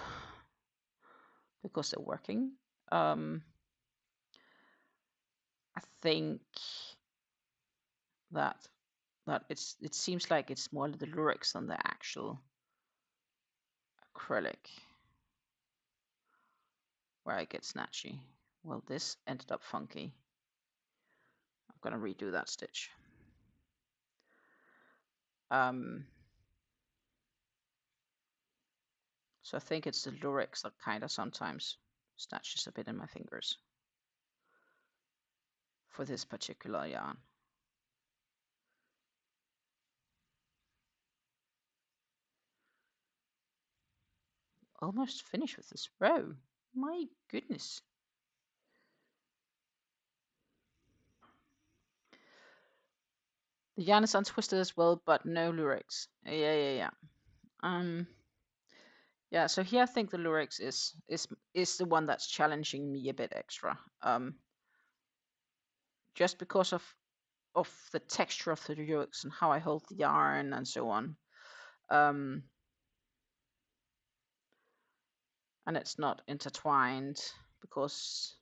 because they're working. I think that it seems like it's more the lurex than the actual acrylic where I get snatchy. Well, this ended up funky. I'm gonna redo that stitch. So I think it's the lurex that kind of sometimes snatches a bit in my fingers for this particular yarn. Almost finished with this row. My goodness. The yarn is untwisted as well, but no lurex. Yeah. Yeah, so here I think the lurex is the one that's challenging me a bit extra. Just because of the texture of the lurex and how I hold the yarn and so on. And it's not intertwined because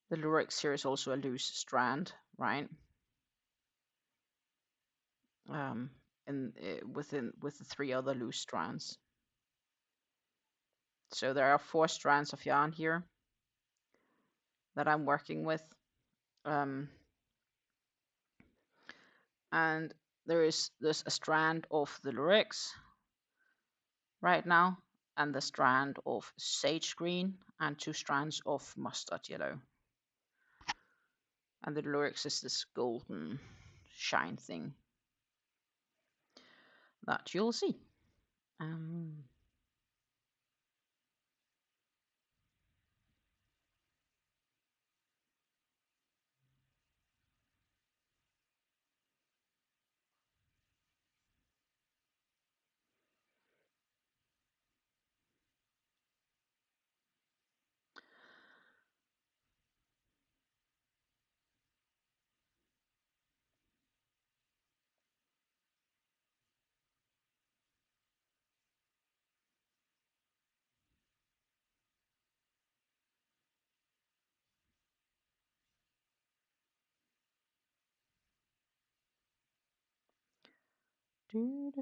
the lurex here is also a loose strand, right? With the 3 other loose strands. So there are 4 strands of yarn here that I'm working with. And there's a strand of the lurex right now, and the strand of sage green, and 2 strands of mustard yellow. And the lurex is this golden shine thing that you'll see. And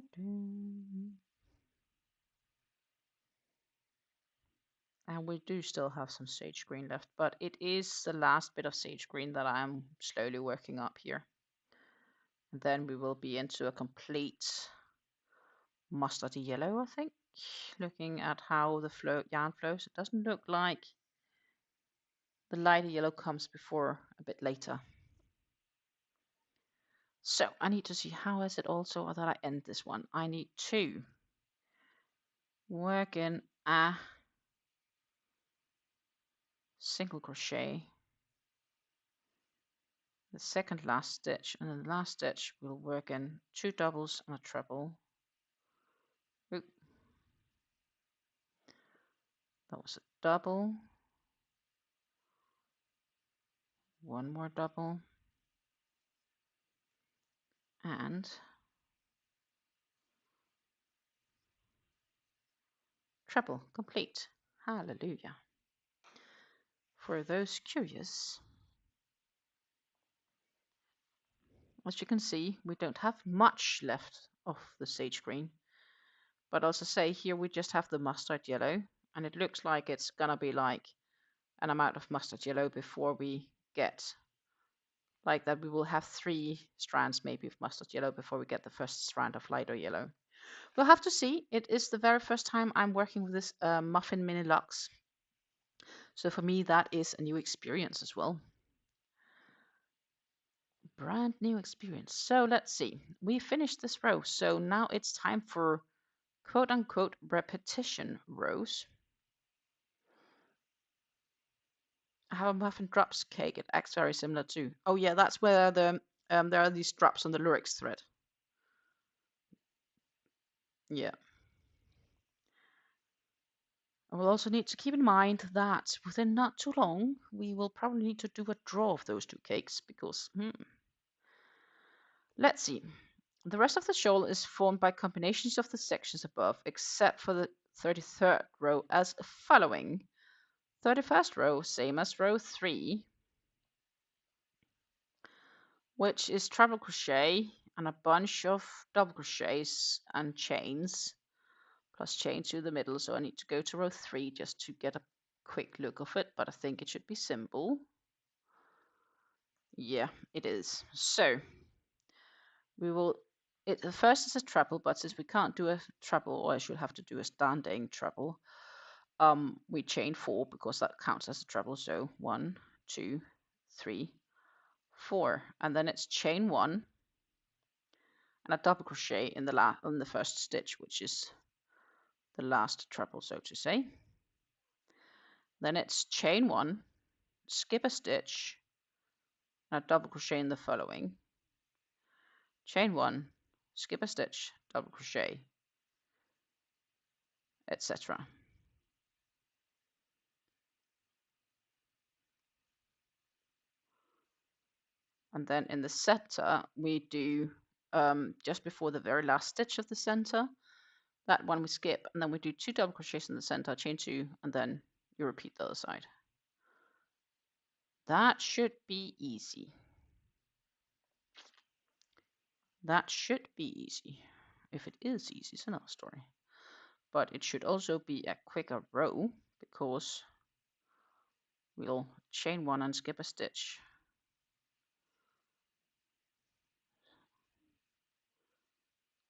we do still have some sage green left, but it is the last bit of sage green that I'm slowly working up here. And then we will be into a complete mustardy yellow, I think. Looking at how the yarn flows, it doesn't look like the lighter yellow comes before a bit later. So I need to see how is it also that I end this one. I need to work in a single crochet, the second last stitch, and then the last stitch we'll work in 2 doubles and a treble. Oop. That was a double, one more double, and treble complete. Hallelujah. For those curious, as you can see, we don't have much left of the sage green, but as I say, here we just have the mustard yellow, and it looks like it's gonna be like an amount of mustard yellow before we get like that. We will have 3 strands maybe of mustard yellow before we get the first strand of lighter yellow. We'll have to see. It is the very first time I'm working with this Muffin Mini Lux, so for me that is a new experience as well. Brand new experience. So let's see. We finished this row, so now it's time for quote unquote repetition rows. I have a muffin drops cake. It acts very similar too. Oh yeah, that's where the there are these drops on the lyrics thread. Yeah. And we'll also need to keep in mind that within not too long, we will probably need to do a draw of those 2 cakes because, let's see. The rest of the shawl is formed by combinations of the sections above, except for the 33rd row as following. 31st row, same as row 3, which is treble crochet and a bunch of double crochets and chains, plus chain through the middle. So I need to go to row 3 just to get a quick look of it, but I think it should be simple. Yeah, it is. So we will, the first is a treble, but since we can't do a treble, or I should have to do a standing treble, we chain 4 because that counts as a treble. So 1, 2, 3, 4, and then it's chain 1 and a double crochet in the first stitch, which is the last treble, so to say. Then it's chain 1, skip a stitch, and a double crochet in the following. Chain 1, skip a stitch, double crochet, etc. And then in the center, we do just before the very last stitch of the center, that one we skip, and then we do 2 double crochets in the center, chain 2, and then you repeat the other side. That should be easy. That should be easy. If it is easy, it's another story. But it should also be a quicker row because we'll chain 1 and skip a stitch.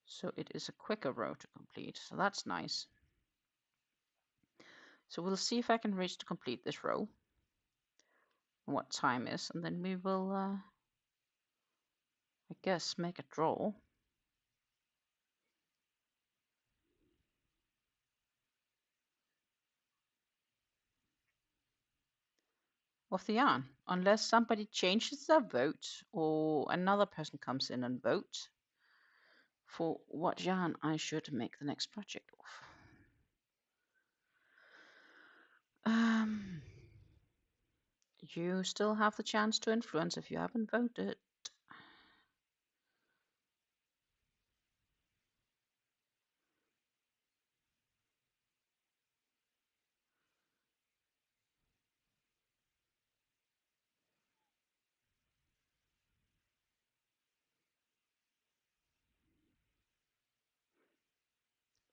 So it is a quicker row to complete, so that's nice. So we'll see if I can reach to complete this row and what time is, and then we will, I guess, make a draw. Of the yarn, unless somebody changes their vote or another person comes in and vote for what yarn I should make the next project of. You still have the chance to influence if you haven't voted.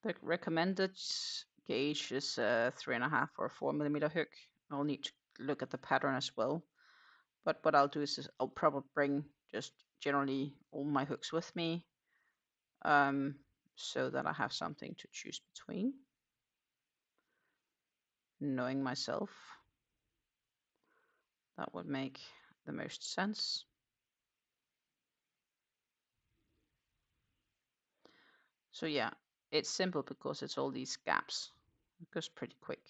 The recommended gauge is a 3.5 or 4mm hook. I'll need to look at the pattern as well. But what I'll do is I'll probably bring just generally all my hooks with me, so that I have something to choose between. Knowing myself, that would make the most sense. So yeah, it's simple because it's all these gaps. It goes pretty quick.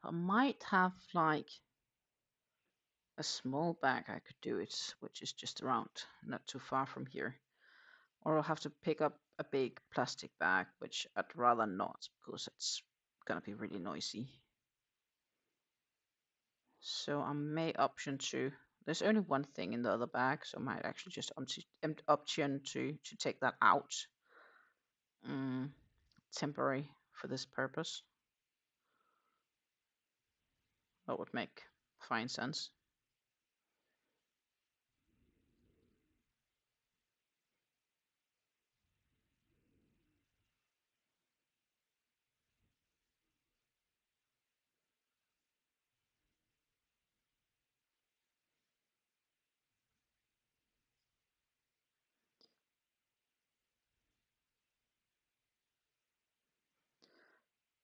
I might have like a small bag I could do it, which is just around, not too far from here. Or I'll have to pick up a big plastic bag, which I'd rather not because it's gonna be really noisy. So I may option to. There's only one thing in the other bag, so I might actually just option to take that out, temporary for this purpose. That would make fine sense.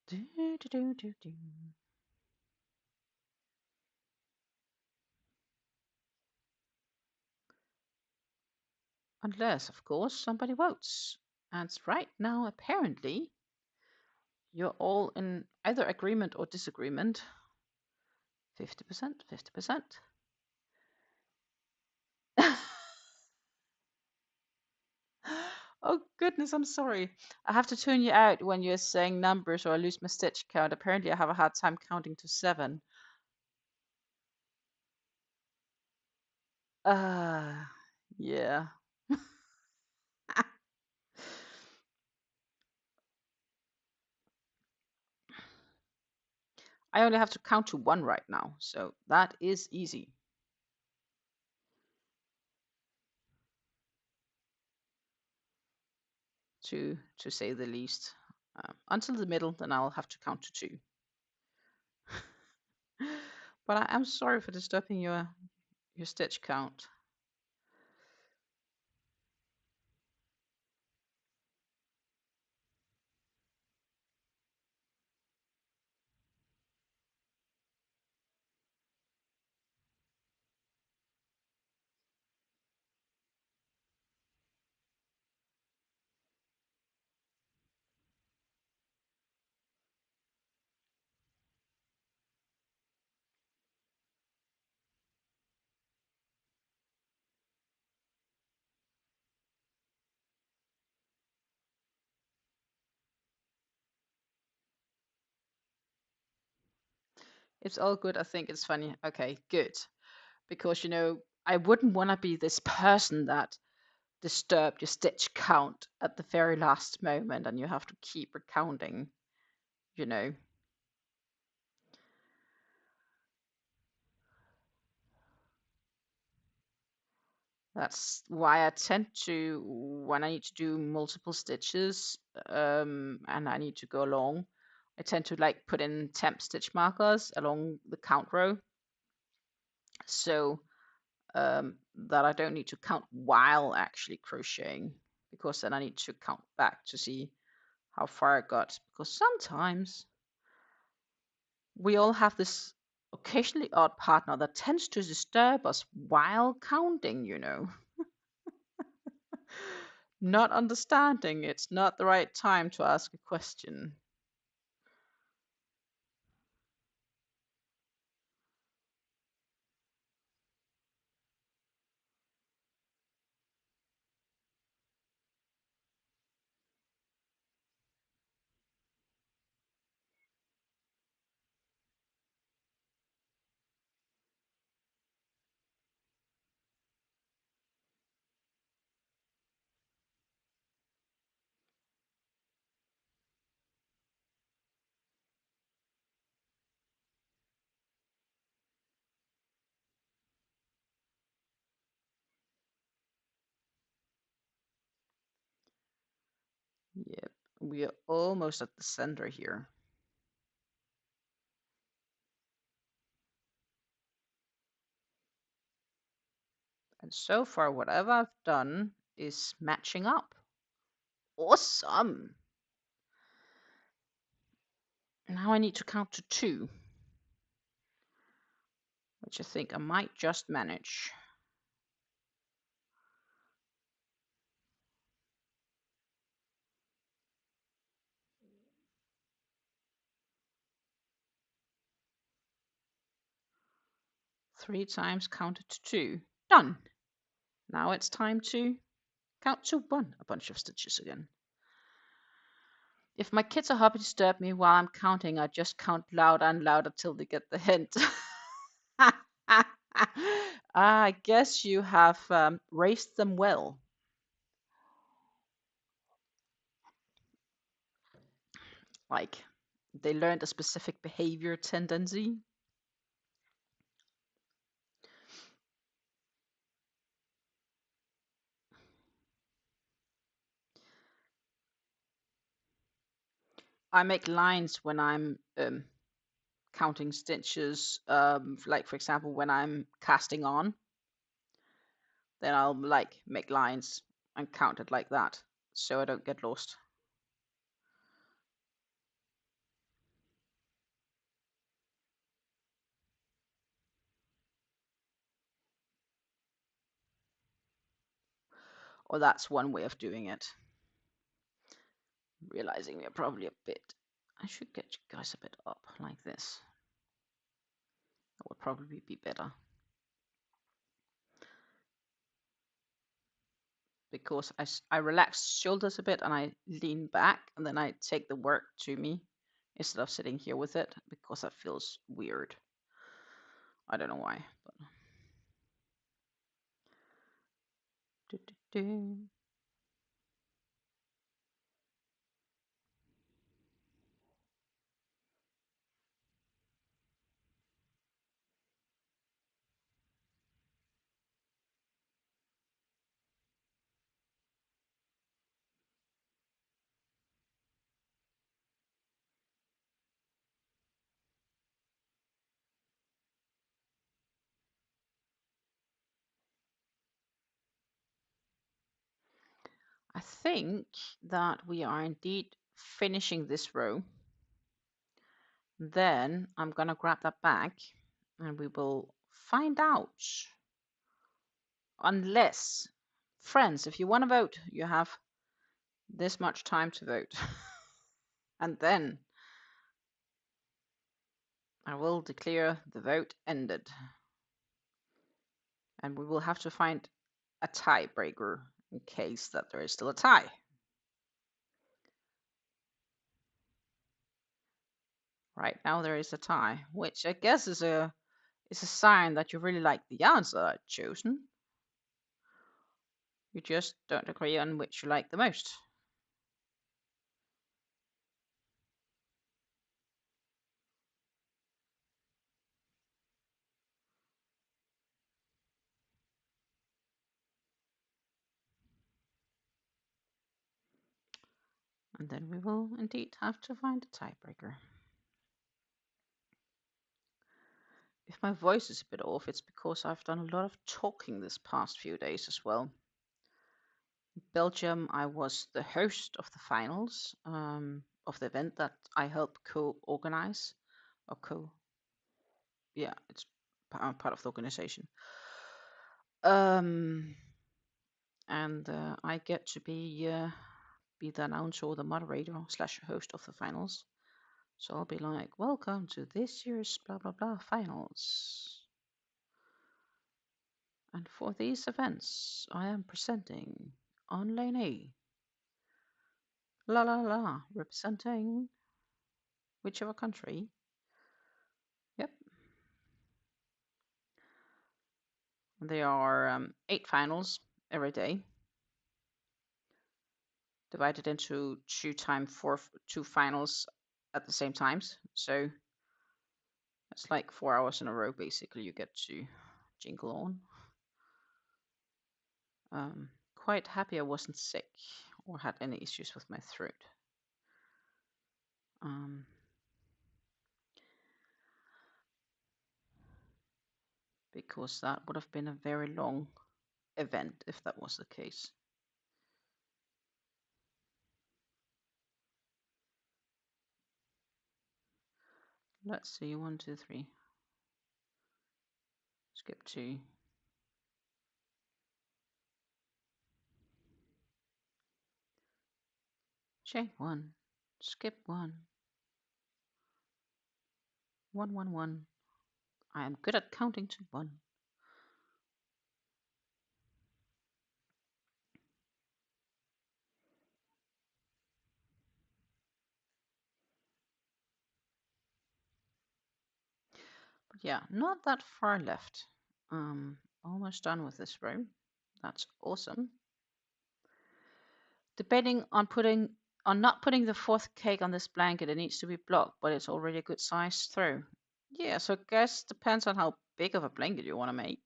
Do, do, do, do, do. Unless, of course, somebody votes. And right now, apparently, you're all in either agreement or disagreement. 50%, 50%. Oh goodness, I'm sorry. I have to tune you out when you're saying numbers or I lose my stitch count. Apparently, I have a hard time counting to 7. Yeah. I only have to count to 1 right now, so that is easy. To say the least. Until the middle, then I'll have to count to 2. But I am sorry for disturbing your stitch count. It's all good. I think it's funny. Okay, good. Because, I wouldn't want to be this person that disturbed your stitch count at the very last moment and you have to keep recounting, you know. That's why I tend to, when I need to do multiple stitches, and I need to go along, I tend to like put in temp stitch markers along the count row, so that I don't need to count while actually crocheting, because then I need to count back to see how far I got, because sometimes we all have this occasionally odd partner that tends to disturb us while counting, you know. Not understanding it's not the right time to ask a question. Yep, we are almost at the center here. And so far, whatever I've done is matching up. Awesome! Now I need to count to 2, which I think I might just manage. Three times counted to 2. Done! Now it's time to count to 1 a bunch of stitches again. If my kids are happy to disturb me while I'm counting, I just count louder and louder till they get the hint. I guess you have raised them well. Like, they learned a specific behavior tendency. I make lines when I'm counting stitches. Like, for example, when I'm casting on, then I'll like make lines and count it like that, so I don't get lost. Or that's one way of doing it. Realizing we're probably a bit. I should get you guys a bit up like this. That would probably be better. Because I relax shoulders a bit and I lean back and then I take the work to me instead of sitting here with it, because that feels weird. I don't know why. But... Do, do, do. I think that we are indeed finishing this row. Then I'm gonna grab that back and we will find out. Unless, friends, if you want to vote, you have this much time to vote. And then I will declare the vote ended. And we will have to find a tiebreaker in case that there is still a tie. Right now there is a tie, which I guess is a sign that you really like the answer I've chosen. You just don't agree on which you like the most. And then we will indeed have to find a tiebreaker. If my voice is a bit off, it's because I've done a lot of talking this past few days as well. In Belgium, I was the host of the finals of the event that I help co-organize or yeah, it's part of the organization. And I get to be the announcer or the moderator slash host of the finals. So I'll be like, welcome to this year's blah blah blah finals. And for these events, I am presenting on lane A. La la la, representing whichever country. Yep. There are 8 finals every day, divided into 2 finals at the same times. So it's like 4 hours in a row, basically, you get to jingle on. Quite happy I wasn't sick or had any issues with my throat. Because that would have been a very long event if that was the case. Let's see, 1, 2, 3. Skip 2. Chain 1. Skip 1. 1, 1, 1. I am good at counting to 1. But yeah, not that far left. Almost done with this row. That's awesome. Debating on not putting the 4th cake on this blanket. It needs to be blocked, but it's already a good size throw. Yeah, so I guess depends on how big of a blanket you want to make.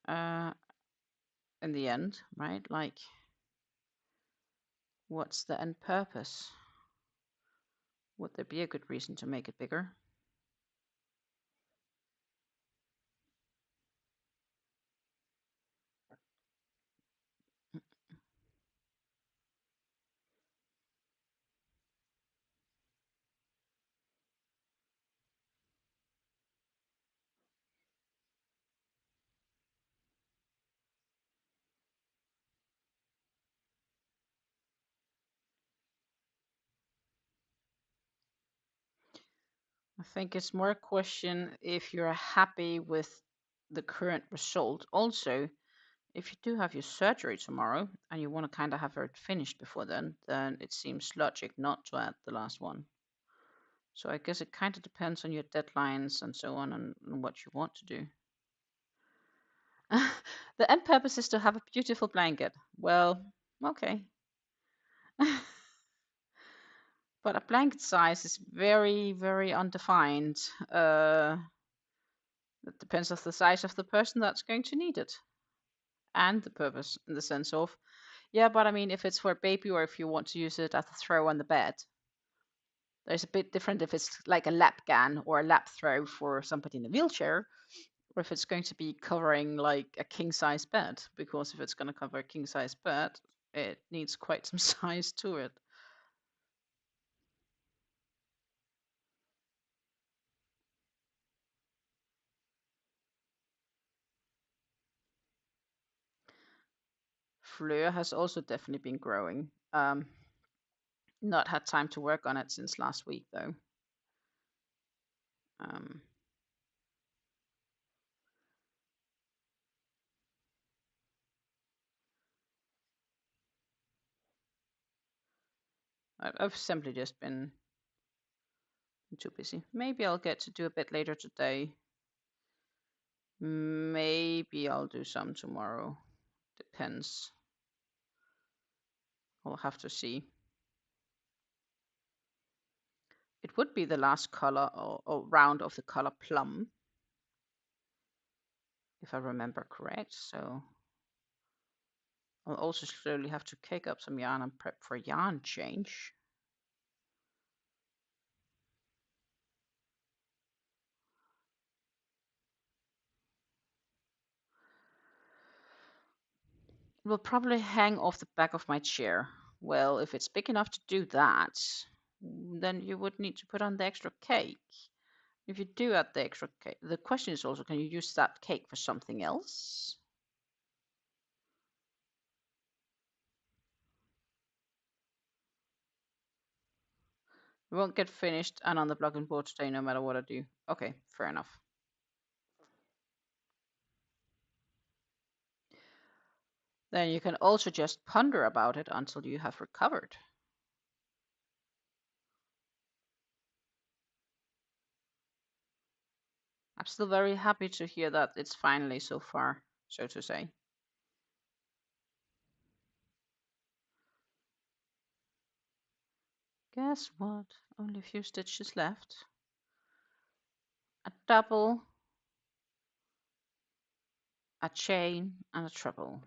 In the end, right? Like, what's the end purpose? Would there be a good reason to make it bigger? I think it's more a question if you're happy with the current result. Also, if you do have your surgery tomorrow and you want to kind of have it finished before then it seems logic not to add the last one. So I guess it kind of depends on your deadlines and so on and what you want to do. The end purpose is to have a beautiful blanket. Well, okay. But a blanket size is very, very undefined. It depends on the size of the person that's going to need it. And the purpose, in the sense of, yeah, but I mean, if it's for a baby or if you want to use it as a throw on the bed, there's a bit different if it's like a lap gan or a lap throw for somebody in a wheelchair, or if it's going to be covering like a king size bed, because if it's going to cover a king size bed, it needs quite some size to it. Fleur has also definitely been growing. Not had time to work on it since last week though. I've simply just been too busy. Maybe I'll get to do a bit later today. Maybe I'll do some tomorrow. Depends. I'll have to see. It would be the last color or round of the color plum, if I remember correct. So I'll also slowly have to cake up some yarn and prep for yarn change. It will probably hang off the back of my chair. Well, if it's big enough to do that, then you would need to put on the extra cake. If you do add the extra cake, the question is also, can you use that cake for something else? It won't get finished and on the blogging board today, no matter what I do. Okay, fair enough. Then you can also just ponder about it until you have recovered. I'm still very happy to hear that it's finally so far, so to say. Guess what? Only a few stitches left. A double, a chain, and a treble.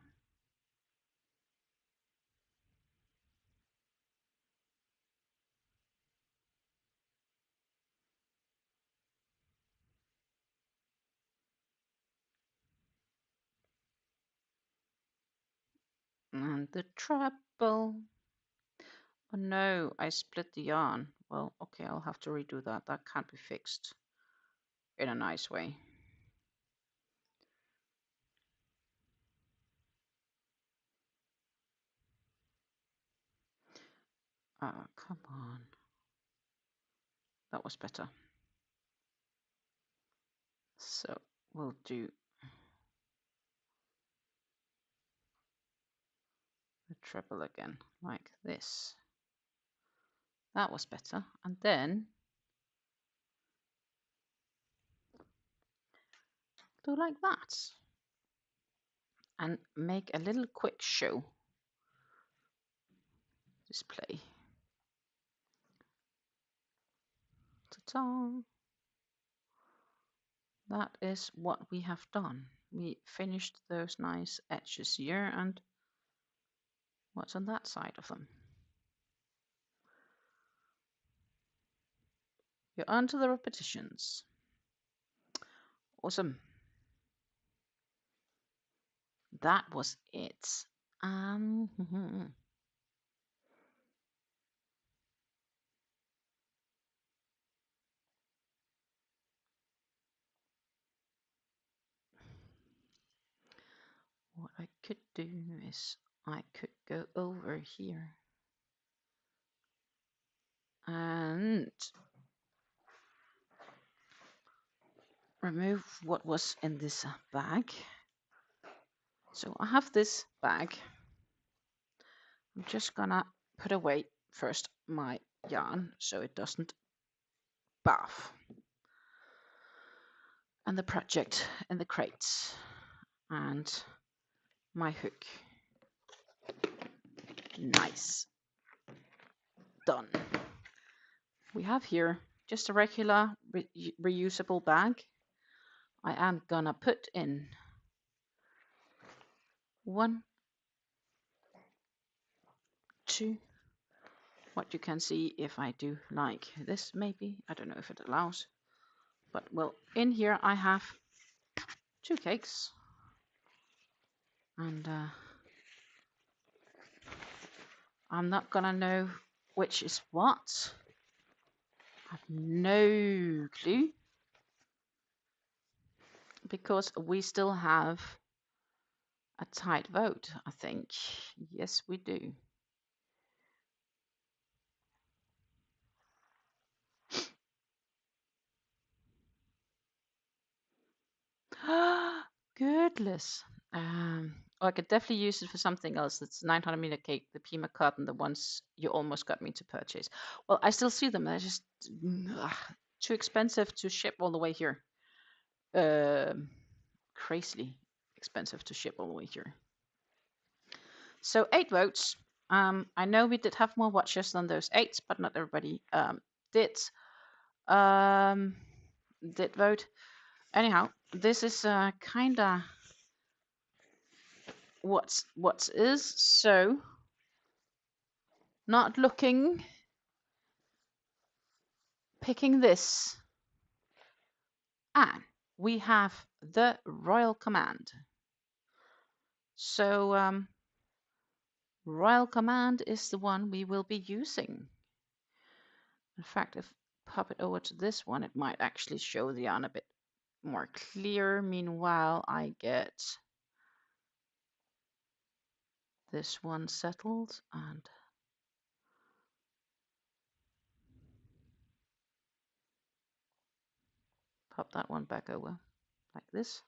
And the treble. Oh no, I split the yarn. Well, okay, I'll have to redo that. That can't be fixed in a nice way. Come on. That was better. So we'll do the treble again, like this. That was better. And then do like that. And make a little quick show display. Ta-ta! That is what we have done. We finished those nice edges here, and what's on that side of them? You're on to the repetitions. Awesome. That was it. What I could do is I could go over here and remove what was in this bag. So I have this bag. I'm just gonna put away first my yarn so it doesn't bath, and the project in the crates, and my hook. Nice. Done. We have here just a regular reusable bag. I am gonna put in 1, 2, what you can see if I do like this, maybe. I don't know if it allows, but well, in here I have 2 cakes, and I'm not gonna know which is what. I have no clue, because we still have a tight vote, I think. Yes, we do. Goodness. I could definitely use it for something else. It's 900 mm cake, the Pima carton, the ones you almost got me to purchase. Well, I still see them. They're just too expensive to ship all the way here. Crazily expensive to ship all the way here. So 8 votes. I know we did have more watchers than those 8, but not everybody did vote. Anyhow, this is kind of what is. So not looking, picking this, and we have the Royal Command. So Royal Command is the one we will be using. In fact, if I pop it over to this one, it might actually show the yarn a bit more clear. Meanwhile, I get this one settled and pop that one back over like this.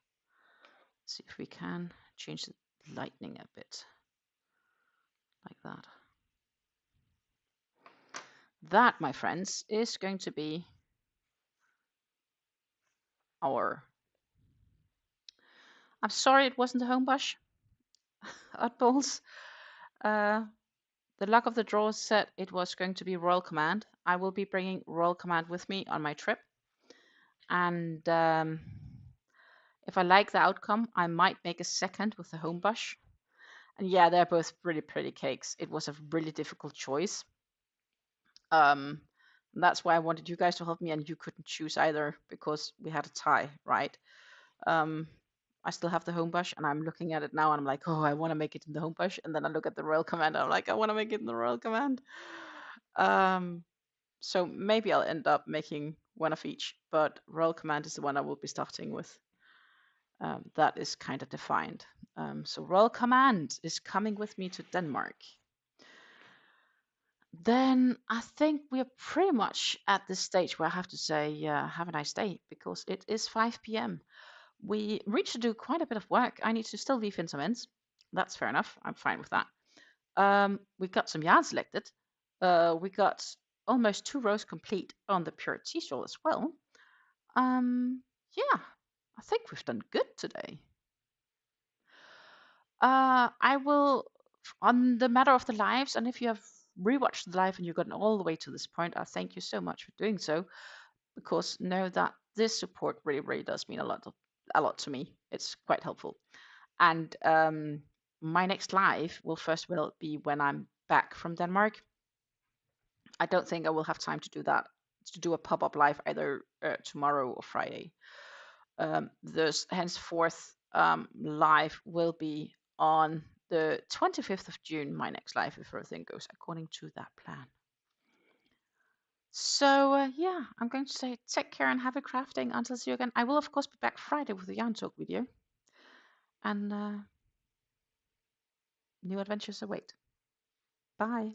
See if we can change the lightning a bit like that. That, my friends, is going to be our... I'm sorry it wasn't a home bush oddballs. The luck of the draw said it was going to be Royal Command. I will be bringing Royal Command with me on my trip. And if I like the outcome, I might make a second with the home bush. And yeah, they're both really pretty cakes. It was a really difficult choice. That's why I wanted you guys to help me, and you couldn't choose either because we had a tie, right? I still have the home bush, and I'm looking at it now, and I'm like, oh, I want to make it in the home bush. And then I look at the Royal Command, and I'm like, I want to make it in the Royal Command. So maybe I'll end up making one of each, but Royal Command is the one I will be starting with. That is kind of defined. So Royal Command is coming with me to Denmark. Then I think we're pretty much at this stage where I have to say, have a nice day, because it is 5 p.m. We reached to do quite a bit of work. I need to still leave in some ends. That's fair enough. I'm fine with that. We got some yarn selected. We got almost 2 rows complete on the PuErhTea shawl as well. Yeah, I think we've done good today. I will, on the matter of the lives, and if you have rewatched the live and you've gotten all the way to this point, I thank you so much for doing so, because know that this support really, really does mean a lot to me. It's quite helpful. And my next live will first will be when I'm back from Denmark. I don't think I will have time to do that, to do a pop-up live either tomorrow or Friday. This henceforth live will be on the 25th of June, my next live, if everything goes according to that plan. So yeah, I'm going to say take care and happy crafting until see you again. I will of course be back Friday with the yarn talk video, and new adventures await. Bye.